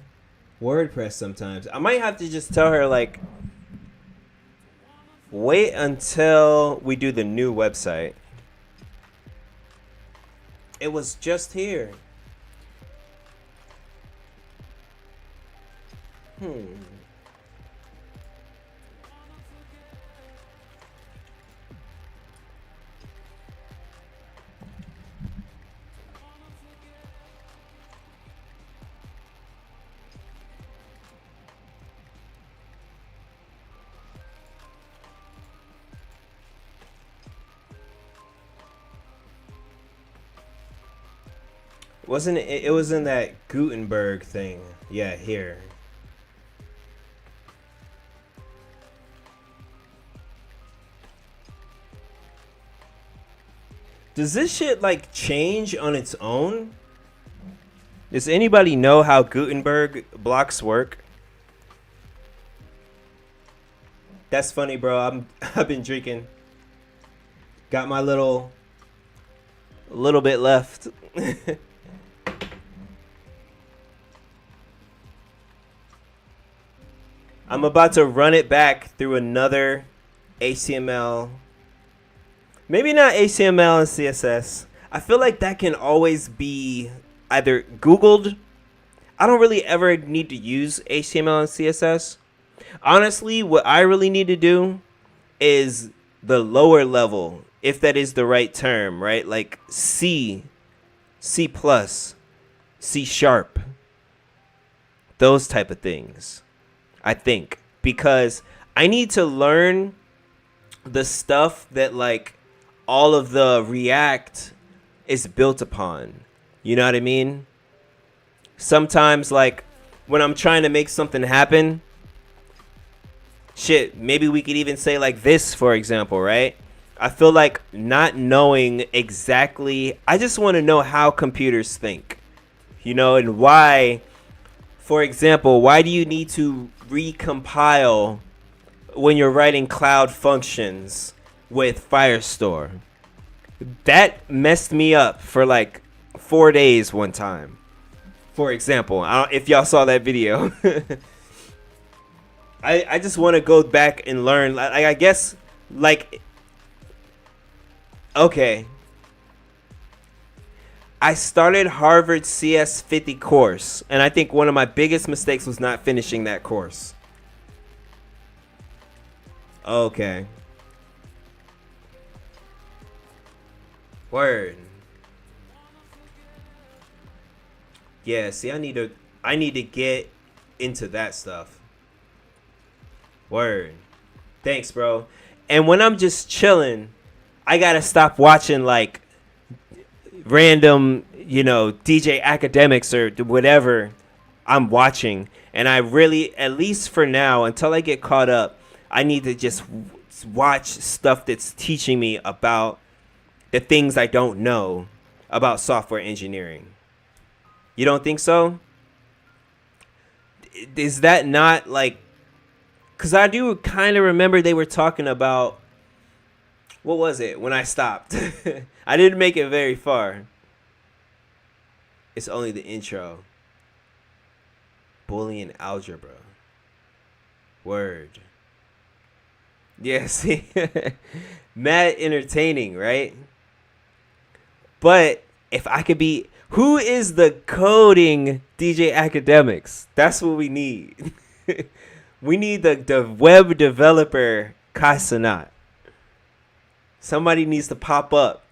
WordPress sometimes. I might have to just tell her, like, wait until we do the new website. It was just here. Wasn't it? It was in that Gutenberg thing. Yeah, here. Does this shit like change on its own? Does anybody know how Gutenberg blocks work? That's funny, bro. I've been drinking. Got my little bit left. I'm about to run it back through another HTML. Maybe not HTML and CSS. I feel like that can always be either Googled. I don't really ever need to use HTML and CSS. Honestly, what I really need to do is the lower level, if that is the right term, right? Like C++, C++, C#, those type of things, I think. Because I need to learn the stuff that like all of the React is built upon. You know what I mean? Sometimes like when I'm trying to make something happen, shit, maybe we could even say like this, for example, right? I feel like not knowing exactly, I just want to know how computers think, you know, and why, for example, why do you need to recompile when you're writing cloud functions with Firestore? That messed me up for like 4 days one time. For example, if y'all saw that video. I just want to go back and learn. I guess, like, okay. I started Harvard CS50 course, and I think one of my biggest mistakes was not finishing that course. Okay. Word. Yeah, see, I need to get into that stuff. Word. Thanks, bro. And when I'm just chilling, I gotta stop watching like random, you know, DJ academics or whatever I'm watching. And I really, at least for now, until I get caught up, I need to just watch stuff that's teaching me about the things I don't know about software engineering. You don't think so? Is that not like, because I do kind of remember they were talking about, what was it when I stopped? I didn't make it very far. It's only the intro. Boolean algebra. Word. Yeah, see? Mad entertaining, right? But if I could be, who is the coding DJ academics? That's what we need. We need the web developer Kasanat. Somebody needs to pop up.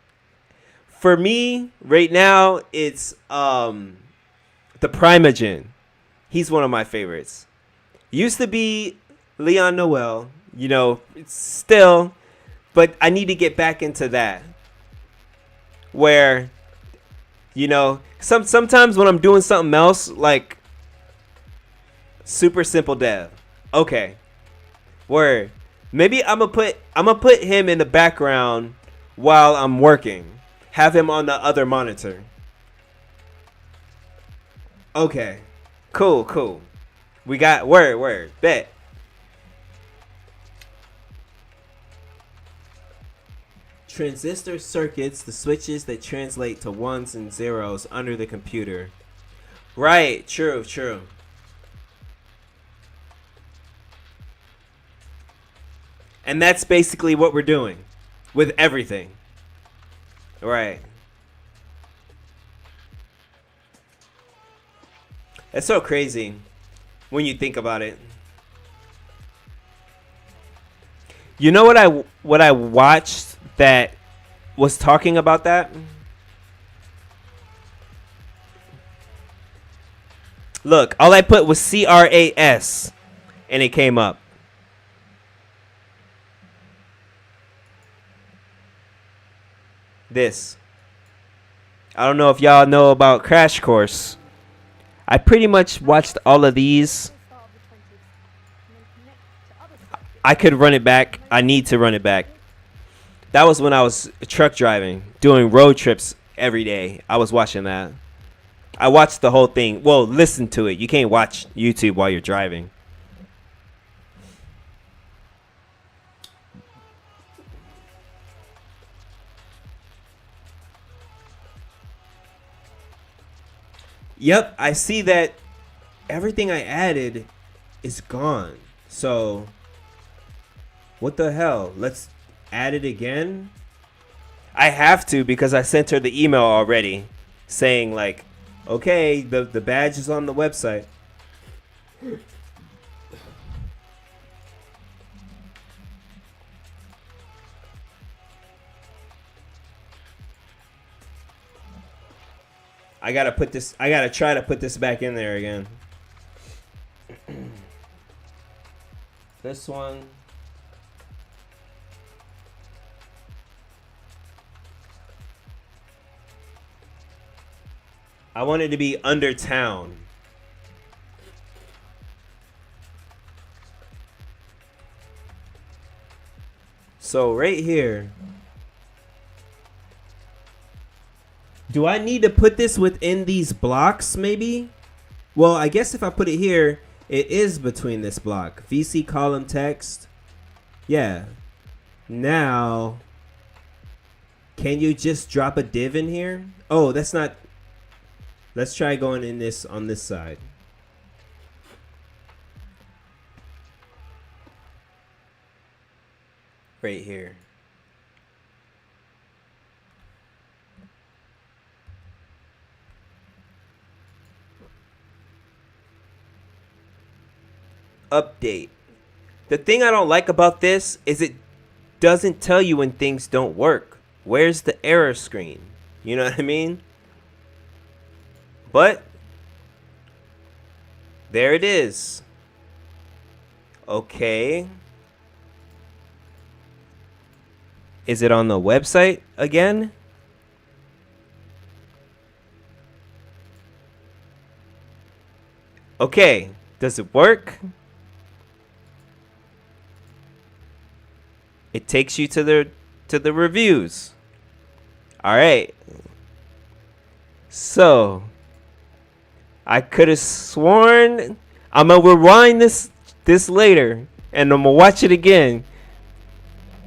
For me, right now, it's the Primogen. He's one of my favorites. Used to be Leon Noel, you know, it's still, but I need to get back into that. Where, you know, sometimes when I'm doing something else, like super simple dev. Okay. Word. Maybe I'm gonna put him in the background while I'm working. Have him on the other monitor. Okay. Cool. We got word. Bet. Transistor circuits, the switches that translate to ones and zeros under the computer. Right, true. And that's basically what we're doing with everything. Right. It's so crazy when you think about it. You know what I watched that was talking about that? Look, all I put was CRAS and it came up. This. I don't know if y'all know about Crash Course. I pretty much watched all of these. I could run it back. I need to run it back. That was when I was truck driving, doing road trips every day. I was watching that. I watched the whole thing. Well, listen to it. You can't watch YouTube while you're driving. Yep, I see that everything I added is gone. So, what the hell? Let's add it again. I have to because I sent her the email already saying like, okay, the badge is on the website. I gotta try to put this back in there again. This one. I want it to be under town. So right here. Do I need to put this within these blocks maybe? Well, I guess if I put it here, it is between this block. VC column text. Yeah. Now, can you just drop a div in here? Oh, that's not. Let's try going in this on this side. Right here. Update. The thing I don't like about this is it doesn't tell you when things don't work. Where's the error screen? You know what I mean? But there it is. Okay. Is it on the website again? Okay. Does it work? It takes you to the reviews. All right. So I could have sworn I'm gonna rewind this later and I'm gonna watch it again.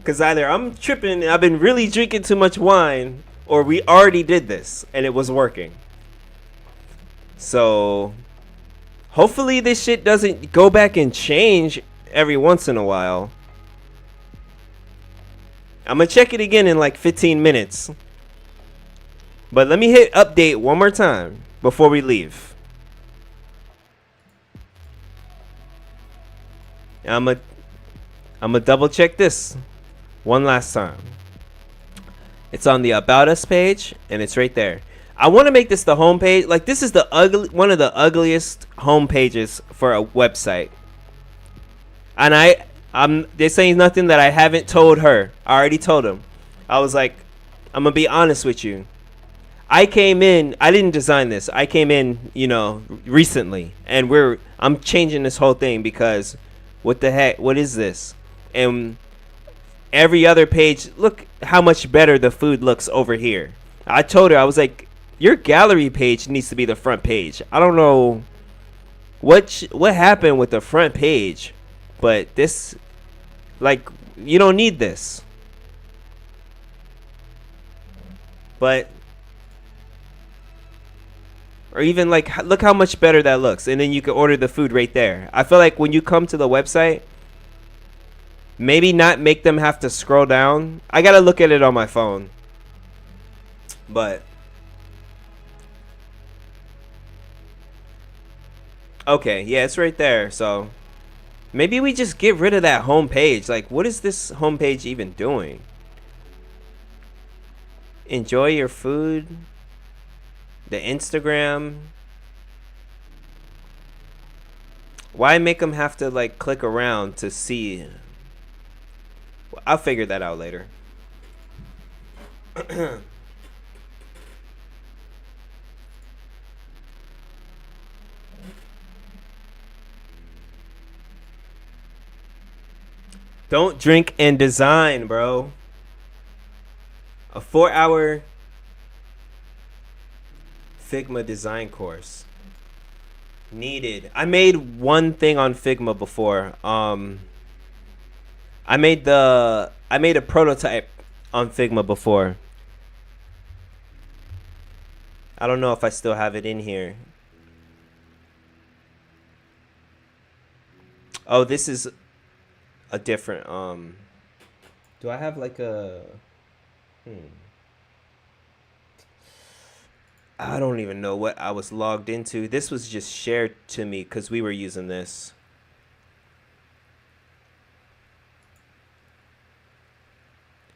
Cause either I'm tripping, I've been really drinking too much wine, or we already did this and it was working. So hopefully this shit doesn't go back and change every once in a while. I'm gonna check it again in like 15 minutes. But let me hit update one more time before we leave. I'm gonna double check this one last time. It's on the About Us page and it's right there. I want to make this the home page. Like, this is one of the ugliest home pages for a website. And they're saying nothing that I haven't told her. I already told them. I was like, I'm gonna be honest with you. I didn't design this. I came in, recently, and I'm changing this whole thing because what the heck? What is this? And every other page, look how much better the food looks over here. I told her, I was like, your gallery page needs to be the front page. I don't know what happened with the front page, but this, like, you don't need this. But, or even like, look how much better that looks. And then you can order the food right there. I feel like when you come to the website, maybe not make them have to scroll down. I got to look at it on my phone. But, okay, yeah, it's right there. So maybe we just get rid of that home page. Like, what is this home page even doing? Enjoy your food. The Instagram. Why make them have to like click around to see? I'll figure that out later. Don't drink and design, bro. A 4-hour Figma design course. Needed. I made one thing on Figma before. I made a prototype on Figma before. I don't know if I still have it in here. Oh, this is a different do I have like a I don't even know what I was logged into. This was just shared to me because we were using this.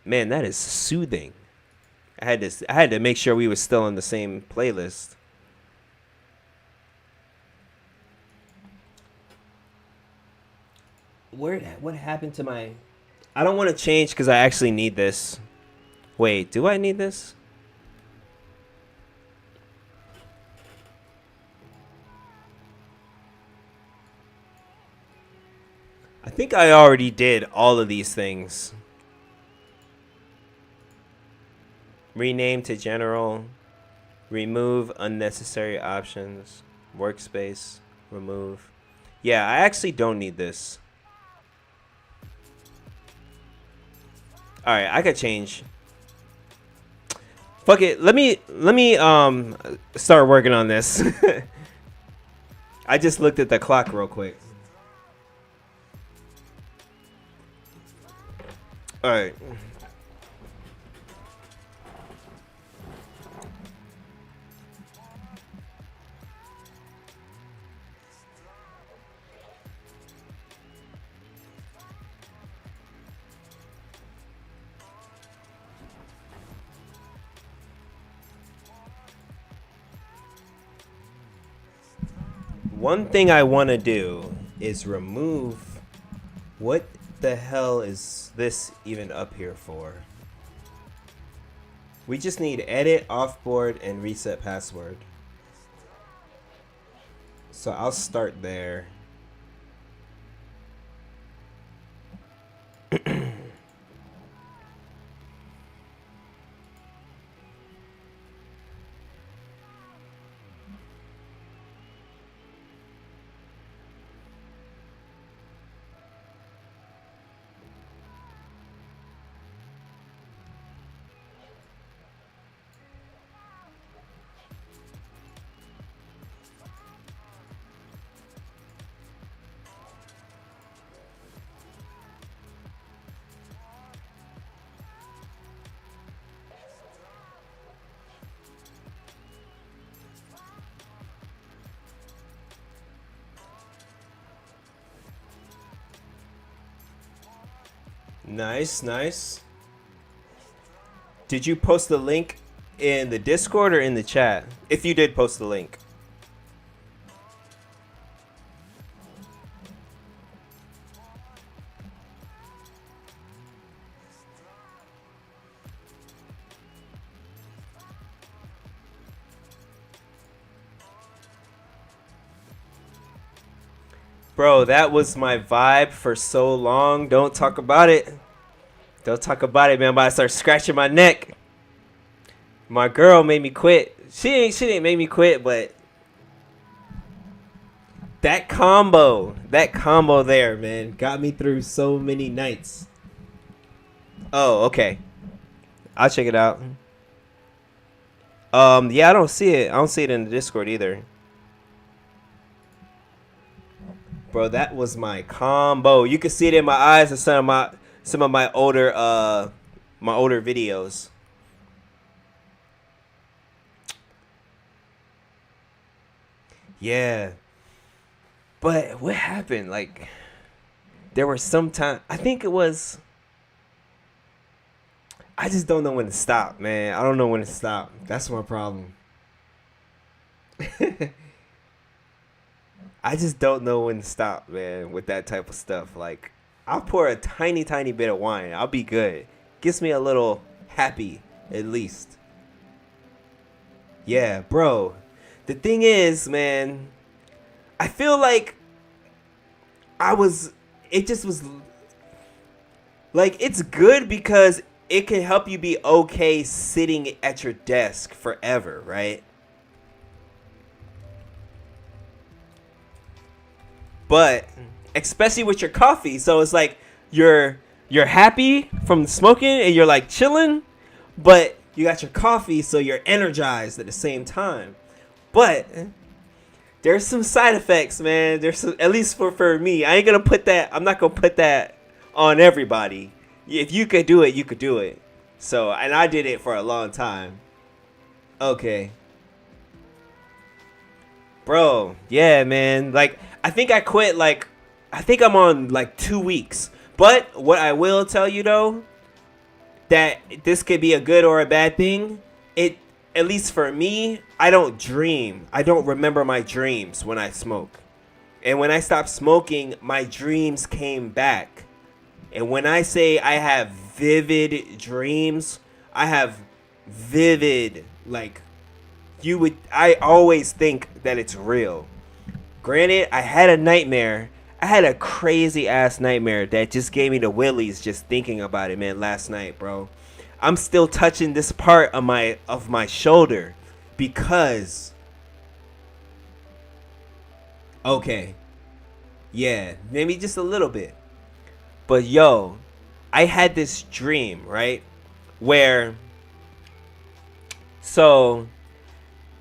Man, that is soothing. I had to make sure we were still on the same playlist. What happened to my I don't want to change because I actually need this. Wait, do I need this? I think I already did all of these things. Rename to general. Remove unnecessary options. Workspace. Remove. Yeah, I actually don't need this. Alright, I could change. Fuck it. Let me start working on this. I just looked at the clock real quick. Alright. One thing I want to do is remove. What the hell is this even up here for? We just need edit, offboard, and reset password. So I'll start there. Nice, nice. Did you post the link in the Discord or in the chat? If you did post the link. Bro, that was my vibe for so long. Don't talk about it. Don't talk about it, man. I'm about to start scratching my neck. My girl made me quit. She didn't make me quit, but that combo there, man, got me through so many nights. Oh, okay. I'll check it out. Yeah, I don't see it. I don't see it in the Discord either. Bro, that was my combo. You can see it in my eyes and some of my older videos. Yeah. But what happened? Like, there were some time. I think it was. I just don't know when to stop, man. I don't know when to stop. That's my problem. I just don't know when to stop, man, with that type of stuff. Like, I'll pour a tiny, tiny bit of wine. I'll be good. Gets me a little happy, at least. Yeah, bro. The thing is, man, I feel like it just was, like, it's good because it can help you be okay sitting at your desk forever, right? but especially with your coffee. So it's like you're happy from smoking and you're like chilling, but you got your coffee, so you're energized at the same time. But there's some side effects, man. There's some, at least for me. I'm not gonna put that on everybody. If you could do it, you could do it. So, and I did it for a long time. Okay. Bro, yeah, man. Like, I think I quit, like, I think I'm on, like, 2 weeks. But what I will tell you, though, that this could be a good or a bad thing. At least for me, I don't dream. I don't remember my dreams when I smoke. And when I stopped smoking, my dreams came back. And when I say I have vivid dreams, I have vivid, like, I always think that it's real. Granted, I had a nightmare. I had a crazy ass nightmare that just gave me the willies just thinking about it, man, last night, bro. I'm still touching this part of my shoulder because okay. Yeah, maybe just a little bit. But yo, I had this dream, right? Where so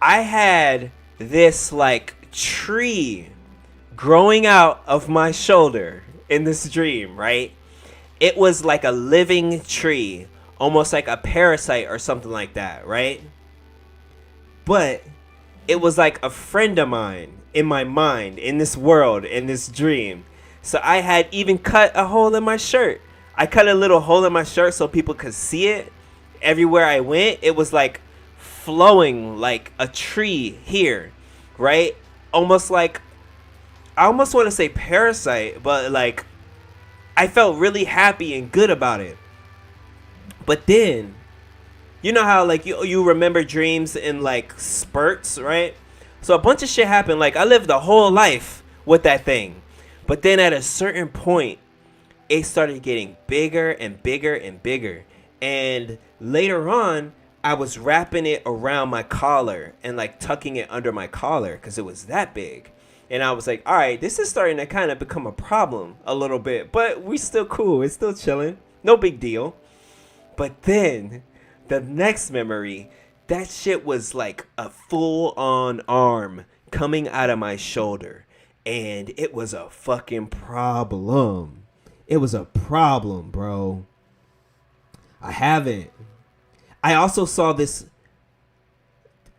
I had this like tree growing out of my shoulder in this dream, right? It was like a living tree, almost like a parasite or something like that, right? But it was like a friend of mine in my mind, in this world, in this dream. So I had even cut a hole in my shirt. I cut a little hole in my shirt so people could see it. Everywhere I went, it was like flowing like a tree here, right? Almost like, I almost want to say parasite, but like I felt really happy and good about it. But then, you know how like you remember dreams in like spurts, right? So a bunch of shit happened. Like I lived a whole life with that thing. But then at a certain point, it started getting bigger and bigger and bigger. And later on, I was wrapping it around my collar and like tucking it under my collar because it was that big. And I was like, all right, this is starting to kind of become a problem a little bit. But we still cool. It's still chilling. No big deal. But then the next memory, that shit was like a full-on arm coming out of my shoulder. And it was a fucking problem. It was a problem, bro. I haven't. I also saw this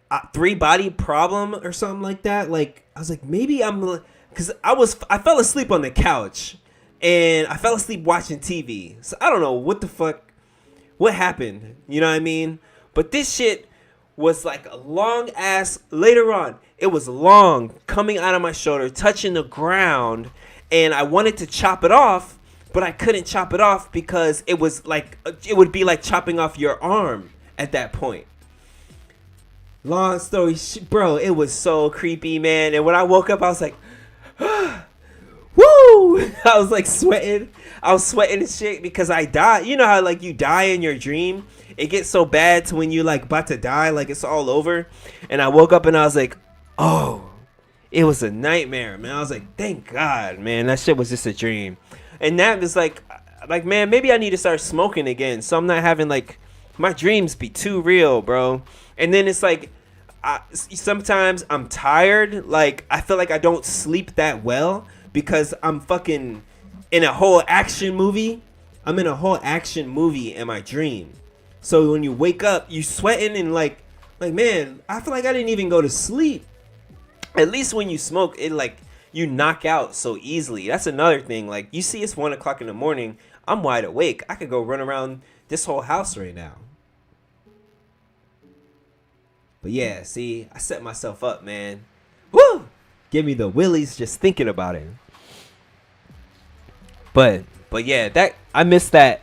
3-body problem or something like that. Like, I was like, maybe I'm... Because I fell asleep on the couch. And I fell asleep watching TV. So I don't know what the fuck... What happened? You know what I mean? But this shit was like a long ass... Later on, it was long, coming out of my shoulder, touching the ground. And I wanted to chop it off, but I couldn't chop it off because it was like... It would be like chopping off your arm at that point. Long story bro, it was so creepy, man. And when I woke up, I was like... Woo! I was like sweating. I was sweating and shit because I died. You know how like you die in your dream? It gets so bad to when you like about to die, like it's all over. And I woke up and I was like, oh, it was a nightmare, man. I was like, thank God, man. That shit was just a dream. And that was like, man, maybe I need to start smoking again. So I'm not having like, my dreams be too real, bro. And then it's like, sometimes I'm tired. Like, I feel like I don't sleep that well because I'm fucking in a whole action movie. I'm in a whole action movie in my dream. So when you wake up, you sweating and like man, I feel like I didn't even go to sleep. At least when you smoke, it like you knock out so easily. That's another thing. Like you see, it's 1 o'clock in the morning. I'm wide awake. I could go run around this whole house right now. But yeah, see, I set myself up, man. Woo! Give me the willies just thinking about it. But yeah, that I missed that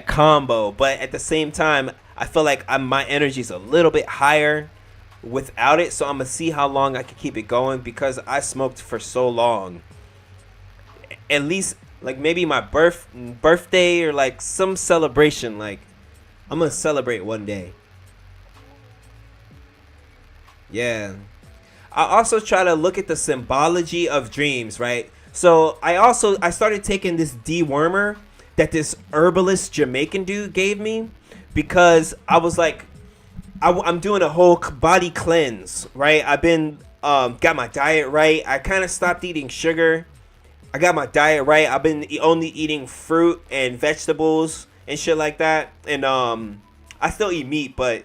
combo. But at the same time, I feel like my energy's a little bit higher without it. So I'm gonna see how long I can keep it going because I smoked for so long. At least like maybe my birthday or like some celebration. Like I'm gonna celebrate one day. Yeah. I also try to look at the symbology of dreams, right? So I started taking this dewormer that this herbalist Jamaican dude gave me because I was like, I'm doing a whole body cleanse, right? I've been got my diet right. I kind of stopped eating sugar. I got my diet right. I've been only eating fruit and vegetables and shit like that. And I still eat meat, but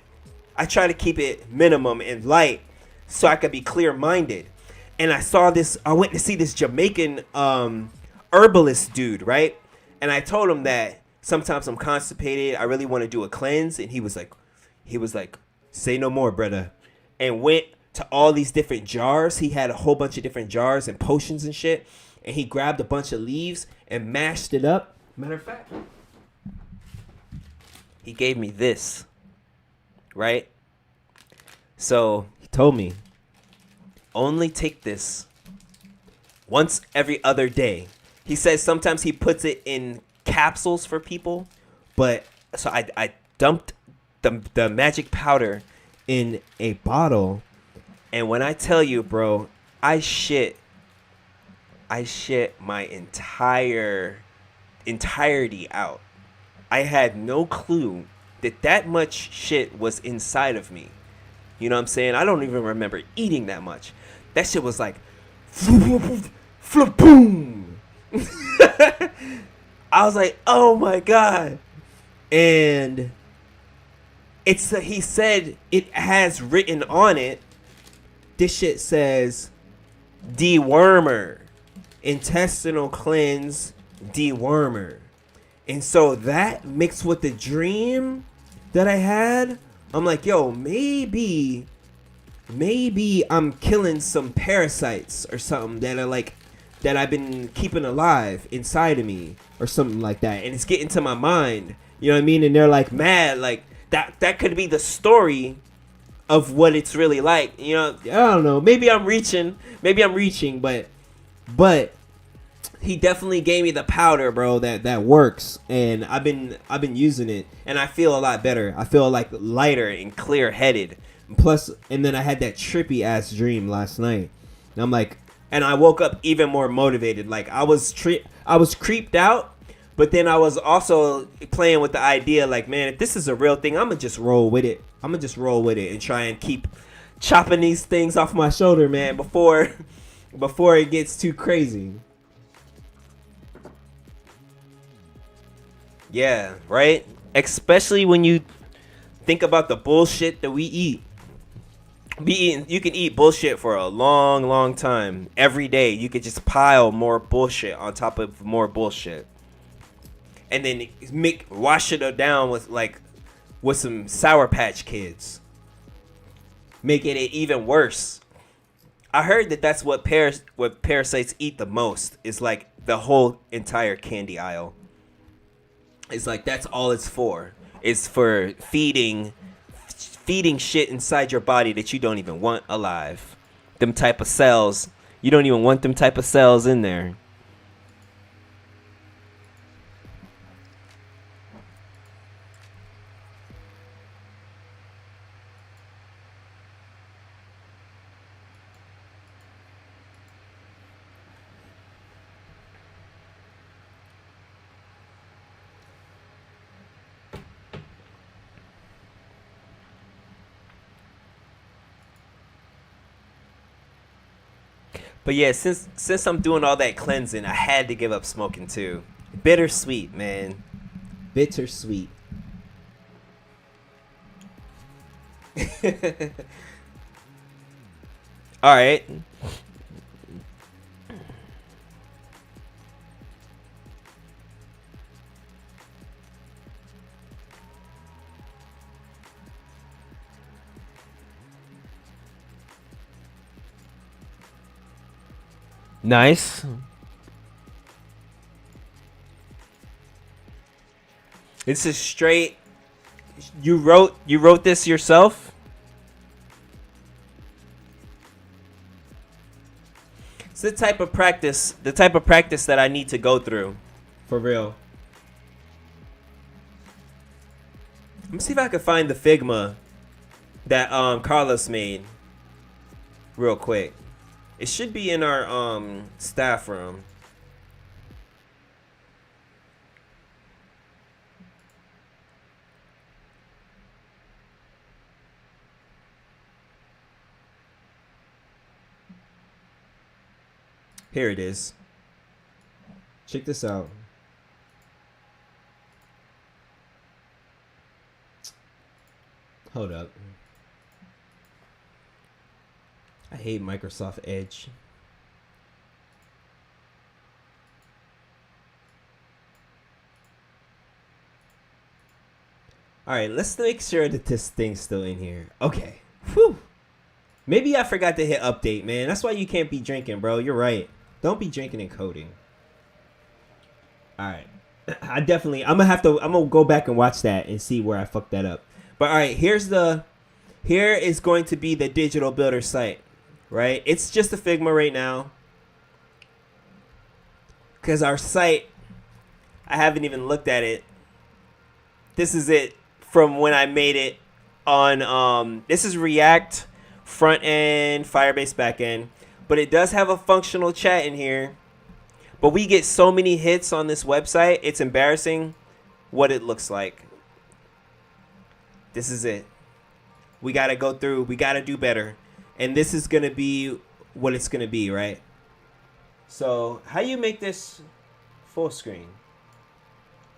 I try to keep it minimum and light so I could be clear minded. And I went to see this Jamaican herbalist dude, right? And I told him that sometimes I'm constipated. I really want to do a cleanse. And he was like, say no more, brother. And went to all these different jars. He had a whole bunch of different jars and potions and shit. And he grabbed a bunch of leaves and mashed it up. Matter of fact, he gave me this, right? So he told me, only take this once every other day. He says sometimes he puts it in capsules for people, but so I dumped the magic powder in a bottle, and when I tell you, bro, I shit my entirety out. I had no clue that much shit was inside of me. You know what I'm saying? I don't even remember eating that much. That shit was like, flip, boom. I was like, oh my God. And he said it has written on it, this shit says dewormer, intestinal cleanse, dewormer. And so that mixed with the dream that I had, I'm like, yo, maybe I'm killing some parasites or something that are like, that I've been keeping alive inside of me or something like that. And it's getting to my mind. You know what I mean? And they're like mad, like that could be the story of what it's really like. You know, I don't know. Maybe I'm reaching, but he definitely gave me the powder, bro, that works, and I've been using it, and I feel a lot better. I feel like lighter and clear headed. Plus, and then I had that trippy ass dream last night, and I'm like, and I woke up even more motivated. Like I was creeped out, but then I was also playing with the idea, like, man, if this is a real thing, I'm gonna just roll with it. And try and keep chopping these things off my shoulder, man, before it gets too crazy. Yeah, right? Especially when you think about the bullshit that we eat. You can eat bullshit for a long, long time. Every day, you could just pile more bullshit on top of more bullshit. And then wash it down with some Sour Patch Kids. Making it even worse. I heard that's what parasites eat the most. Is like the whole entire candy aisle. It's like that's all it's for. It's for feeding shit inside your body that you don't even want alive. Them type of cells. You don't even want them type of cells in there. But yeah, since I'm doing all that cleansing, I had to give up smoking too. Bittersweet, man. Bittersweet. All right. Nice. This is straight. You wrote this yourself? It's the type of practice that I need to go through. For real. Let me see if I can find the Figma that Carlos made real quick. It should be in our staff room. Here it is. Check this out. Hold up. I hate Microsoft Edge. All right, let's make sure that this thing's still in here. Okay. Whew. Maybe I forgot to hit update, man. That's why you can't be drinking, bro. You're right. Don't be drinking and coding. All right. I'm gonna go back and watch that and see where I fucked that up. But all right, here is going to be the digital builder site, right? It's just a Figma right now. Cause our site, I haven't even looked at it. This is it from when I made it on, this is React front end, Firebase back end, but it does have a functional chat in here. But we get so many hits on this website, it's embarrassing what it looks like. This is it. We got to go through, we got to do better. And this is going to be what it's going to be, right? So, how you make this full screen?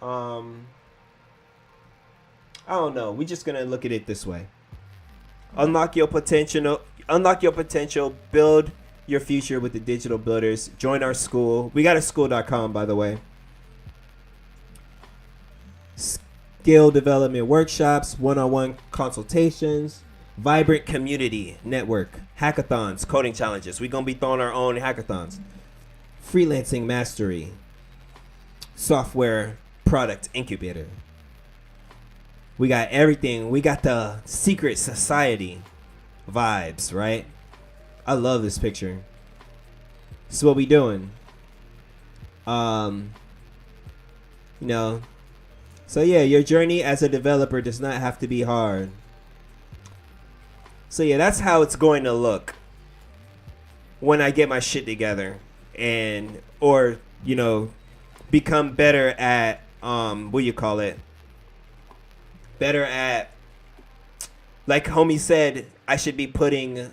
I don't know. We're just going to look at it this way. Unlock your potential, build your future with the digital builders. Join our school. We got a school.com, by the way. Skill development workshops, one-on-one consultations, vibrant community network, hackathons, coding challenges. We're going to be throwing our own hackathons. Freelancing mastery, software product incubator. We got everything. We got the secret society vibes, right? I love this picture. This is what we doing. You know. So yeah, your journey as a developer does not have to be hard. So yeah, that's how it's going to look when I get my shit together and or, you know, become better at what do you call it? Better at, like homie said, I should be putting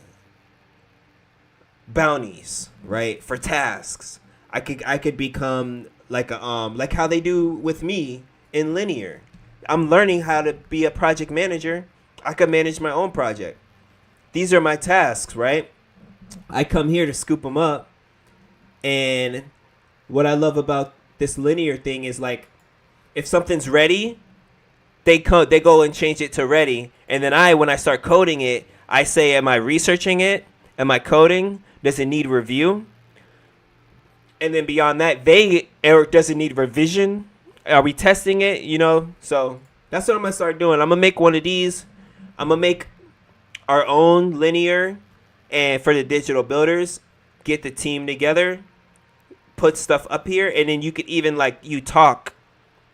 bounties, right, for tasks. I could become like a like how they do with me in Linear. I'm learning how to be a project manager. I can manage my own project. These are my tasks, right? I come here to scoop them up. And what I love about this Linear thing is, like, if something's ready, they go and change it to ready. And then when I start coding it, I say, am I researching it? Am I coding? Does it need review? And then beyond that, does it need revision? Are we testing it? You know, so that's what I'm going to start doing. I'm going to make one of these. I'm going to make our own Linear, and for the digital builders, get the team together, put stuff up here, and then you could even, like, you talk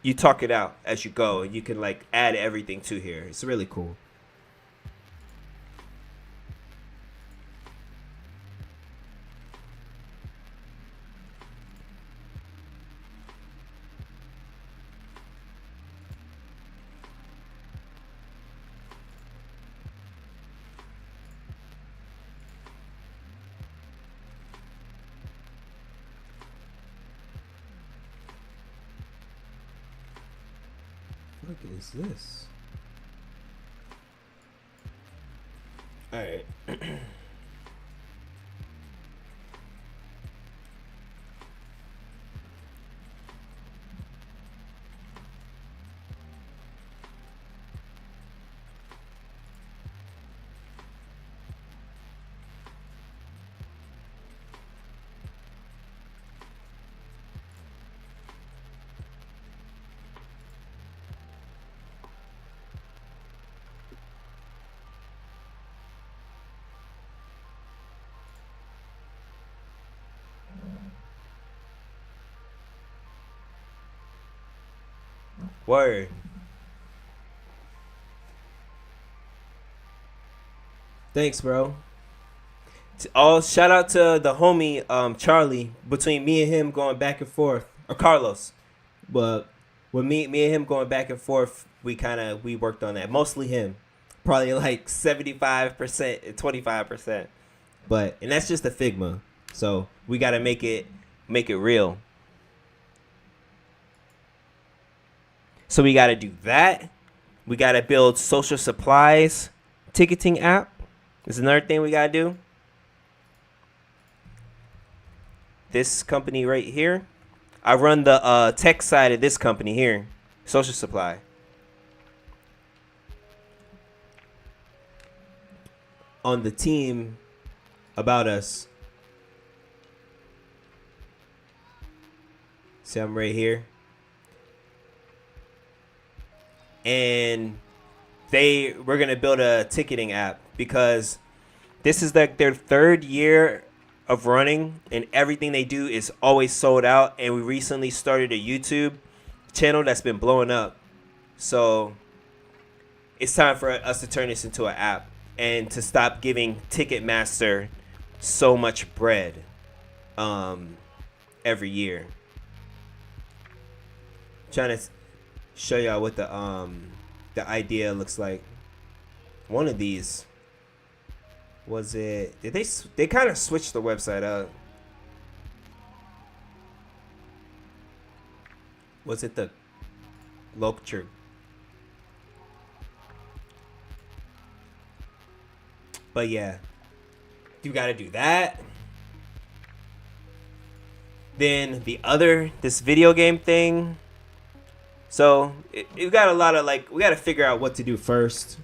it out as you go, and you can, like, add everything to here. It's really cool. What is this? All right. Word. Thanks, bro. Shout out to the homie Charlie. Between me and him going back and forth, or Carlos, but with me and him going back and forth, we worked on that. Mostly him, probably like 75%, 25%. And that's just a Figma. So we got to make it real. So we got to do that. We got to build social supplies ticketing app. Is another thing we got to do. This company right here. I run the tech side of this company here. Social supply. On the team about us. See, I'm right here. And we're gonna build a ticketing app because this is like their third year of running, and everything they do is always sold out. And we recently started a YouTube channel that's been blowing up. So it's time for us to turn this into an app and to stop giving Ticketmaster so much bread every year. Trying to show y'all what the idea looks like. One of these was it? Did they kind of switched the website up? Was it the Locher? But yeah, you got to do that. Then this video game thing. So you got a lot of we got to figure out what to do first.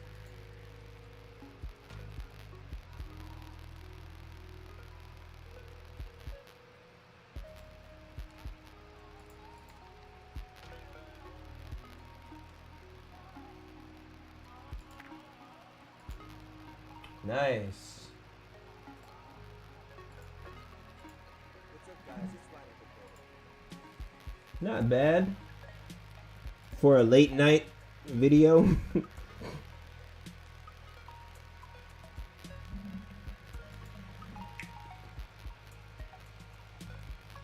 Nice. What's up, guys? It's not bad for a late night video. All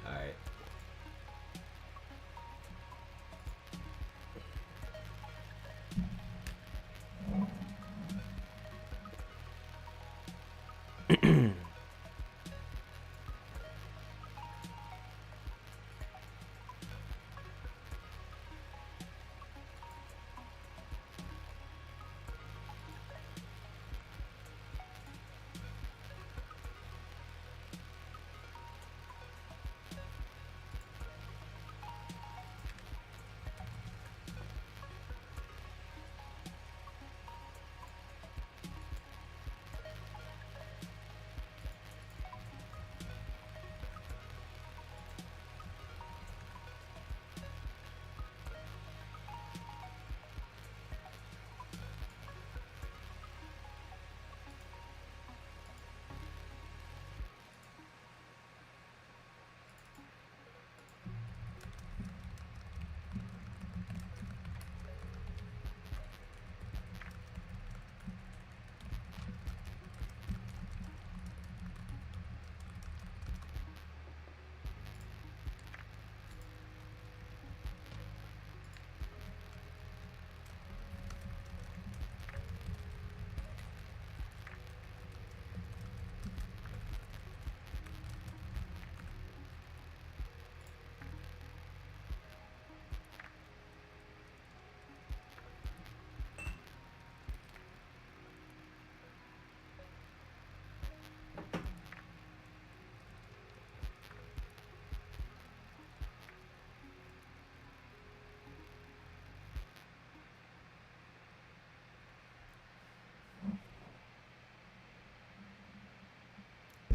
right.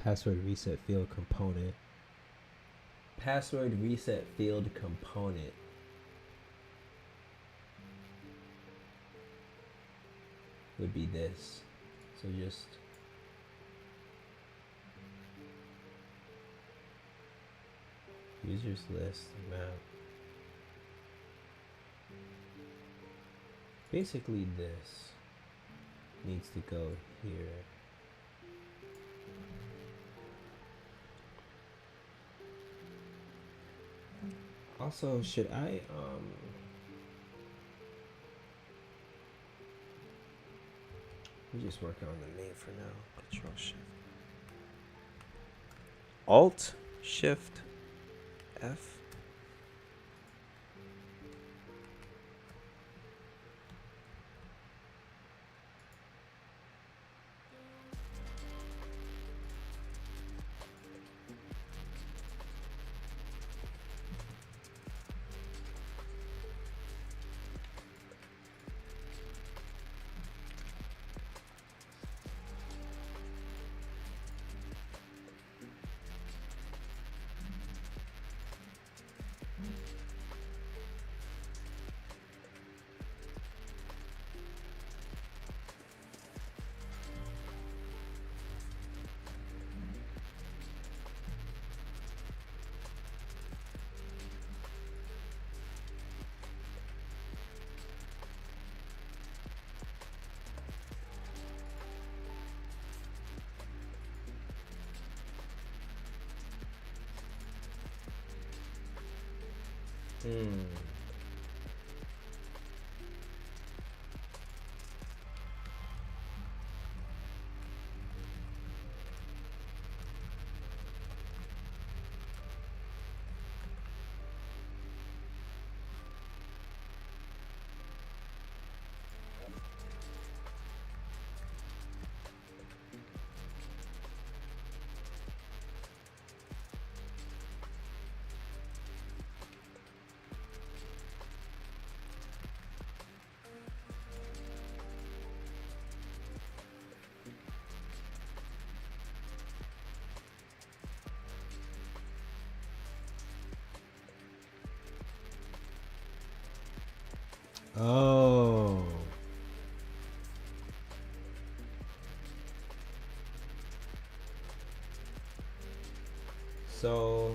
Password reset field component. Password reset field component. Would be this. So just users list map. Basically this needs to go here. Also, should I we just work on the name for now. Control Shift. Alt Shift F. Oh. So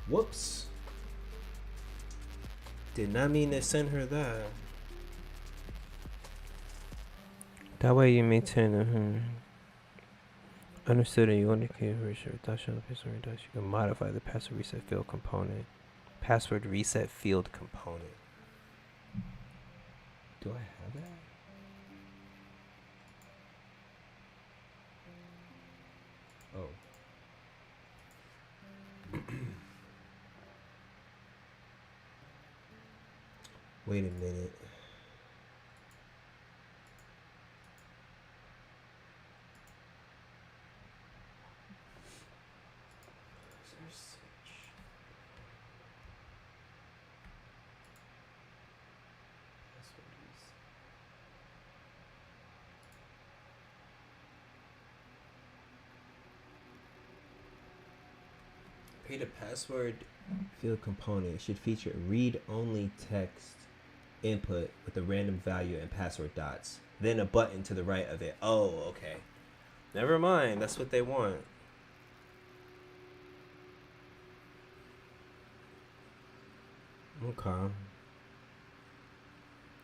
whoops. Did not mean to send her that. That way you maintain understood, and you indicate research you can modify the password reset field component. Password reset field component. Do I have that? Oh. Wait a minute. Create a password field component. It should feature read-only text input with a random value and password dots. Then a button to the right of it. Oh, okay. Never mind. That's what they want. Okay.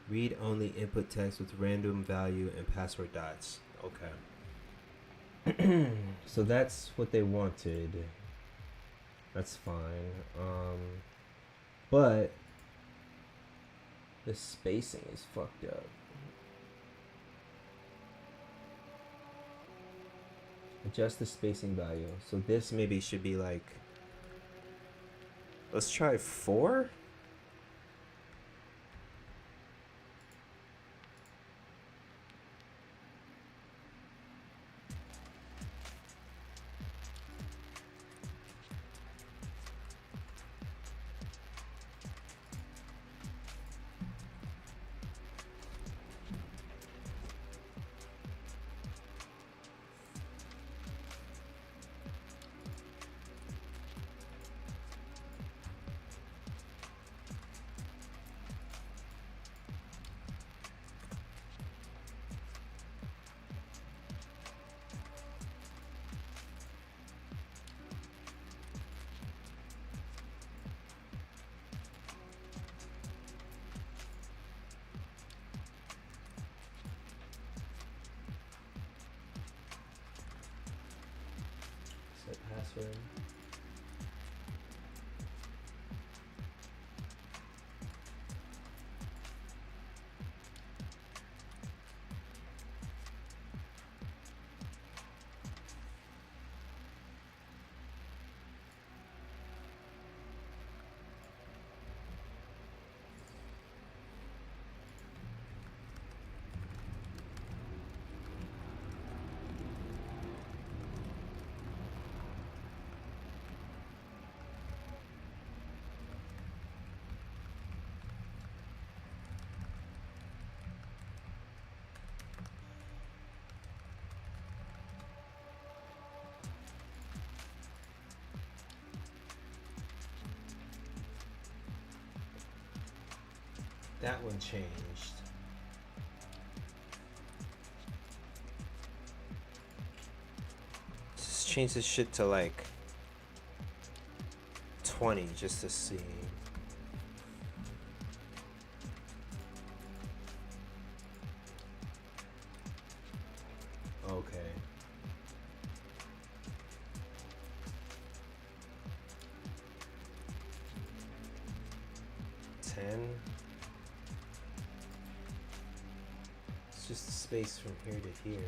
Read-only input text with random value and password dots. Okay. So that's what they wanted. That's fine. But the spacing is fucked up. Adjust the spacing value. So this maybe should be like, let's try 4. Set password. That one changed. Just change this shit to like 20 just to see. Okay. It's just the space from here to here.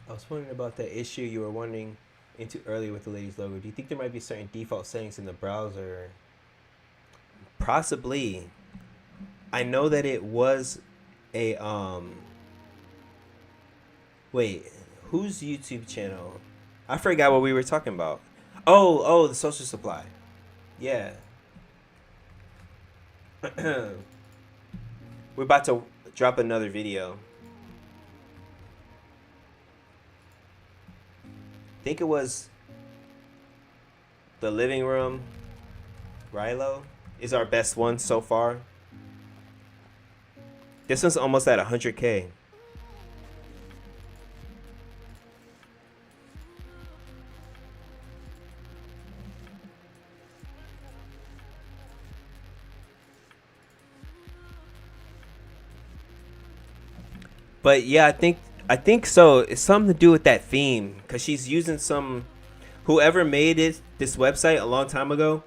I was wondering about that issue you were wondering into earlier with the ladies logo. Do you think there might be certain default settings in the browser? Possibly. I know that it was a wait, whose YouTube channel? I forgot what we were talking about. Oh, the social supply. Yeah. We're about to drop another video. I think it was the living room. Rilo is our best one so far. This one's almost at 100K. But yeah, I think so. It's something to do with that theme because she's using some. Whoever made this website a long time ago,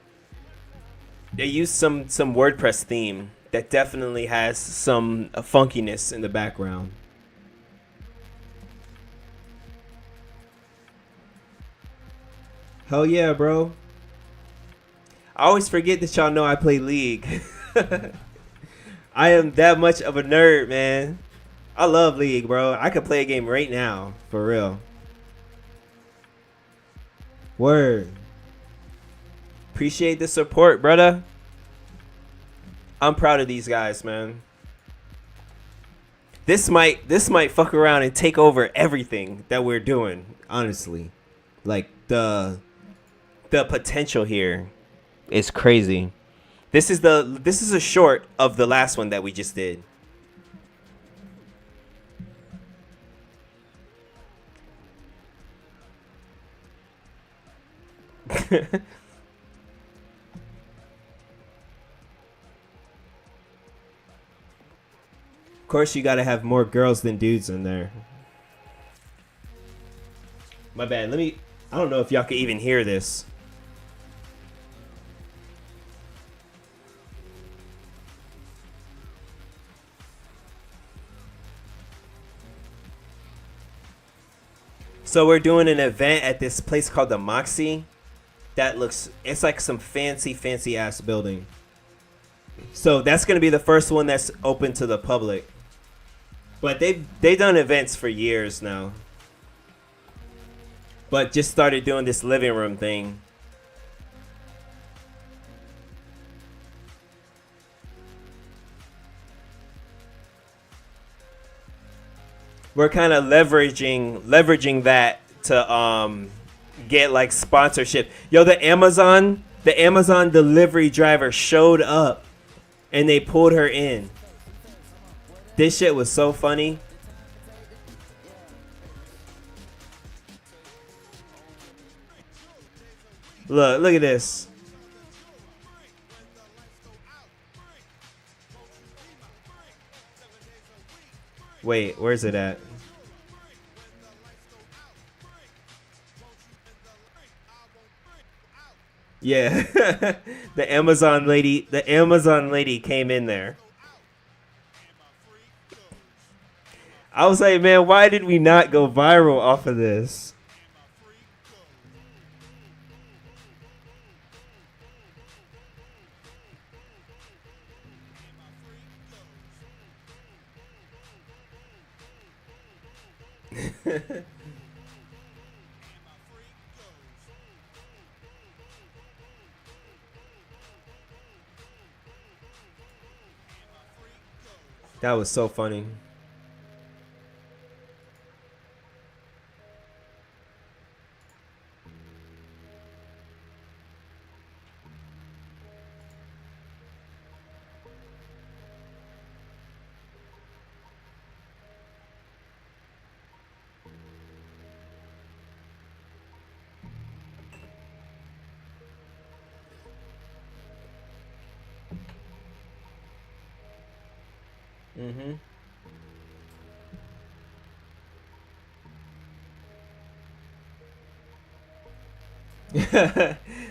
they used some WordPress theme that definitely has some funkiness in the background. Hell yeah, bro. I always forget that y'all know I play League. I am that much of a nerd, man. I love League, bro. I could play a game right now, for real. Word. Appreciate the support, brother. I'm proud of these guys, man. This might fuck around and take over everything that we're doing, honestly. Like the potential here is crazy. This is a short of the last one that we just did. Of course, you gotta have more girls than dudes in there. My bad. I don't know if y'all can even hear this. So we're doing an event at this place called the Moxie. It's like some fancy ass building. So that's gonna be the first one that's open to the public. But they've done events for years now. But just started doing this living room thing. We're kind of leveraging that to get like sponsorship. Yo, the Amazon delivery driver showed up and they pulled her in. This shit was so funny. Look at this. Wait, where's it at? Yeah. The Amazon lady came in there. I was like, man, why did we not go viral off of this? That was so funny. Mm-hmm.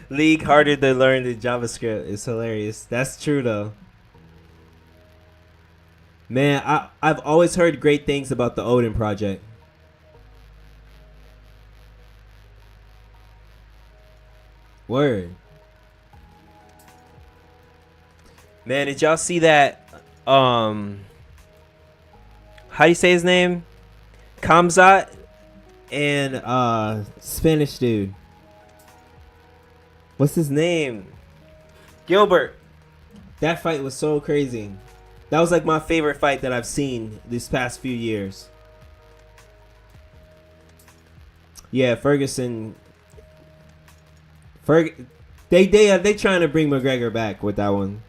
League harder to learn than JavaScript is hilarious. That's true though. Man, I've always heard great things about the Odin project. Word. Man, did y'all see that how do you say his name? Kamzat and Spanish dude. What's his name? Gilbert. That fight was so crazy. That was like my favorite fight that I've seen these past few years. Yeah, Ferguson. They trying to bring McGregor back with that one.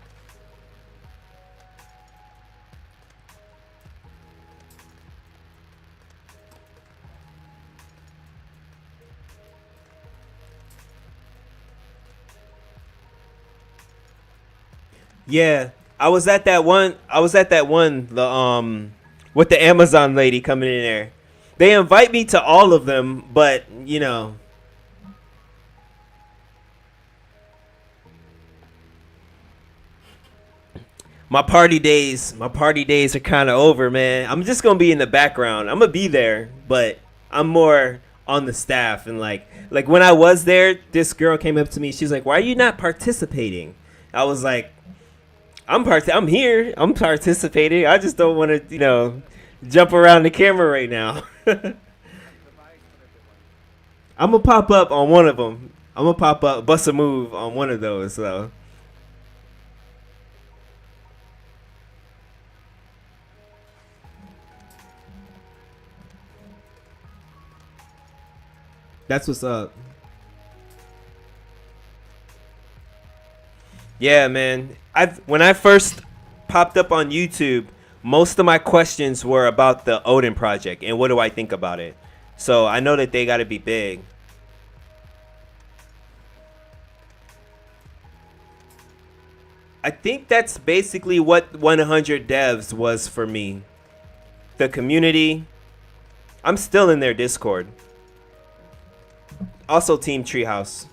Yeah, I was at that one. I was at that one. The with the Amazon lady coming in there. They invite me to all of them, but you know, my party days are kind of over, man. I'm just gonna be in the background. I'm gonna be there, but I'm more on the staff and like when I was there, this girl came up to me. She's like, "Why are you not participating?" I was like, I'm here. I'm participating. I just don't want to, jump around the camera right now." I'm gonna pop up on one of them. I'm gonna pop up, bust a move on one of those. So that's what's up. Yeah, man. When I first popped up on YouTube, most of my questions were about the Odin project and what do I think about it. So I know that they got to be big. I think that's basically what 100 devs was for me. The community. I'm still in their Discord. Also, Team Treehouse.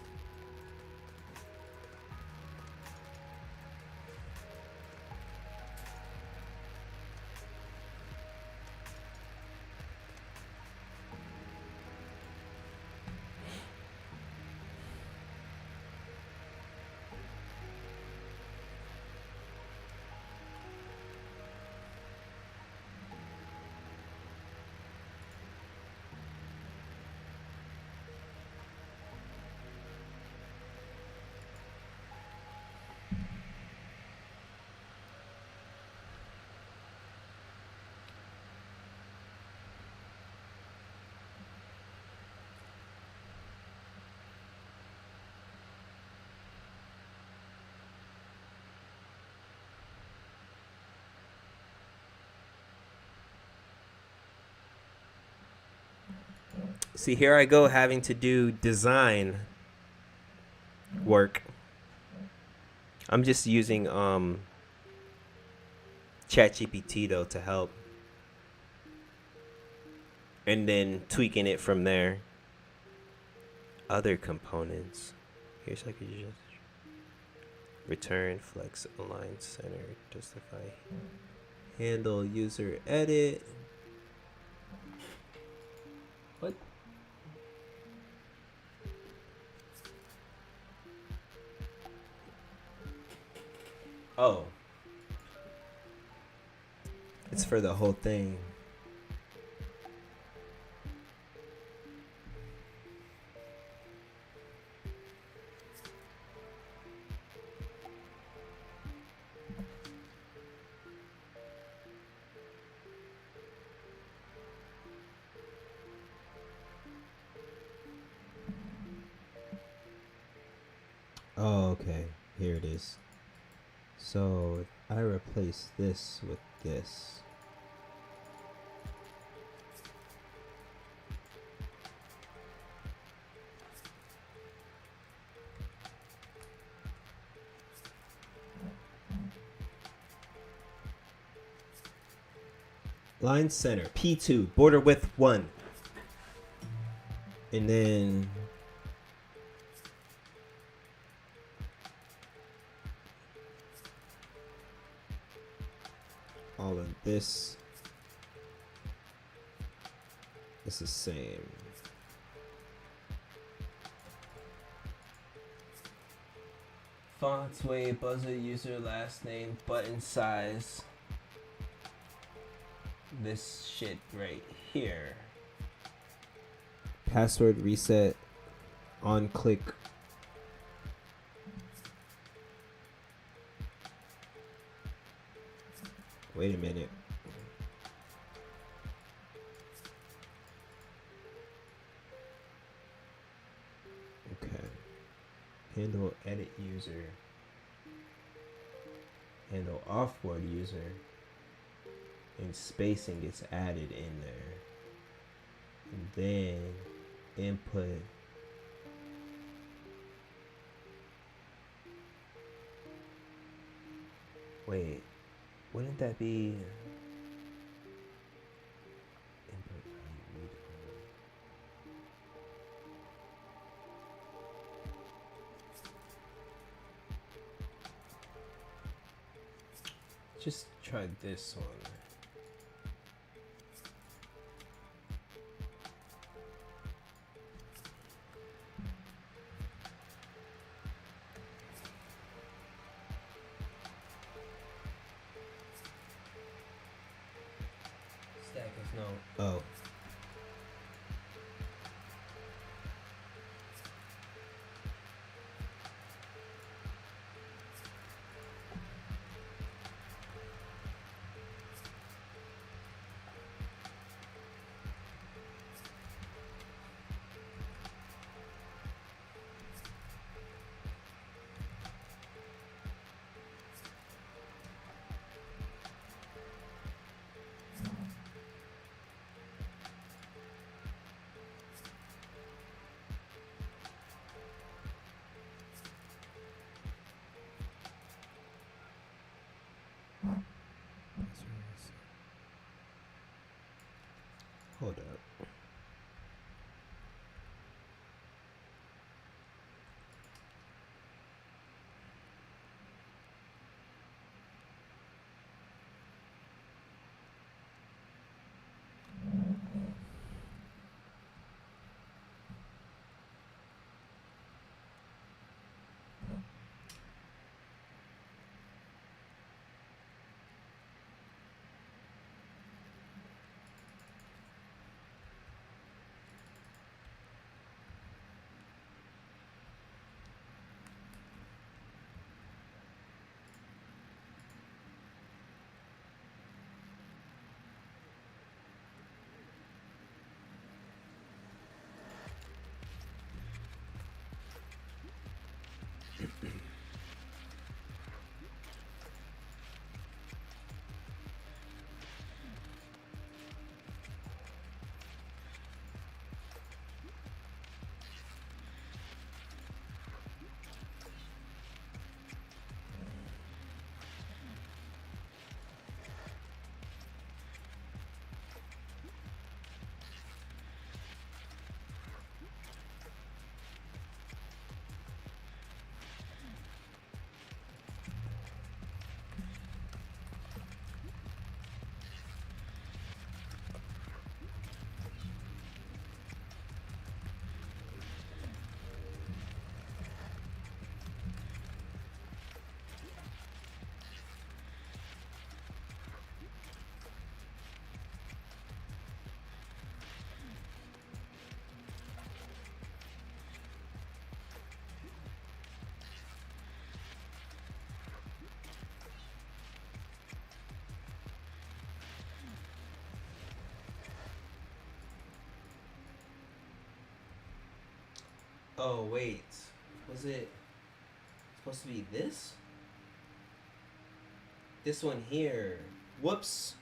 See, here I go having to do design work. I'm just using ChatGPT though to help, and then tweaking it from there. Other components. Here's like you just return, flex, align, center, justify, handle, user, edit. What? Oh. It's for the whole thing. Oh, okay. Here it is. So if I replace this with this. Line center, P2, border width 1. And then all of this is the same. Fonts, weight, buzzer, user, last name, button size. This shit right here. Password reset on click. Wait a minute. Okay. Handle edit user. Handle offboard user. And spacing gets added in there. And then input. Wait, wouldn't that be input value? Just try this one. Stack is no. Oh. Oh wait, was it supposed to be this? This one here. Whoops.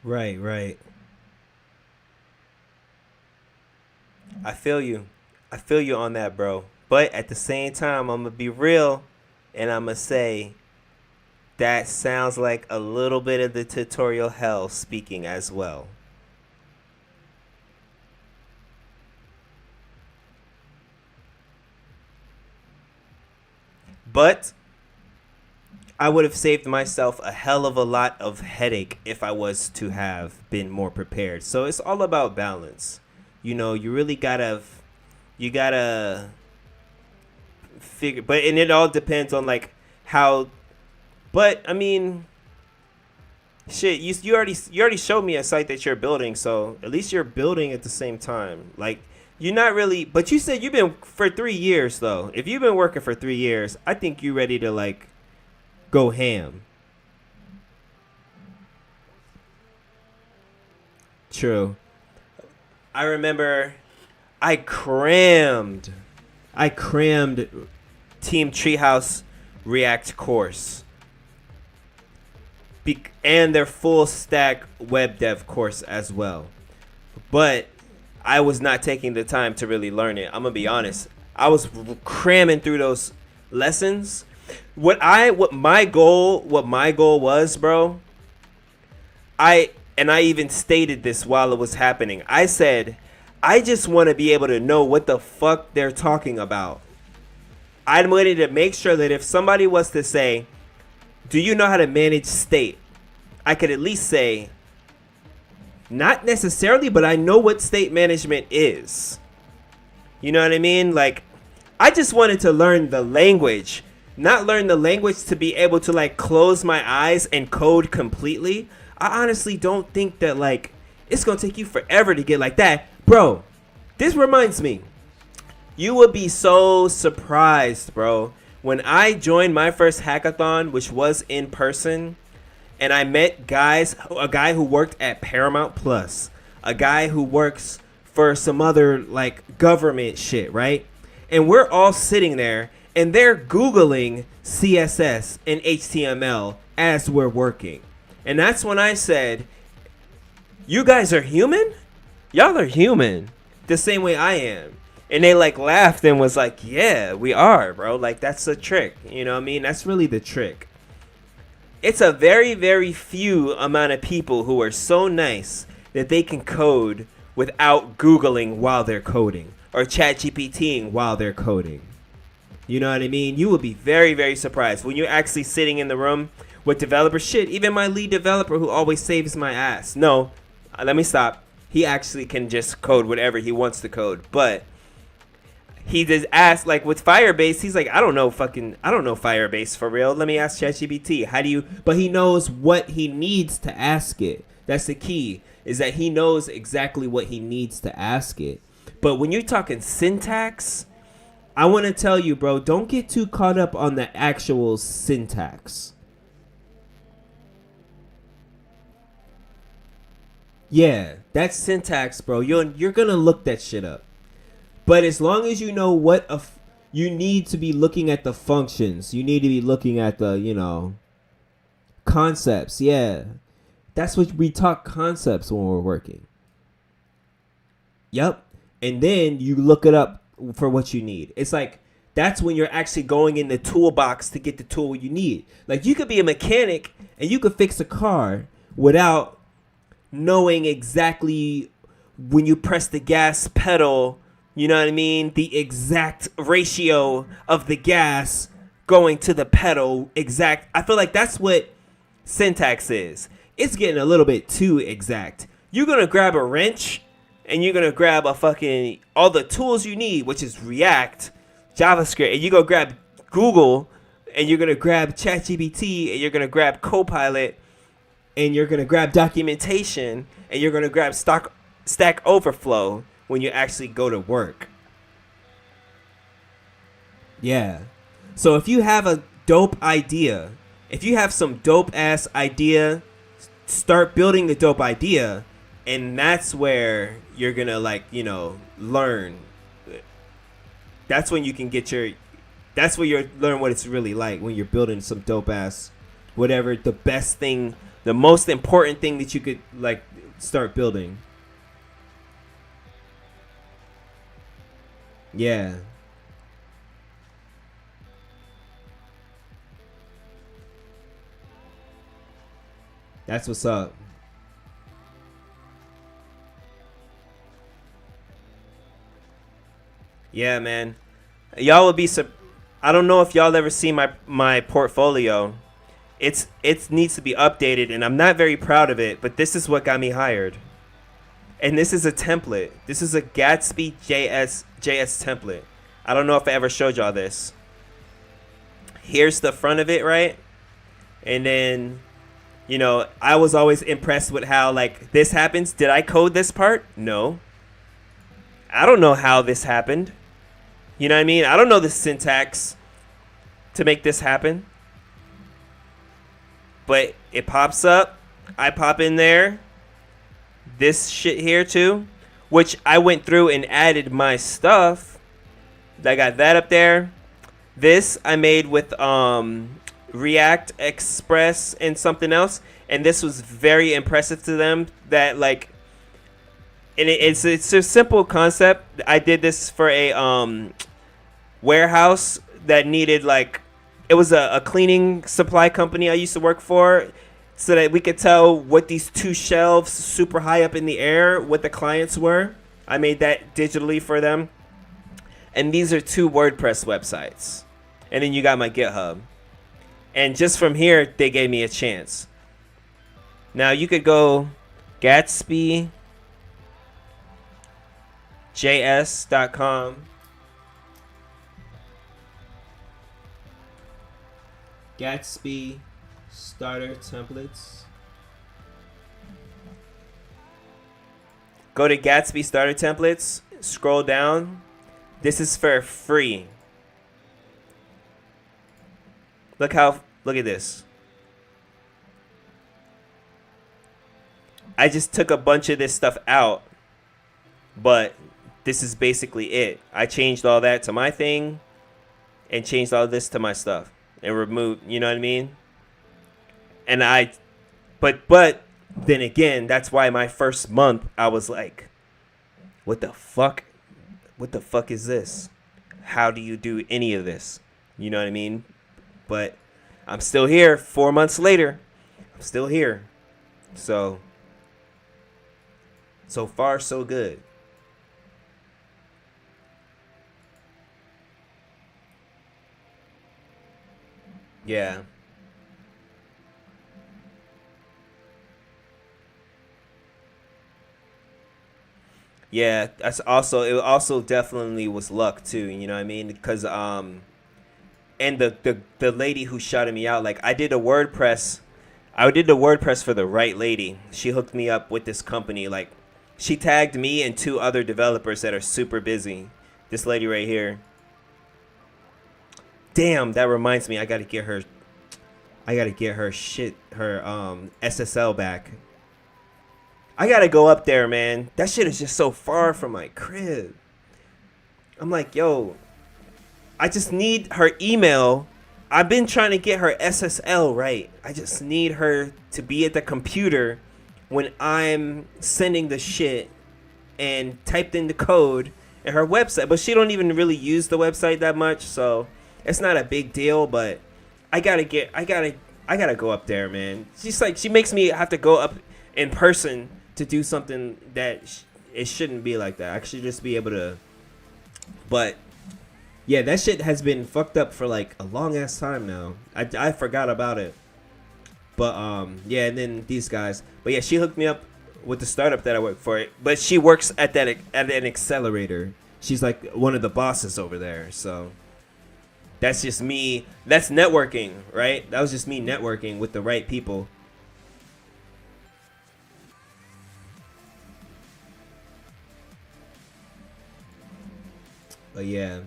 Right, right. I feel you. I feel you on that, bro. But at the same time, I'm gonna be real, and I'm gonna say that sounds like a little bit of the tutorial hell speaking as well. But I would have saved myself a hell of a lot of headache if I was to have been more prepared. So it's all about balance. You know, you gotta figure, but and it all depends on like how. But I mean, shit, you already showed me a site that you're building, so at least you're building at the same time. Like you're not really, but you said you've been for 3 years though. If you've been working for 3 years, I think you're ready to like go ham. True. I remember I crammed I crammed Team Treehouse React course and their full stack web dev course as well. But I was not taking the time to really learn it. I'm gonna be honest. I was cramming through those lessons. What my goal was, bro. I even stated this while it was happening. I said, I just want to be able to know what the fuck they're talking about. I'm ready to make sure that if somebody was to say, do you know how to manage state? I could at least say, not necessarily, but I know what state management is. You know what I mean? Like, I just wanted to learn the language. Not learn the language to be able to, like, close my eyes and code completely. I honestly don't think that, like, it's going to take you forever to get like that. Bro, this reminds me. You would be so surprised, bro. When I joined my first hackathon, which was in person, and I met a guy who worked at Paramount Plus, a guy who works for some other like government shit, right? And we're all sitting there and they're Googling CSS and HTML as we're working. And that's when I said, You guys are human? Y'all are human. The same way I am. And they like laughed and was like, yeah, we are, bro. Like, that's the trick. You know what I mean? That's really the trick. It's a very, very few amount of people who are so nice that they can code without Googling while they're coding or ChatGPTing while they're coding. You know what I mean? You will be very, very surprised when you're actually sitting in the room with developers. Shit, even my lead developer who always saves my ass. No, let me stop. He actually can just code whatever he wants to code. But he just asked, like with Firebase, he's like, I don't know Firebase for real. Let me ask ChatGPT. How do you? But he knows what he needs to ask it. That's the key, is that he knows exactly what he needs to ask it. But when you're talking syntax, I want to tell you, bro, don't get too caught up on the actual syntax. Yeah, that's syntax, bro. You're gonna look that shit up. But as long as you know you need to be looking at the functions. You need to be looking at the, concepts. Yeah. That's what we talk concepts when we're working. Yep. And then you look it up for what you need. It's like, that's when you're actually going in the toolbox to get the tool you need. Like, you could be a mechanic and you could fix a car without knowing exactly when you press the gas pedal, you know what I mean? The exact ratio of the gas going to the pedal exact. I feel like that's what syntax is. It's getting a little bit too exact. You're going to grab a wrench and you're going to grab all the tools you need, which is React, JavaScript, and you go grab Google and you're going to grab ChatGPT and you're going to grab Copilot and you're going to grab documentation and you're going to grab Stack Overflow when you actually go to work. Yeah. So if you have a dope idea, if you have some dope ass idea, start building the dope idea, and that's where you're going to learn. That's when you can that's where you learn what it's really like when you're building some dope ass, whatever the best thing, the most important thing that you could start building. Yeah. That's what's up. Yeah, man. Y'all will be I don't know if y'all ever see my portfolio. It needs to be updated, and I'm not very proud of it, but this is what got me hired. And this is a template. This is a Gatsby JS template. I don't know if I ever showed y'all this. Here's the front of it, right? And then, I was always impressed with how, this happens. Did I code this part? No. I don't know how this happened. You know what I mean? I don't know the syntax to make this happen. But it pops up. I pop in there. This shit here too, which I went through and added my stuff. I got that up there. This I made with React Express and something else, and this was very impressive to them. That and it's a simple concept. I did this for a warehouse that needed it was a cleaning supply company I used to work for. So that we could tell what these two shelves super high up in the air, what the clients were. I made that digitally for them. And these are 2 WordPress websites. And then you got my GitHub. And just from here, they gave me a chance. Now you could go GatsbyJS.com. Gatsby starter templates. Go to Gatsby starter templates. Scroll down. This is for free. Look at this. I just took a bunch of this stuff out, but this is basically it. I changed all that to my thing and changed all this to my stuff and removed, you know what I mean? And but then again, that's why my first month I was like, what the fuck? What the fuck is this? How do you do any of this? You know what I mean? But I'm still here 4 months later. I'm still here. So far so good. Yeah. Yeah, that's also it also definitely was luck too, you know what I mean? Because and the lady who shouted me out, like I did the WordPress for the right lady. She hooked me up with this company. Like, she tagged me and two other developers that are super busy. This lady right here. Damn, that reminds me. I gotta get her. I gotta get her shit. Her SSL back. I gotta go up there, man. That shit is just so far from my crib. I'm like, yo, I just need her email. I've been trying to get her SSL right. I just need her to be at the computer when I'm sending the shit and typed in the code in her website. But she don't even really use the website that much, so it's not a big deal. But I gotta go up there, man. She's like, she makes me have to go up in person to do something that it shouldn't be like that. I should just be able to. But yeah, that shit has been fucked up for like a long ass time now. I forgot about it. But yeah, and then these guys. But yeah, she hooked me up with the startup that I work for. But she works at an accelerator. She's like one of the bosses over there. So that's just me. That's networking, right? That was just me networking with the right people. But yeah.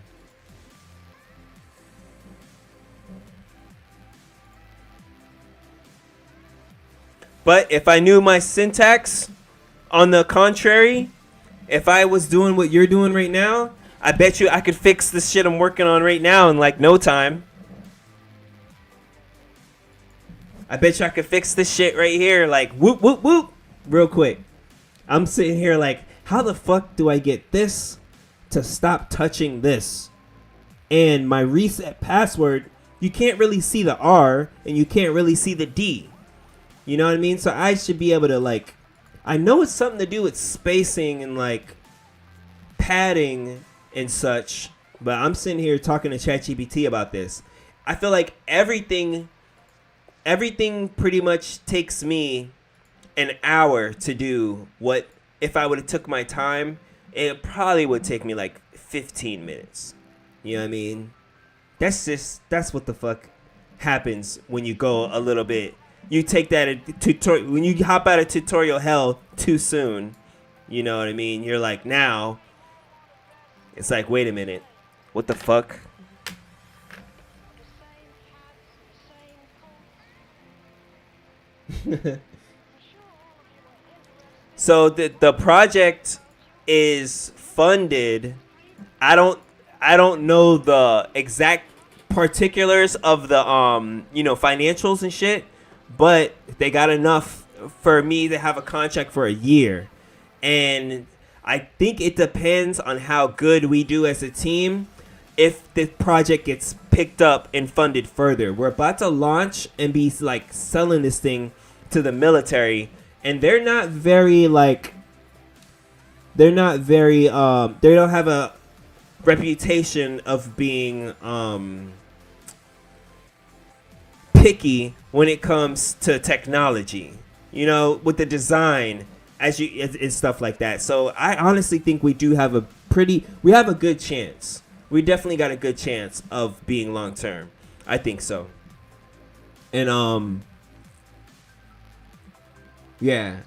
But if I knew my syntax, on the contrary, if I was doing what you're doing right now, I bet you I could fix the shit I'm working on right now in like no time. I bet you I could fix this shit right here, like whoop whoop whoop, real quick. I'm sitting here like, how the fuck do I get this to stop touching this? And my reset password, you can't really see the R and you can't really see the D. You know what I mean? So I should be able to like, I know it's something to do with spacing and like padding and such, but I'm sitting here talking to ChatGPT about this. I feel like everything pretty much takes me an hour to do what if I would have took my time, it probably would take me like 15 minutes. You know what I mean? That's what the fuck happens when you go a little bit. You take that tutorial when you hop out of tutorial hell too soon. You know what I mean? You're like, now it's like, wait a minute, what the fuck? So the project is funded. I don't know the exact particulars of the financials and shit, but they got enough for me to have a contract for a year. And I think it depends on how good we do as a team if the project gets picked up and funded further. We're about to launch and be like selling this thing to the military, and they're not very they don't have a reputation of being picky when it comes to technology, you know, with the design and stuff like that. So I honestly think we have a good chance. We definitely got a good chance of being long term. I think so. And yeah,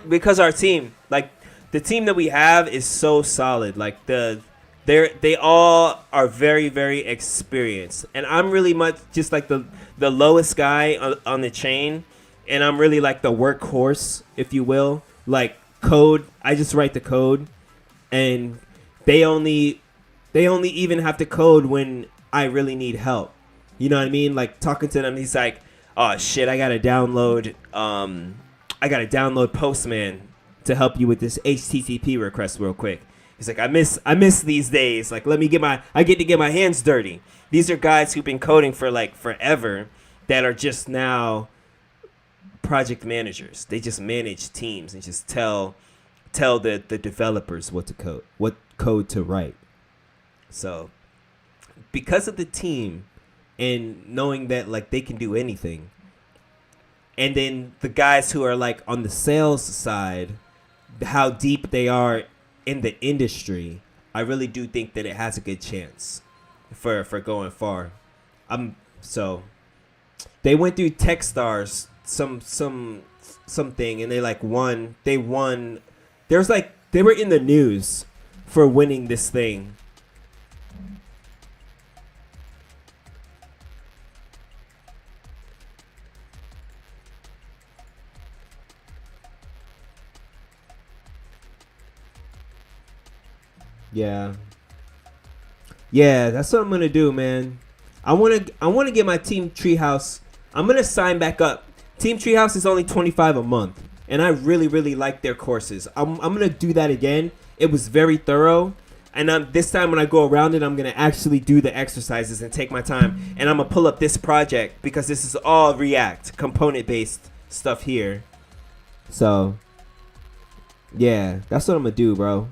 because our team, like the team that we have is so solid. Like they all are very, very experienced, and I'm really much just like the lowest guy on the chain, and I'm really like the workhorse, if you will. Like code, I just write the code, and they only even have to code when I really need help. You know what I mean? Like talking to them, he's like, "Oh shit, I gotta download I gotta download Postman to help you with this HTTP request real quick. He's like, I miss these days. Like, I get to get my hands dirty. These are guys who've been coding for like forever that are just now project managers. They just manage teams and just tell the developers what code to write. So because of the team and knowing that like they can do anything, and then the guys who are like on the sales side, how deep they are in the industry, I really do think that it has a good chance for going far. So they went through Techstars something, and they won. There's like they were in the news for winning this thing. Yeah, that's what I'm gonna do, man. I wanna get my Team Treehouse. I'm gonna sign back up. Team Treehouse is only $25 a month, and I really like their courses. I'm gonna do that again. It was very thorough, and this time when I go around it, I'm gonna actually do the exercises and take my time, and I'm gonna pull up this project because this is all React component based stuff here. So yeah, that's what I'm gonna do, bro.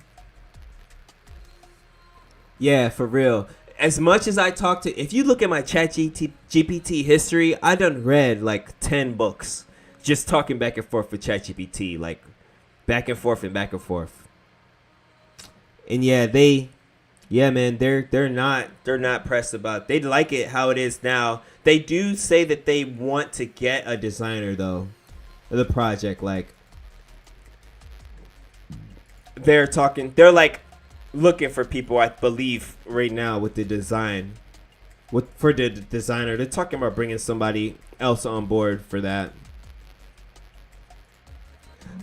Yeah, for real. As much as I talk to, if you look at my ChatGPT history, I done read like 10 books just talking back and forth with ChatGPT, like back and forth and back and forth. And yeah, man, they're not pressed about. They like it how it is now. They do say that they want to get a designer though, of the project. Like they're like looking for people, I believe, right now with the design. For the designer, they're talking about bringing somebody else on board for that.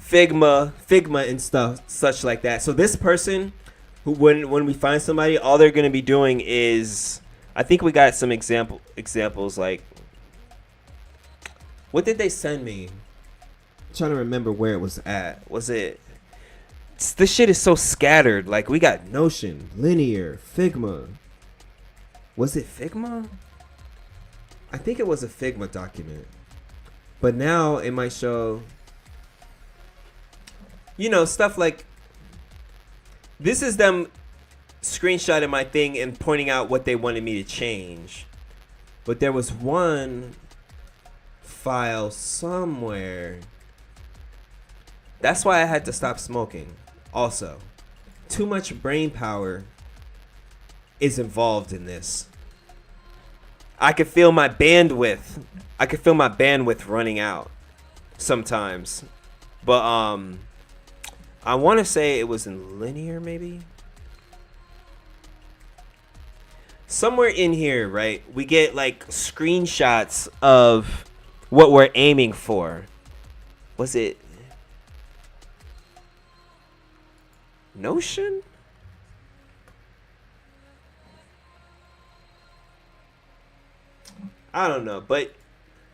Figma and stuff, such like that. So this person, who when we find somebody, all they're gonna be doing is, I think we got some examples. Like, what did they send me? I'm trying to remember where it was at. Was it? This shit is so scattered. Like, we got Notion, Linear, Figma. Was it Figma? I think it was a Figma document. But now it might show, stuff like, this is them screenshotting my thing and pointing out what they wanted me to change. But there was one file somewhere. That's why I had to stop smoking. Also, too much brain power is involved in this. I could feel my bandwidth running out sometimes. But I want to say it was in Linear, maybe. Somewhere in here, right? We get like screenshots of what we're aiming for. Was it Notion? I don't know, but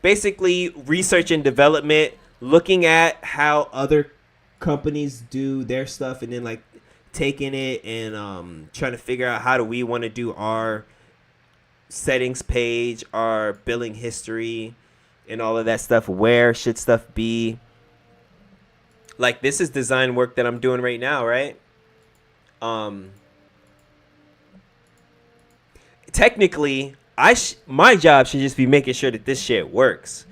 basically research and development, looking at how other companies do their stuff, and then like taking it and trying to figure out how do we want to do our settings page, our billing history, and all of that stuff. Where should stuff be? Like, this is design work that I'm doing right now, right? Technically, my job should just be making sure that this shit works,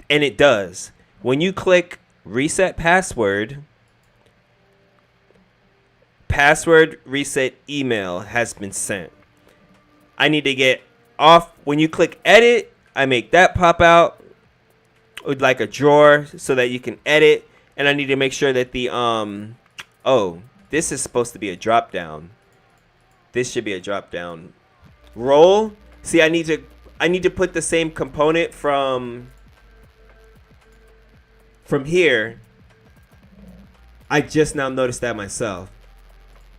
and it does. When you click reset password reset email has been sent. I need to get off. When you click edit, I make that pop out with like a drawer so that you can edit, and I need to make sure that the this is supposed to be a drop down. This should be a drop down. Role. See, I need to put the same component from here. I just now noticed that myself.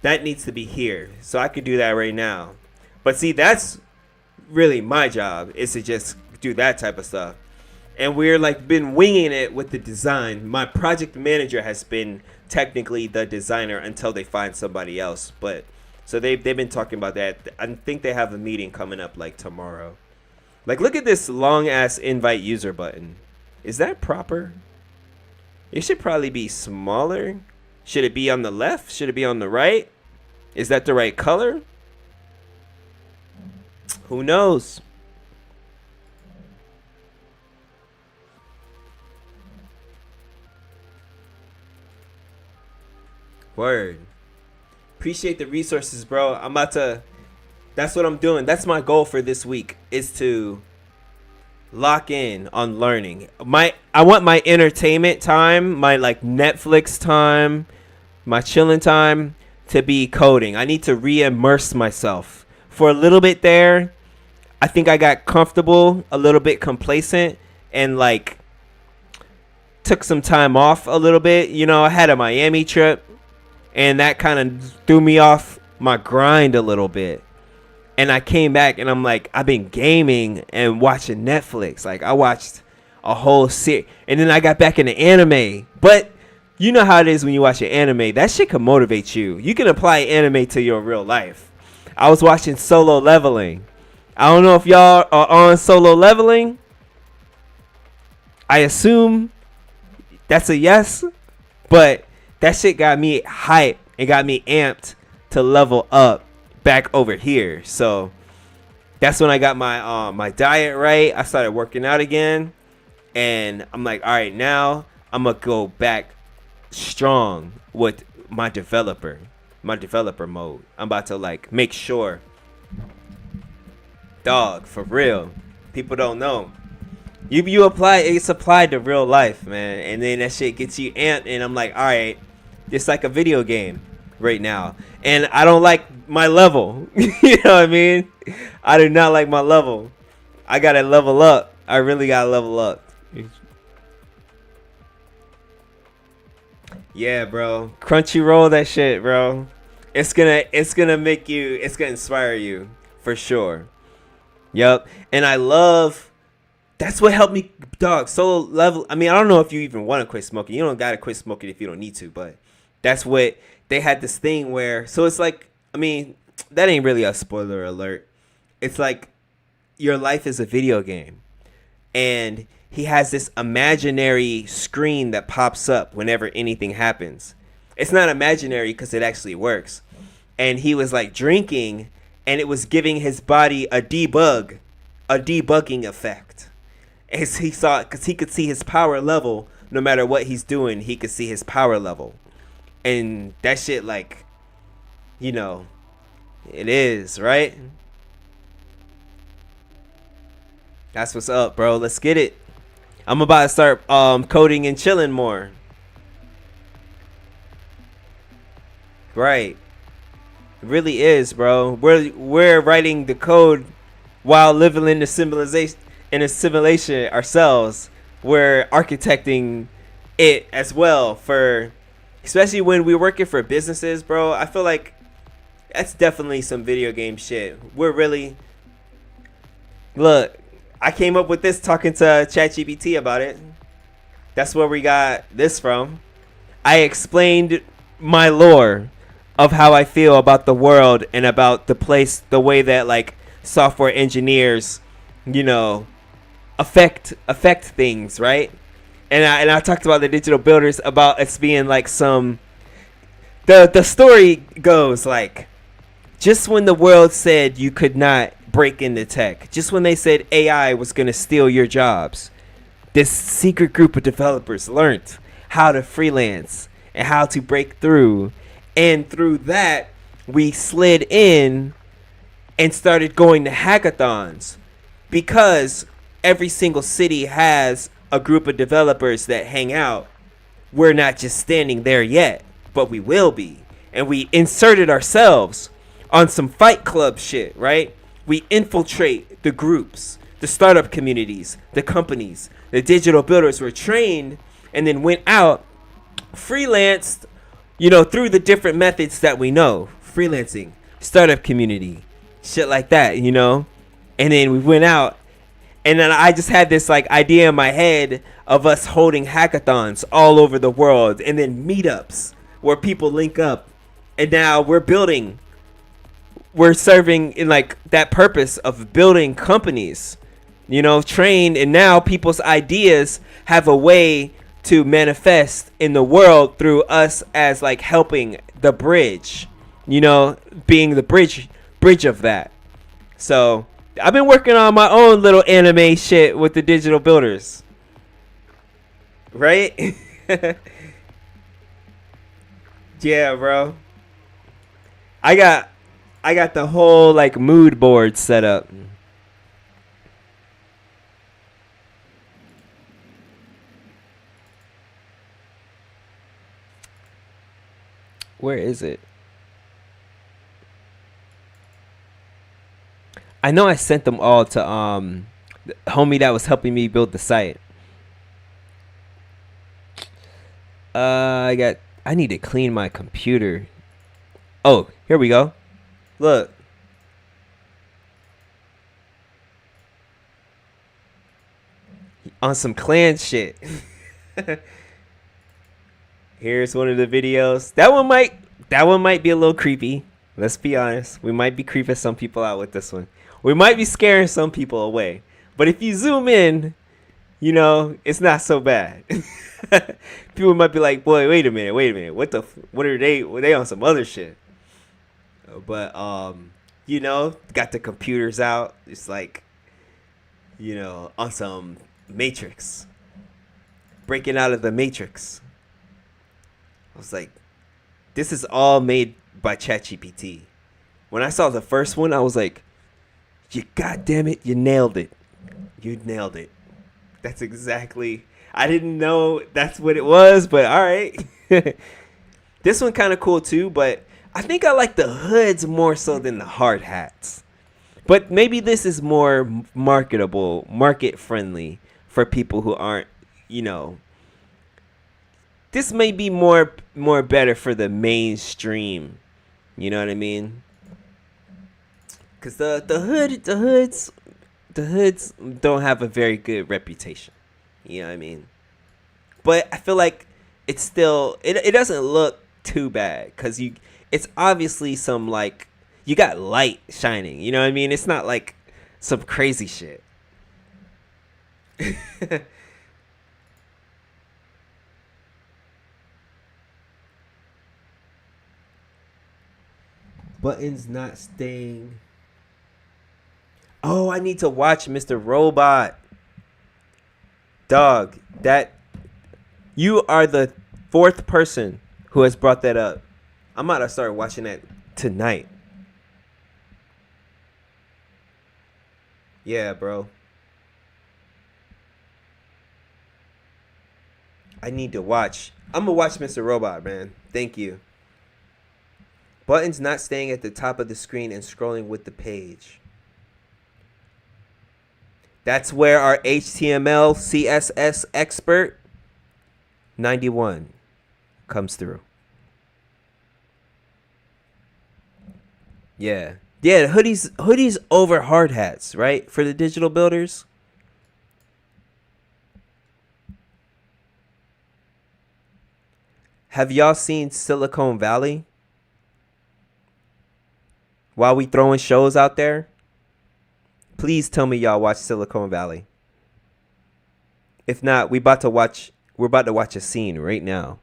That needs to be here. So I could do that right now. But see, that's really my job, is to just do that type of stuff. and we're like been winging it with the design. My project manager has been technically the designer until they find somebody else. But so they've been talking about that. I think they have a meeting coming up like tomorrow. Like, look at this long ass invite user button. Is that proper? It should probably be smaller. Should it be on the left? Should it be on the right? Is that the right color? Who knows? Word. Appreciate the resources, bro. I'm about to. That's what I'm doing. That's my goal for this week, is to lock in on learning. I want my entertainment time, my like Netflix time, my chilling time to be coding. I need to re-immerse myself for a little bit there. I think I got comfortable, a little bit complacent, and like took some time off a little bit. You know, I had a Miami trip, and that kind of threw me off my grind a little bit. And I came back, and I'm like, I've been gaming and watching Netflix. Like, I watched a whole series, and then I got back into anime. But you know how it is when you watch an anime. That shit can motivate you. You can apply anime to your real life. I was watching Solo Leveling. I don't know if y'all are on Solo Leveling. I assume that's a yes. But that shit got me hyped. It got me amped to level up back over here. So that's when I got my my diet right. I started working out again. And I'm like, all right, now I'm going to go back strong with my developer mode. I'm about to like make sure, dog, for real. People don't know. You apply, it's applied to real life, man. And then that shit gets you amped. And I'm like, all right, it's like a video game right now. And I don't like my level. You know what I mean? I do not like my level. I got to level up. I really got to level up. Yeah, bro. Crunchyroll that shit, bro. It's gonna make you, it's gonna inspire you for sure. Yep. And I love, that's what helped me, dog. Solo Level. I mean, I don't know if you even want to quit smoking. You don't gotta quit smoking if you don't need to, but that's what they had, this thing where, so it's like, I mean, that ain't really a spoiler alert. It's like your life is a video game. And he has this imaginary screen that pops up whenever anything happens. It's not imaginary because it actually works. And he was like drinking, and it was giving his body a debugging effect. As he saw it, because he could see his power level no matter what he's doing. He could see his power level, and that shit, like, you know, it is right. That's what's up, bro. Let's get it. I'm about to start coding and chilling more. Right. It really is, bro. We're writing the code while living in the simulation ourselves. We're architecting it as well, for especially when we're working for businesses, bro. I feel like that's definitely some video game shit. We're really, look, I came up with this talking to ChatGPT about it. That's where we got this from. I explained my lore of how I feel about the world and about the place, the way that like software engineers, you know, affect things, right? And I talked about the digital builders, about it's being like some, the story goes like, just when the world said you could not break into tech, just when they said AI was going to steal your jobs, this secret group of developers learned how to freelance and how to break through. And through that, we slid in and started going to hackathons, because every single city has a group of developers that hang out. We're not just standing there yet, but we will be. And we inserted ourselves on some Fight Club shit, right? We infiltrate the groups, the startup communities, the companies. The digital builders were trained and then went out, freelanced, you know, through the different methods that we know. Freelancing, startup community, shit like that, you know? And then we went out And then I just had this like idea in my head of us holding hackathons all over the world, and then meetups where people link up. And now we're serving in like that purpose of building companies, trained, and now people's ideas have a way to manifest in the world through us as like helping the bridge, being the bridge of that. So I've been working on my own little anime shit with the digital builders. Right? Yeah, bro. I got the whole like mood board set up. Where is it? I know I sent them all to the homie that was helping me build the site. I need to clean my computer. Oh, here we go. Look. On some clan shit. Here's one of the videos. That one might be a little creepy. Let's be honest. We might be creeping some people out with this one. We might be scaring some people away. But if you zoom in, it's not so bad. People might be like, "Boy, wait a minute. What are they? Were they on some other shit?" But got the computers out. It's like, on some Matrix. Breaking out of the Matrix. I was like, this is all made by ChatGPT. When I saw the first one, I was like, you goddamn it, you nailed it. You nailed it. That's exactly. I didn't know that's what it was, but all right. This one kind of cool too, but I think I like the hoods more so than the hard hats. But maybe this is more marketable, market friendly for people who aren't, This may be more better for the mainstream. You know what I mean? Cause the hoods don't have a very good reputation. You know what I mean? But I feel like it's still it doesn't look too bad because it's obviously some like you got light shining. You know what I mean? It's not like some crazy shit. Buttons not staying. Oh, I need to watch Mr. Robot. Dog, that you are the fourth person who has brought that up. I'm about to start watching that tonight. Yeah, bro. I need to watch. I'm going to watch Mr. Robot, man. Thank you. Buttons not staying at the top of the screen and scrolling with the page. That's where our HTML CSS expert 91 comes through. Yeah. Yeah, hoodies over hard hats, right? For the digital builders. Have y'all seen Silicon Valley? While we throwing shows out there, please tell me y'all watch Silicon Valley. If not, we're about to watch a scene right now.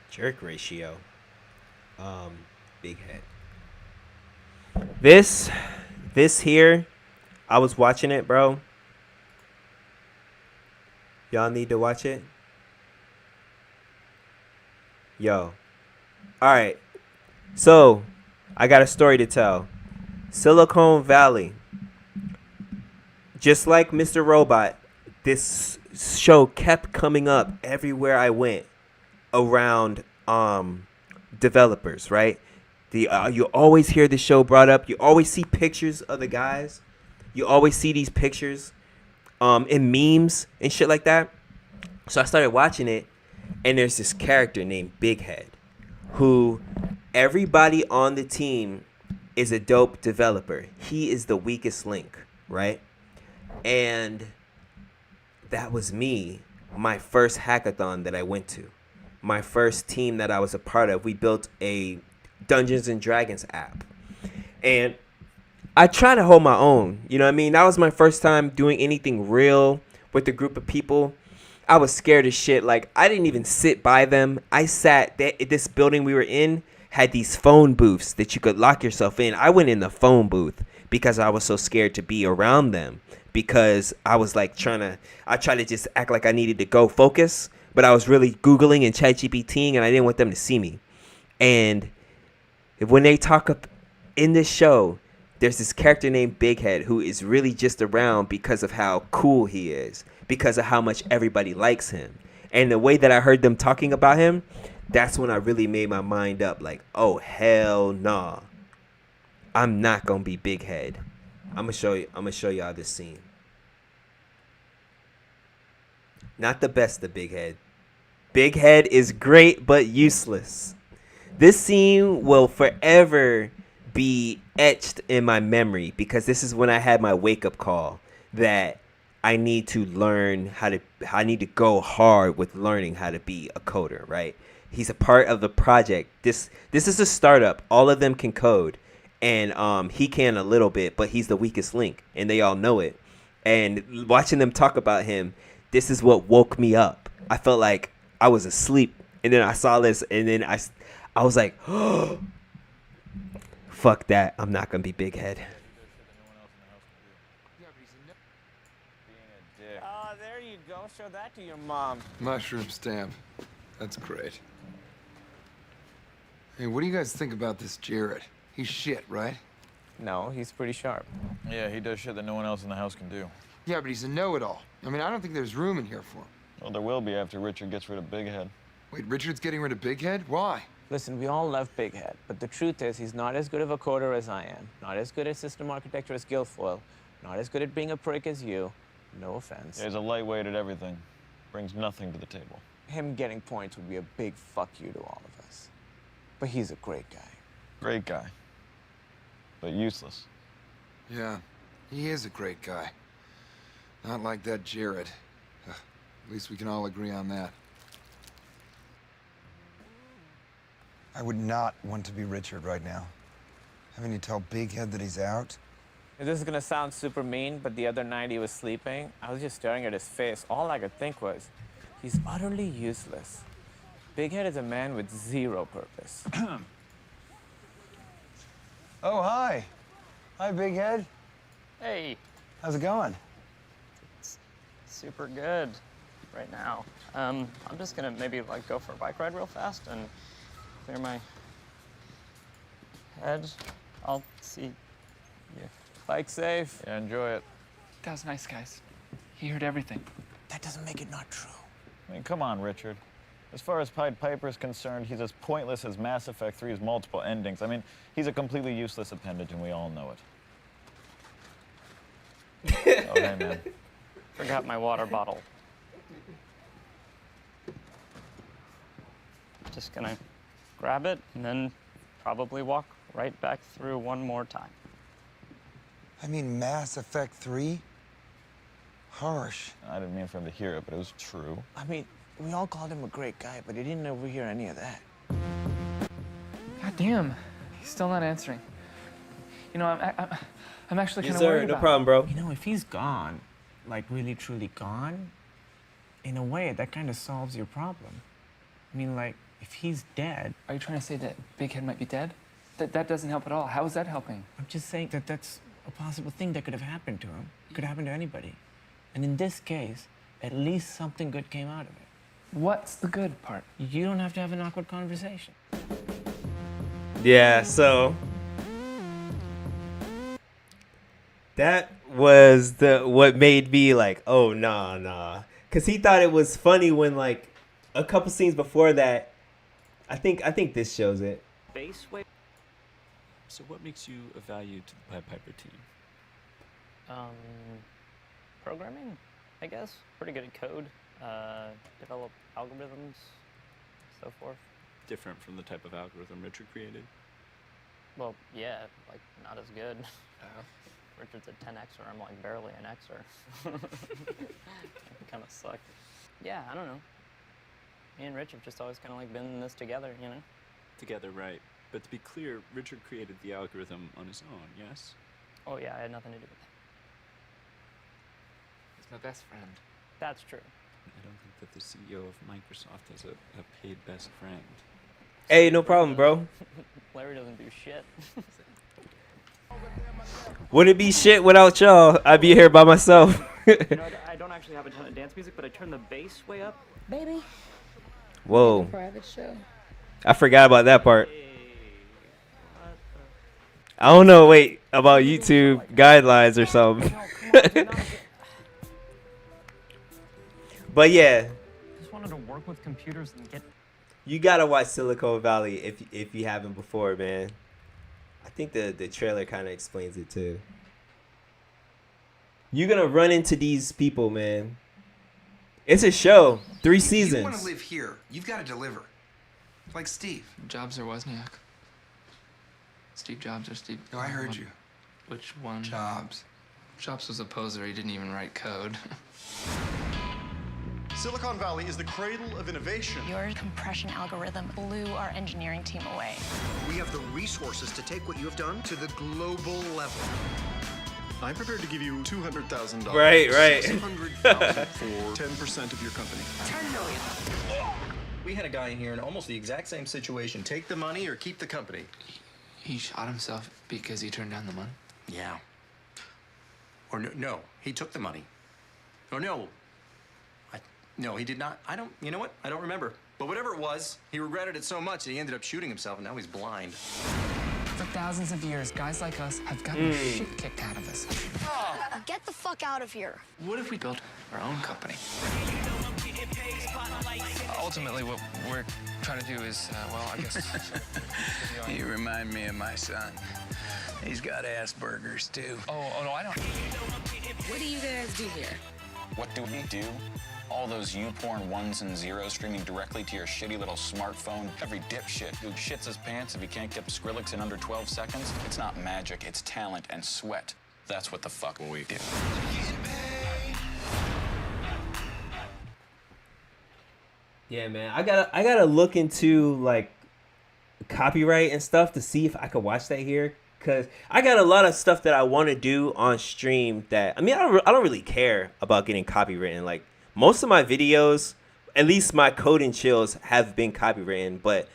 Jerk ratio. Big head. This here, I was watching it, bro. Y'all need to watch it. Yo. Alright. So, I got a story to tell. Silicon Valley. Just like Mr. Robot, this show kept coming up everywhere I went around developers, right? You always hear the show brought up. You always see pictures of the guys. You always see these pictures in memes and shit like that. So I started watching it, and there's this character named Big Head, who everybody on the team is a dope developer. He is the weakest link, right? And that was me, my first hackathon that I went to. My first team that I was a part of. We built a Dungeons and Dragons app. And I try to hold my own. You know what I mean? That was my first time doing anything real with a group of people. I was scared as shit. Like, I didn't even sit by them. I sat, this building we were in had these phone booths that you could lock yourself in. I went in the phone booth because I was so scared to be around them. Because I was like I tried to just act like I needed to go focus. But I was really Googling and ChatGPTing, and I didn't want them to see me. And when they talk up in this show, there's this character named Big Head who is really just around because of how cool he is, because of how much everybody likes him. And the way that I heard them talking about him, that's when I really made my mind up. Like, oh, hell nah. I'm not going to be Big Head. I'm going to show y'all this scene. Not the best of Big Head. Big Head is great but useless. This scene will forever be etched in my memory because this is when I had my wake-up call that I need to I need to go hard with learning how to be a coder, right? He's a part of the project. This is a startup. All of them can code, and he can a little bit, but he's the weakest link, and they all know it. And watching them talk about him, this is what woke me up. I felt like I was asleep, and then I saw this, and then I was like, oh, fuck that. I'm not going to be Big Head.
Oh, there you go. Show that to your mom.
Mushroom stamp. That's great. Hey, what do you guys think about this Jared? He's shit, right?
No, he's pretty sharp.
Yeah, he does shit that no one else in the house can do.
Yeah, but he's a know-it-all. I mean, I don't think there's room in here for him.
Well, there will be after Richard gets rid of Big Head.
Wait, Richard's getting rid of Big Head? Why?
Listen, we all love Big Head, but the truth is he's not as good of a coder as I am, not as good at system architecture as Guilfoyle, not as good at being a prick as you. No offense.
Yeah, he's a lightweight at everything. Brings nothing to the table.
Him getting points would be a big fuck you to all of us. But he's a great guy.
Great guy. But useless.
Yeah, he is a great guy. Not like that Jared. At least we can all agree on that.
I would not want to be Richard right now. Having to tell Big Head that he's out.
This is gonna sound super mean, but the other night he was sleeping, I was just staring at his face. All I could think was, he's utterly useless. Big Head is a man with zero purpose.
Oh, hi. Hi, Big Head.
Hey,
How's it going?
super good right now. I'm just gonna maybe like go for a bike ride real fast and clear my head. I'll see you.
Bike safe.
Yeah, enjoy it.
That was nice, guys. He heard everything.
That doesn't make it not true.
I mean, come on, Richard. As far as Pied Piper is concerned, he's as pointless as Mass Effect 3's multiple endings. I mean, he's a completely useless appendage, and we all know it. Oh, hey, man.
Forgot my water bottle. Just gonna grab it and then probably walk right back through one more time.
I mean, Mass Effect 3? Harsh.
I didn't mean for him to hear it, but it was true.
I mean, we all called him a great guy, but he didn't overhear any of that.
God damn, he's still not answering. You know, I'm actually kind
Yes,
of
sir.
worried
No
about
problem, bro.
You know, if he's gone, like really truly gone, in a way, that kind of solves your problem. I mean, like, if he's dead,
Are you trying to say that Big Head might be dead? That doesn't help at all. How is that helping?
I'm just saying that that's a possible thing that could have happened to him. Could happen to anybody. And in this case, at least something good came out of it.
What's the good part?
You don't have to have an awkward conversation.
Yeah, so that was what made me like, oh nah. Cause he thought it was funny when like a couple scenes before that, I think this shows it.
Base weight.
So what makes you a value to the Pied Piper team?
Programming, I guess. Pretty good at code. Develop algorithms, so forth.
Different from the type of algorithm Richard created?
Well, yeah, like not as good. Richard's a 10xer, I'm like barely an xer. Kind of suck. Yeah, I don't know. Me and Rich have just always kind of like been in this together, you know?
Together, right. But to be clear, Richard created the algorithm on his own, yes?
Oh yeah, I had nothing to do with that.
He's my best friend.
That's true.
I don't think that the CEO of Microsoft has a paid best friend.
Hey, no problem, bro.
Larry doesn't do shit.
Would it be shit without y'all? I'd be here by myself.
You know, I don't actually have a ton of dance music, but I turn the bass way up.
Baby.
Whoa.
Private show.
I forgot about that part. I don't know, wait, about YouTube guidelines or something. But yeah.
Just wanted to work with computers and get...
You gotta watch Silicon Valley if you haven't before, man. I think the trailer kind of explains it too. You're gonna run into these people, man. It's a show, 3 seasons.
If you want to live here, you've got to deliver. Like Steve.
Jobs or Wozniak? Steve Jobs or Steve...
No, I heard you.
Which one?
Jobs.
Jobs was a poser. He didn't even write code.
Silicon Valley is the cradle of innovation.
Your compression algorithm blew our engineering team away.
We have the resources to take what you have done to the global level. I'm prepared to give you $200,000.
Right.
$600,000 for 10% of your company.
10 million.
We had a guy in here in almost the exact same situation. Take the money or keep the company.
He shot himself because he turned down the money?
Yeah. Or no, he took the money. Or no. No, he did not. You know what? I don't remember. But whatever it was, he regretted it so much that he ended up shooting himself, and now he's blind.
For thousands of years, guys like us have gotten the shit kicked out of us.
Get the fuck out of here.
What if we built our own company?
Ultimately, what we're trying to do is, well, I guess...
You remind me of my son. He's got Asperger's, too.
Oh, no, I don't...
What do you guys do here?
What do we do? All those YouPorn ones and zeros streaming directly to your shitty little smartphone. Every dipshit who shits his pants if he can't get Skrillex in under 12 seconds. It's not magic, it's talent and sweat. That's what the fuck we do.
Yeah, man. I gotta look into like copyright and stuff to see if I could watch that here. Cause I got a lot of stuff that I want to do on stream that I don't really care about getting copywritten. Like most of my videos, at least my code and chills, have been copywritten, but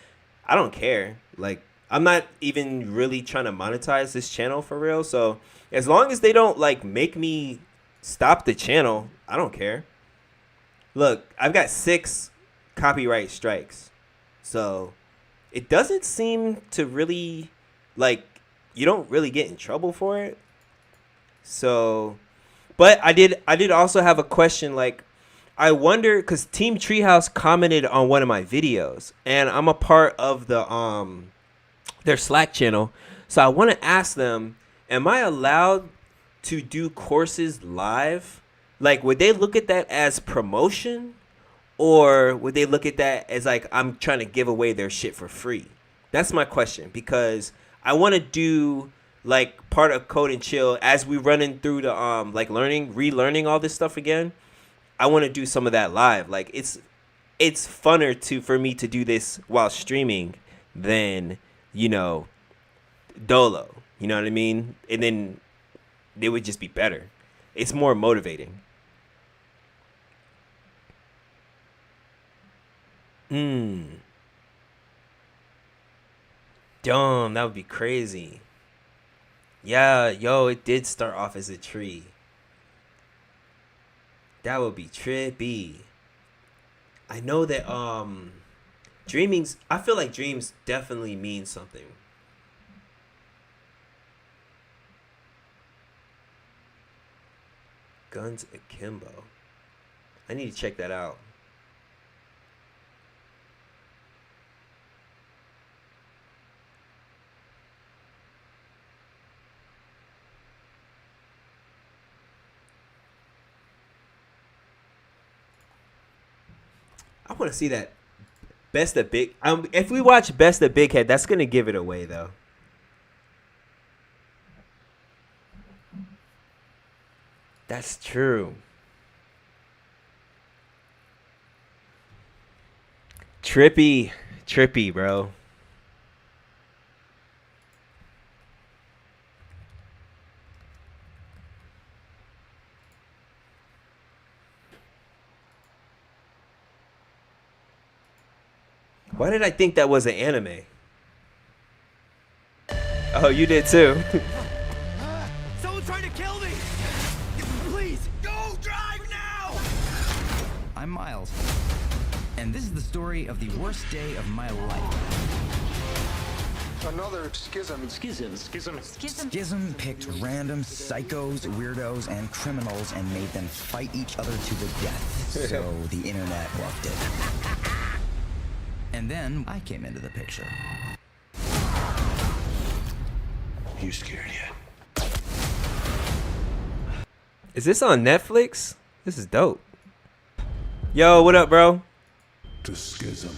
I don't care. Like I'm not even really trying to monetize this channel for real. So as long as they don't like make me stop the channel, I don't care. Look, I've got 6 copyright strikes. So it doesn't seem to really like you don't really get in trouble for it. So, but I did also have a question. Like, I wonder, because Team Treehouse commented on one of my videos, and I'm a part of the their Slack channel. So I want to ask them, am I allowed to do courses live? Like, would they look at that as promotion, or would they look at that as like I'm trying to give away their shit for free? That's my question, because I want to do like part of Code and Chill as we running through the like relearning all this stuff again. I want to do some of that live. Like it's funner for me to do this while streaming than, you know, dolo. You know what I mean? And then it would just be better. It's more motivating. Damn, that would be crazy. Yeah, yo, it did start off as a tree. That would be trippy. I know that I feel like dreams definitely mean something. Guns Akimbo. I need to check that out. I want to see that Best of Big. If we watch Best of Big Head, that's gonna give it away though. That's true. Trippy, bro. Why did I think that was an anime? Oh, you did too.
Someone's trying to kill me! Please, go drive now!
I'm Miles, and this is the story of the worst day of my life.
Another schism.
Schism picked random psychos, weirdos, and criminals and made them fight each other to the death. So the internet loved it. And then I came into the picture.
You scared yet?
Is this on Netflix? This is dope. Yo, what up, bro?
To schism.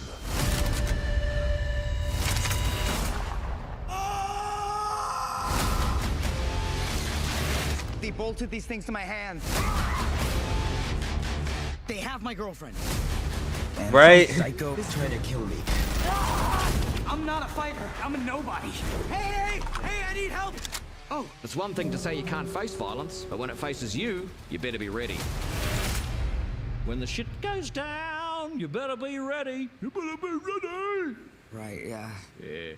They bolted these things to my hands. They have my girlfriend. And
right?
Psycho is trying to kill me.
I'm not a fighter. I'm a nobody. Hey, I need help.
Oh, it's one thing to say you can't face violence, but when it faces you, you better be ready. When the shit goes down, you better be ready. You better be ready.
Right, yeah.
Yeah.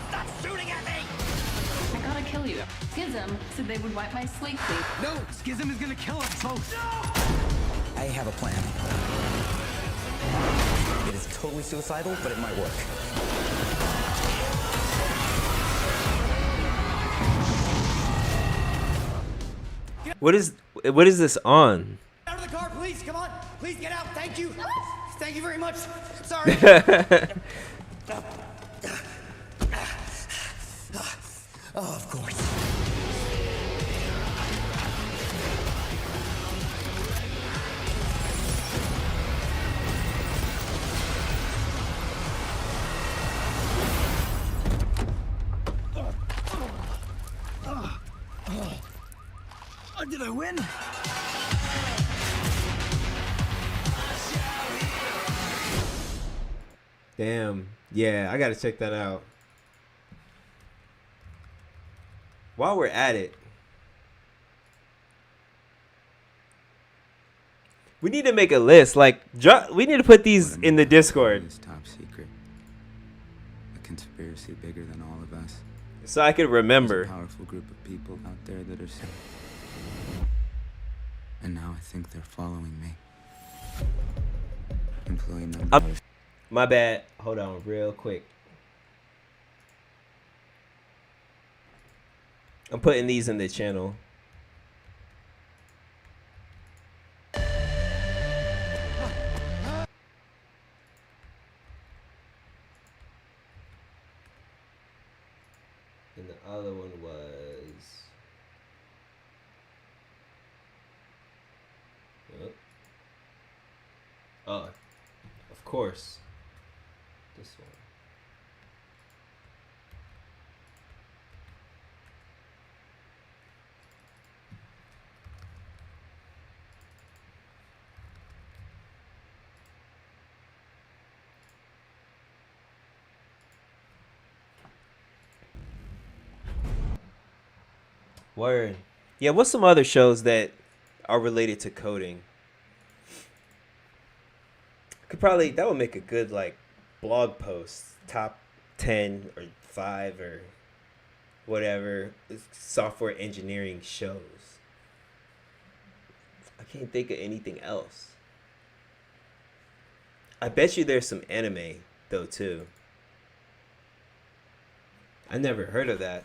Stop shooting at me!
I gotta kill you. Schism said they would wipe my slate clean.
No, Schism is gonna kill us both. I have a plan. It is totally suicidal, but it might work.
What is this on?
Out of the car, please. Come on. Please get out. Thank you. Thank you very much. Sorry.
Oh, of course. Did I win?
Damn. Yeah, I gotta check that out. While we're at it, we need to make a list. Like, we need to put these in the Discord.
It's top secret. A conspiracy bigger than all of us.
So I could remember.
There's a powerful group of people out there that are sick. And now I think they're following me. Employing them.
My bad. Hold on real quick. I'm putting these in the channel. And the other one was... Oh, of course. This one. Word. Yeah, what's some other shows that are related to coding? That would make a good like blog post, top 10 or 5 or whatever software engineering shows. I can't think of anything else. I bet you there's some anime though too. I never heard of that.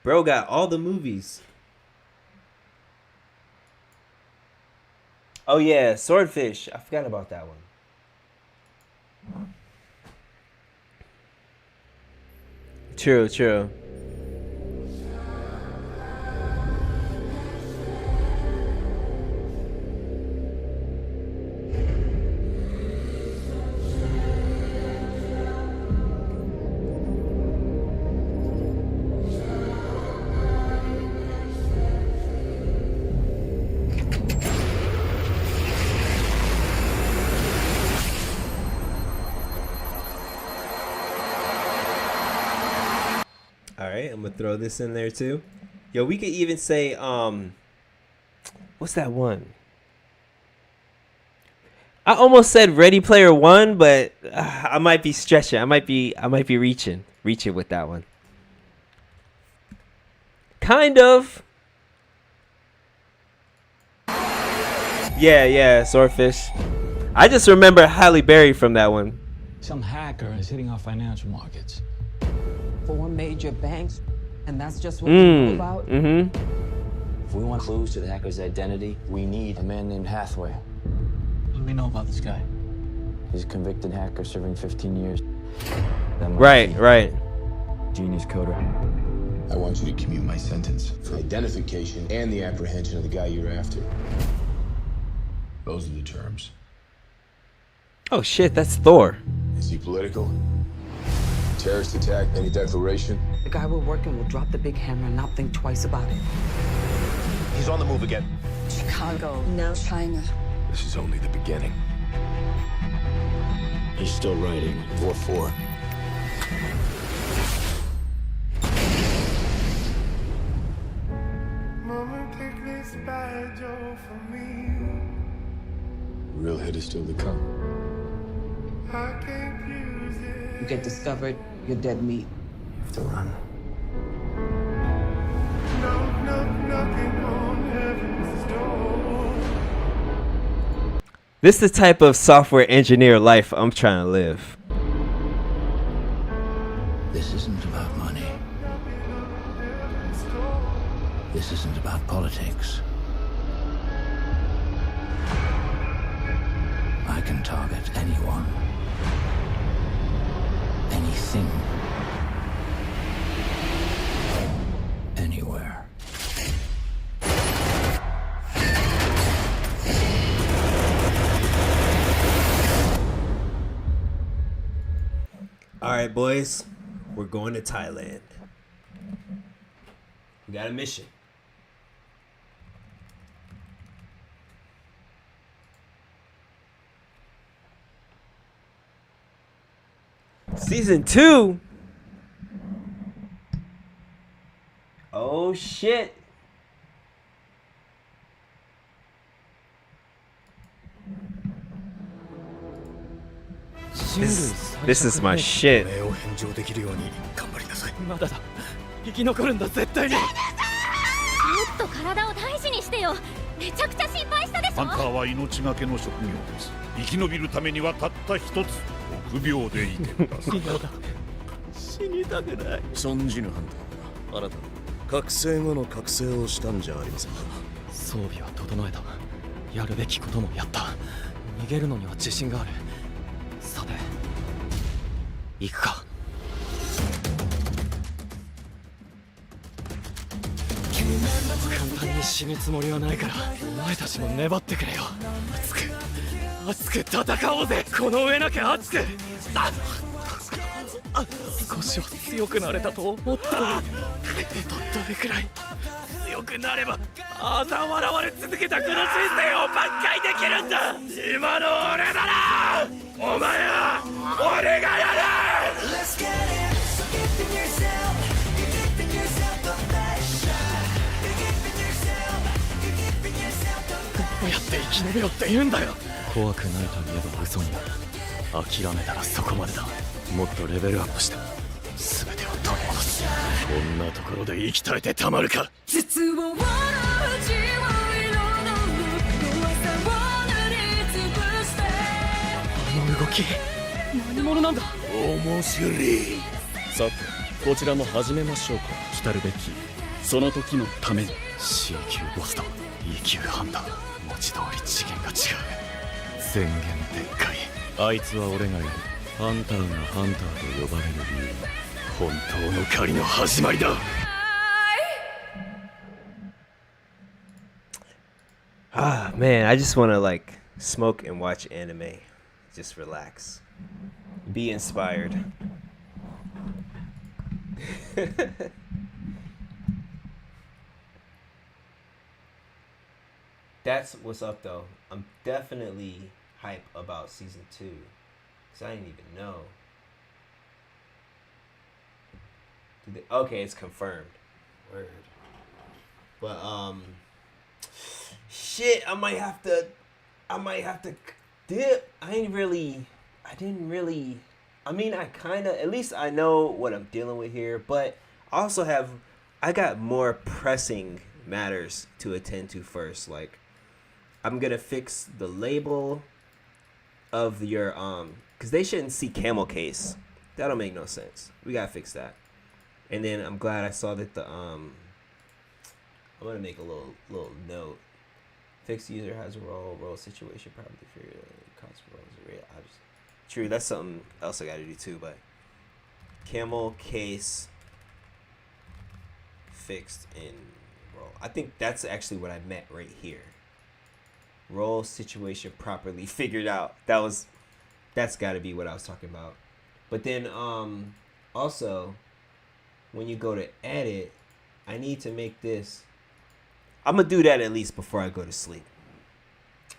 Bro got all the movies. Oh yeah, Swordfish. I forgot about that one. True. I'm gonna throw this in there too. Yo, we could even say what's that one? I almost said Ready Player One, but I might be stretching. I might be reaching with that one. Kind of. Yeah, Swordfish. I just remember Halle Berry from that one.
Some hacker is hitting our financial markets.
4 major banks, and that's just what we know about?
If we want clues to the hacker's identity, we need a man named Hathaway. What do we know about this guy? He's a convicted hacker serving 15 years.
Right.
Genius coder.
I want you to commute my sentence for identification and the apprehension of the guy you're after. Those are the terms.
Oh shit, that's Thor.
Is he political? Terrorist attack, any declaration?
The guy we're working will drop the big hammer and not think twice about it.
He's on the move again.
Chicago, now China.
This is only the beginning. He's still writing. What for? Real hit is still to come.
You get discovered, you're dead meat.
You have to run.
This is the type of software engineer life I'm trying to live.
This isn't about money. This isn't about politics. I can target anyone. Anything. Anywhere.
All right, boys, we're going to Thailand. We got a mission. Season 2. Oh shit. This is my shit.
まだだ。生き残るんだ絶対に。もっと体を大事にしてよ。めちゃくちゃ心配したでしょ。
ハンターは命がけの職業です。生き延びるためにはたった一つ。臆病でいてください。
死にたくない。
存じぬハンター。あなた覚醒後の覚醒をしたんじゃありませんか。
装備は整えた。やるべきこともやった。逃げるのには自信がある。さて、行くか。簡単に死ぬつもりはないから、お前たちも粘ってくれよ。熱く戦おうぜ。この上なきゃ熱く。少しは強くなれたと思った。どれくらい強くなればあざ笑われ続けたこの人生を挽回できるんだ。今の俺ならお前は俺がやる。どうやって生き延びろって言うんだよ。怖くないと言えば嘘になる。諦めたらそこまでだ。もっとレベルアップして全てを取り戻す。こんなところで生き絶えてたまるか。絶望のうちを彩る弱さを塗りつぶして。あの動き何者なんだ。面白い。さてこちらも始めましょうか。来るべきその時のために。C 級ボスと E 級ハンター、文字通り次元が違う。宣言でっかい。あいつは俺がやる。ハンターがハンターと呼ばれる理由、本当の狩りの始まりだ。
Ah, man, I just want to like smoke and watch anime. Just relax. Be inspired. That's what's up though. I'm definitely hype about season 2. Cause I didn't even know. Okay, it's confirmed. Word. But shit, I might have to dip. I mean, I kind of, at least I know what I'm dealing with here, but I got more pressing matters to attend to first. Like, I'm going to fix the label of your, because they shouldn't see camel case. That'll make no sense. We got to fix that. And then I'm glad I saw that I'm going to make a little note. Fixed user has a role situation, probably figure cost roles. True, that's something else I got to do too, but camel case fixed in role. I think that's actually what I meant right here. Role situation properly figured out. That's got to be what I was talking about. But then also when you go to edit, I need to make this. I'm gonna do that at least before I go to sleep.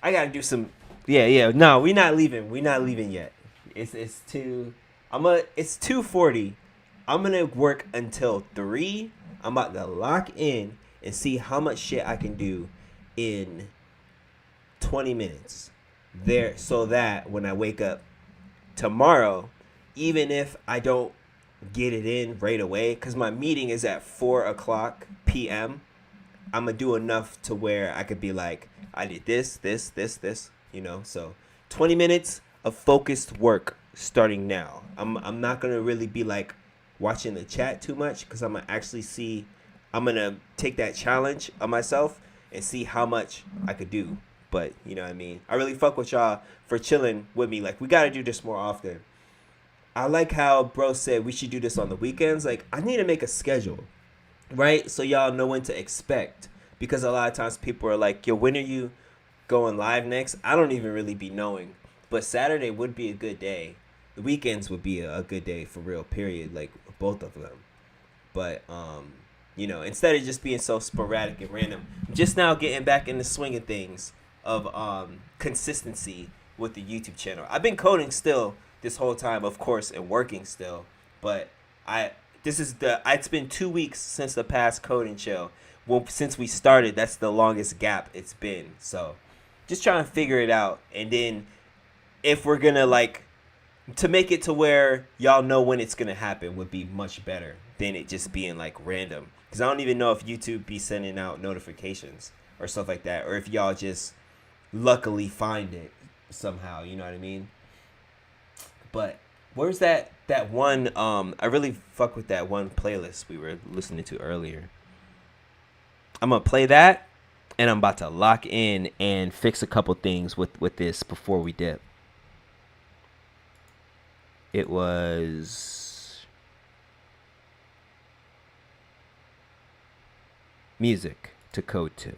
I gotta do some. Yeah. No, we're not leaving. We're not leaving yet. It's 2:40. I'm gonna work until 3. I'm about to lock in and see how much shit I can do in 20 minutes there, so that when I wake up tomorrow, even if I don't get it in right away, because my meeting is at 4:00 p.m., I'm gonna do enough to where I could be like, I did this, you know. So 20 minutes of focused work starting now. I'm not gonna really be like watching the chat too much, because I'm gonna take that challenge of myself and see how much I could do. But you know what I mean, I really fuck with y'all for chilling with me. Like, we gotta do this more often. I like how bro said we should do this on the weekends. Like, I need to make a schedule, right? So y'all know when to expect. Because a lot of times people are like, yo, when are you going live next? I don't even really be knowing. But Saturday would be a good day. The weekends would be a good day for real, period. Like, both of them. But, you know, instead of just being so sporadic and random, I'm just now getting back in the swing of things of consistency with the YouTube channel. I've been coding still this whole time, of course, and working still. But it's been 2 weeks since the past coding chill. Well, since we started, that's the longest gap it's been. So just trying to figure it out. And then if we're going to to make it to where y'all know when it's going to happen would be much better than it just being random. Because I don't even know if YouTube be sending out notifications or stuff like that. Or if y'all just luckily find it somehow, you know what I mean? But where's that one, I really fuck with that one playlist we were listening to earlier. I'm going to play that, and I'm about to lock in and fix a couple things with this before we dip. It was music to code to.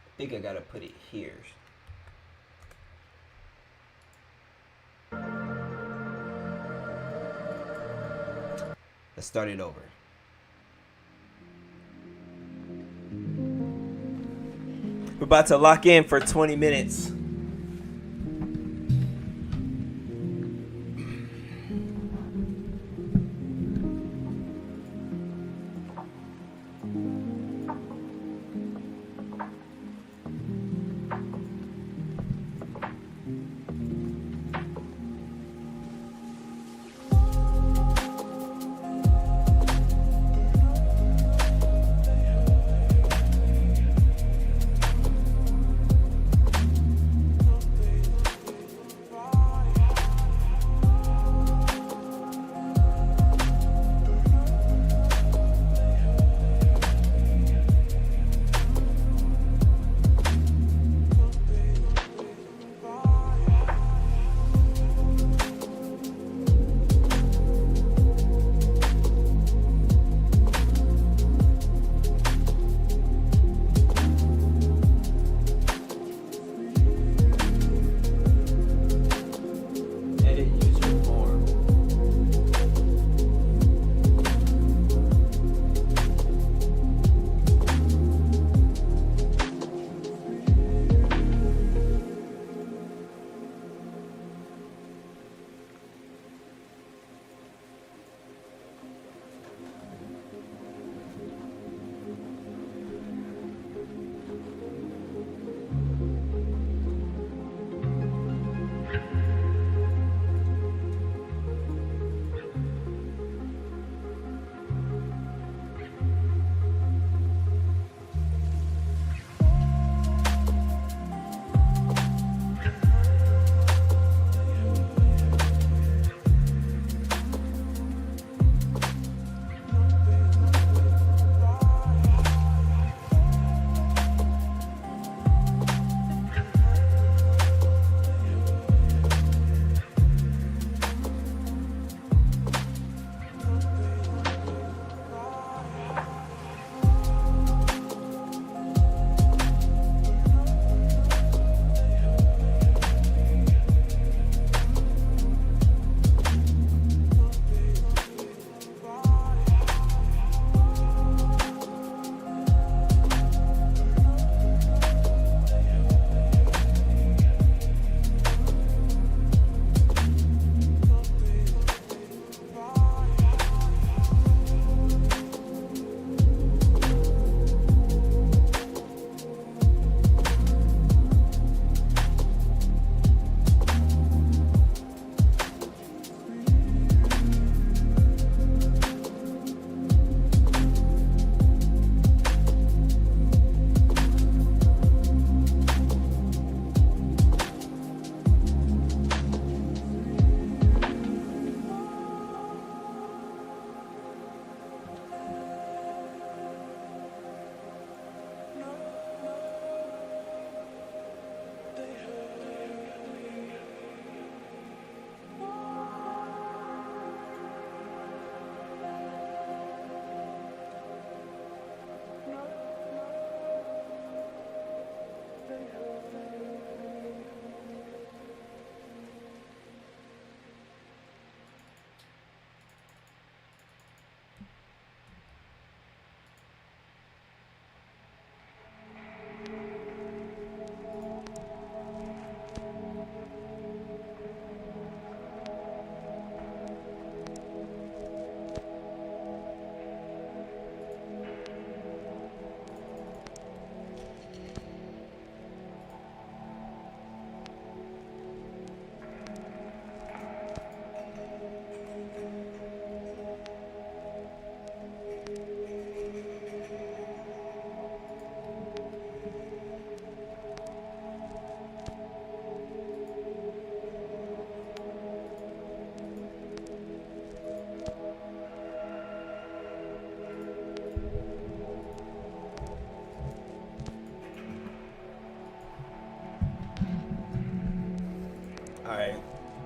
I think I got to put it here. Let's start it over. We're about to lock in for 20 minutes.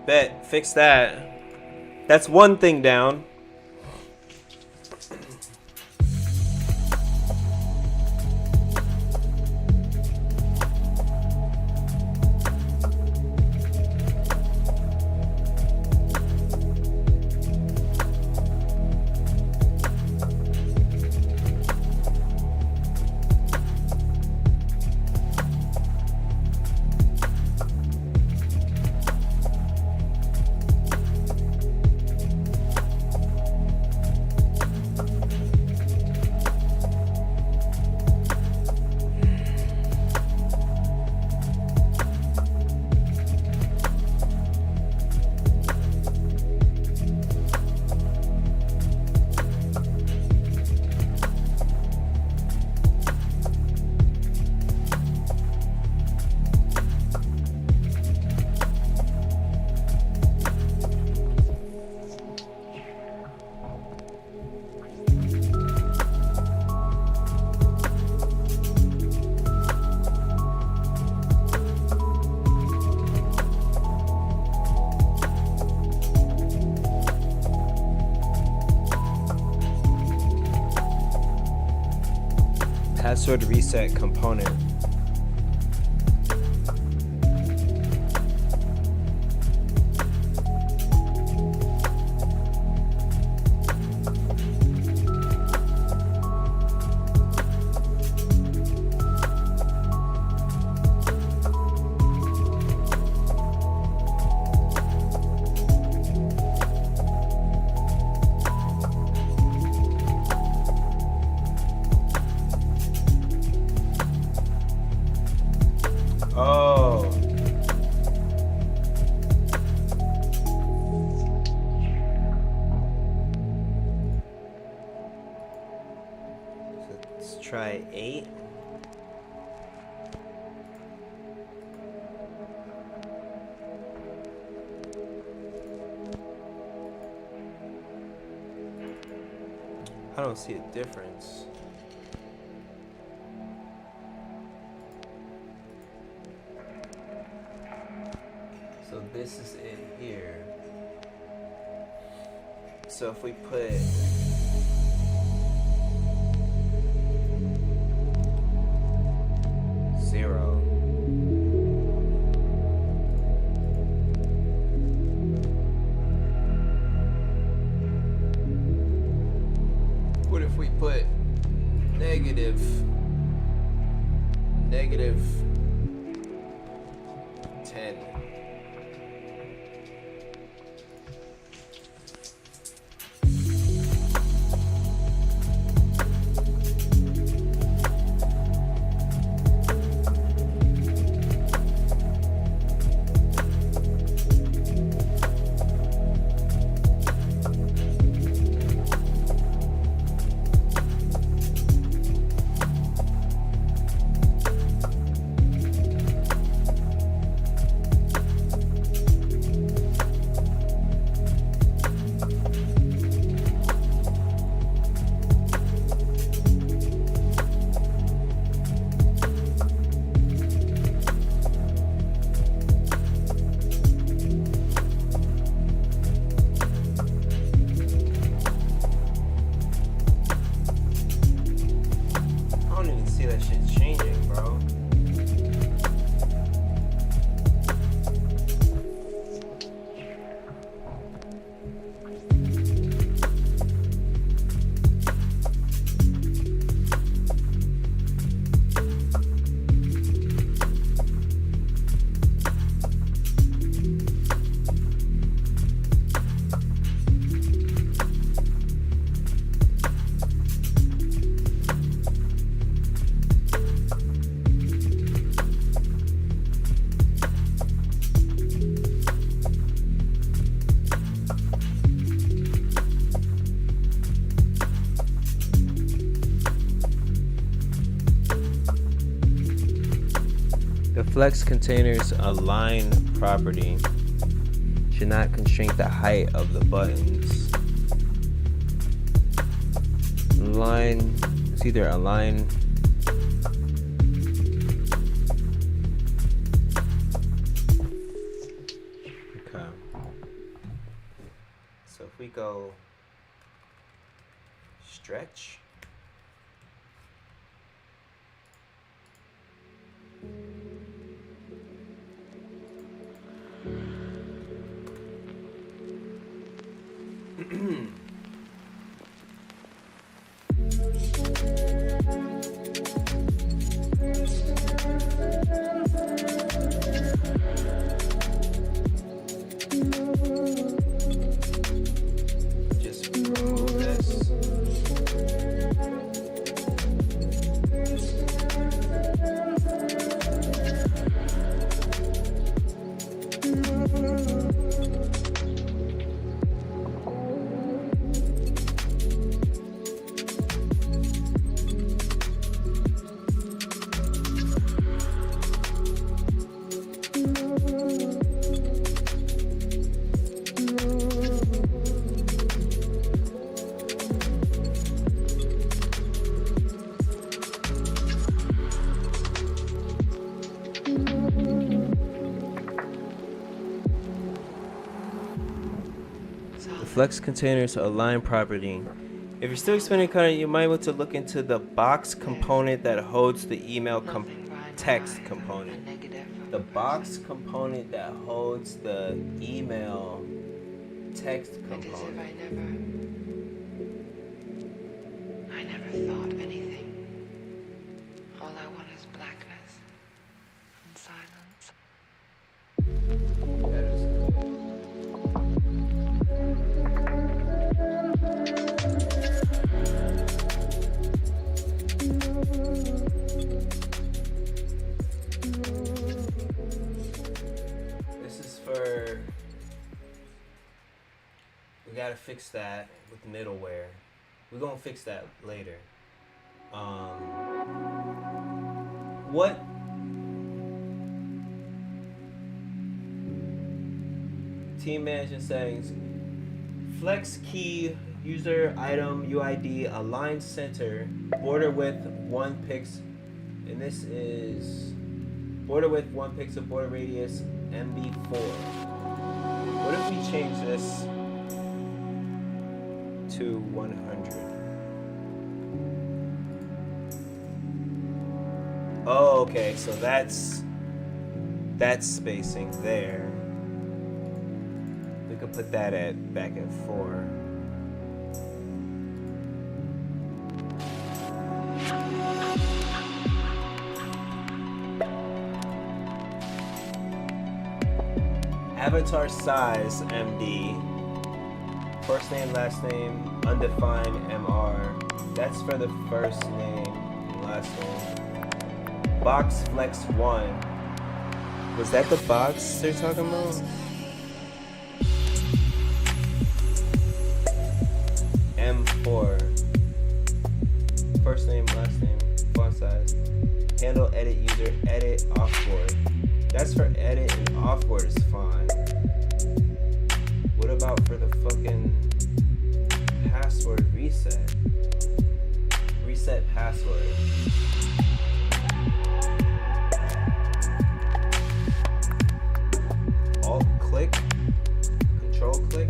Bet. Fix that. That's one thing down. Password reset component. Oh. So let's try 8. I don't see a difference. So this is it here. So if we put zero, what if we put negative 10? I don't even see that shit changing, bro. The flex container's align property should not constrain the height of the buttons. Align, it's either align. Okay. So if we go stretch. Just remove this. The flex containers align property. If you're still expanding content, you might want to look into the box component that holds the email text component. The box component that holds the email text component.
I never thought anything. All I want is blackness and silence.
That is good. This is for, we gotta fix that with middleware. We're gonna fix that later. What team management settings? Flex key, user item UID, align center, border width 1 pixel, and this is border width 1 pixel, border radius MB4. What if we change this to 100? Oh, okay, so that's spacing there. We could put that back at 4. Avatar size MD. First name, last name, undefined MR. That's for the first name and last name. Box flex 1. Was that the box they're talking about? M4. First name, last name, font size. Handle, edit, user, edit, offboard. That's for edit and offboard is fine. What about for the fucking password reset? Reset password. Alt click, control click.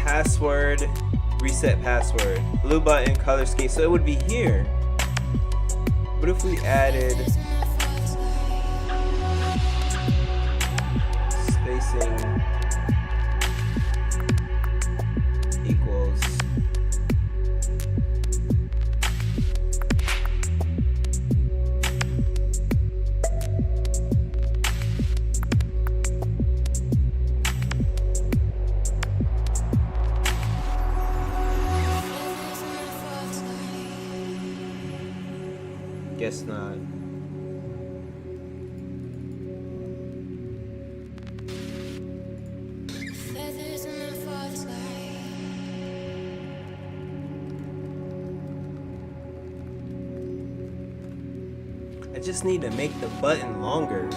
Password, reset password, blue button, color scheme. So it would be here. What if we added spacing equals guess not. I just need to make the button longer.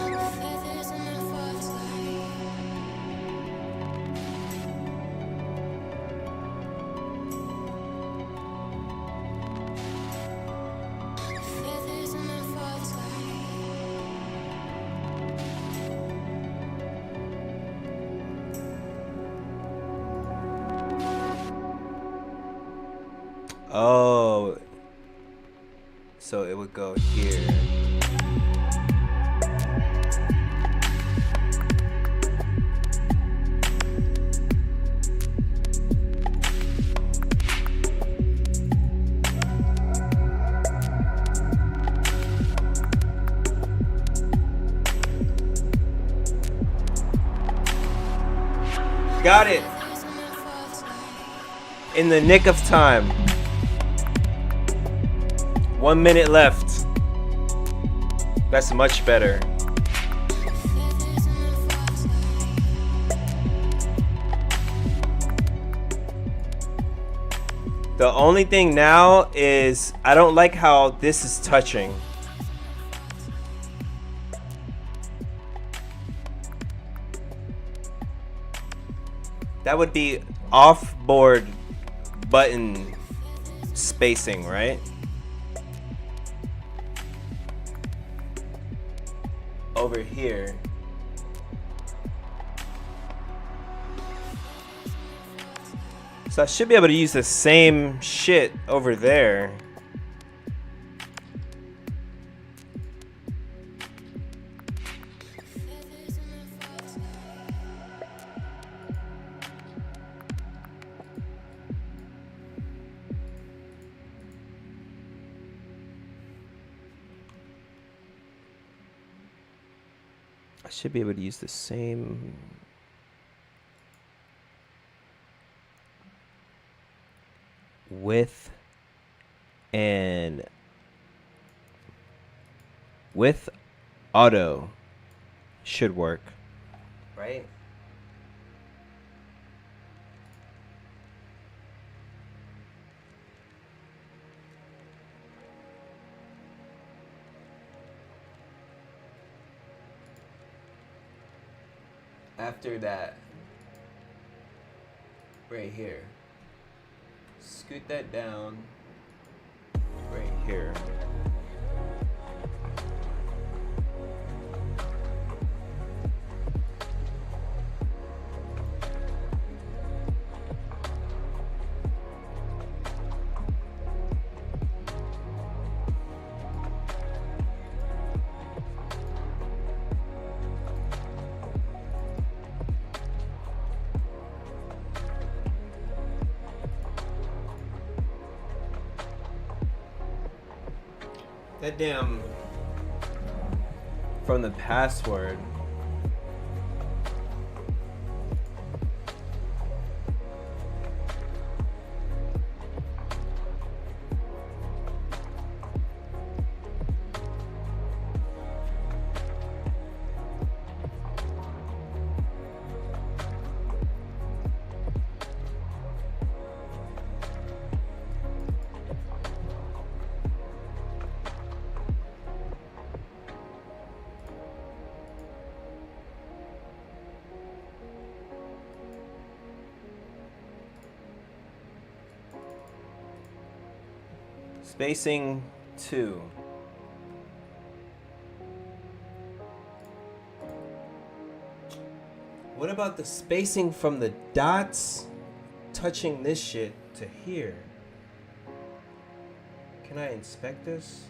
Oh, so it would go here. Got it. In the nick of time. 1 minute left. That's much better. The only thing now is I don't like how this is touching. That would be off-board button spacing, right? Over here. So I should be able to use the same shit over there. I should be able to use the same width and with auto should work, right? After that, right here, scoot that down right here. That damn from the password. Spacing 2. What about the spacing from the dots touching this shit to here? Can I inspect this?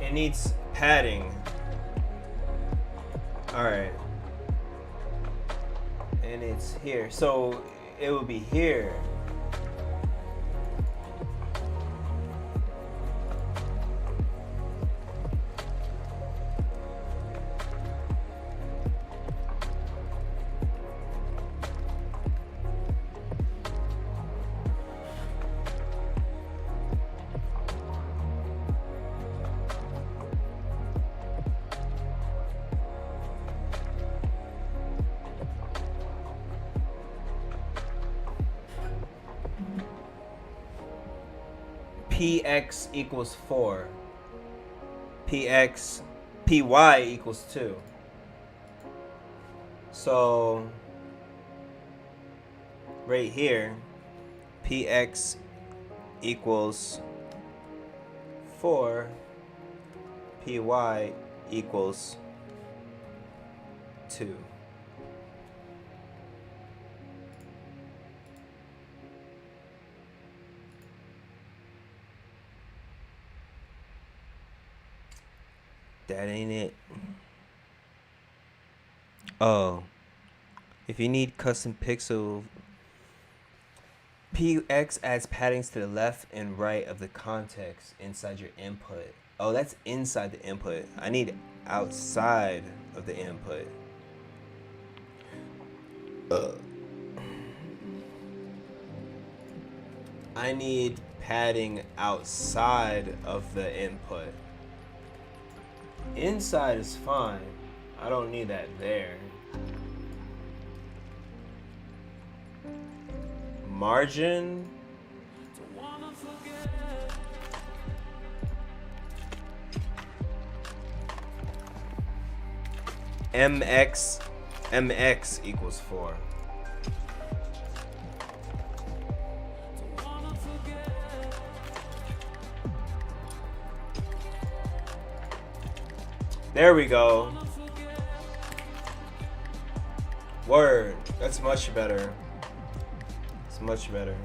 It needs padding. All right. And it's here. So it will be here. PX equals 4. PY equals 2. So right here, PX equals 4. PY equals 2. That ain't it. Oh. If you need custom pixel, PX adds paddings to the left and right of the context inside your input. Oh, that's inside the input. I need outside of the input. I need padding outside of the input. Inside is fine. I don't need that there. Margin. MX equals 4. There we go. Word. That's much better. It's much better.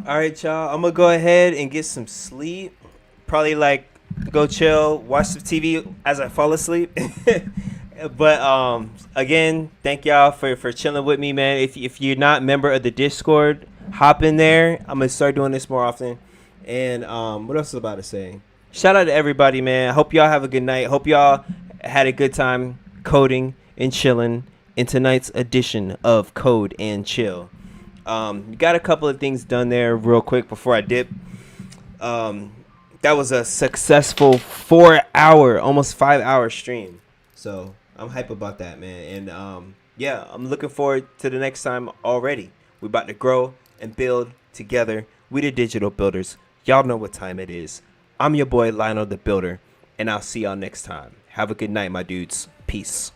All right, y'all. I'm gonna go ahead and get some sleep. Probably like go chill, watch some TV as I fall asleep. But again, thank y'all for chilling with me, man. If you're not a member of the Discord, hop in there. I'm gonna start doing this more often. And what else was I about to say? Shout out to everybody, man. Hope y'all have a good night. Hope y'all had a good time coding and chilling in tonight's edition of Code and Chill. Got a couple of things done there real quick before I dip. That was a successful 4-hour, almost 5-hour stream. So I'm hype about that, man. And yeah, I'm looking forward to the next time already. We're about to grow and build together. We the digital builders. Y'all know what time it is. I'm your boy Lionel the Builder, and I'll see y'all next time. Have a good night, my dudes. Peace.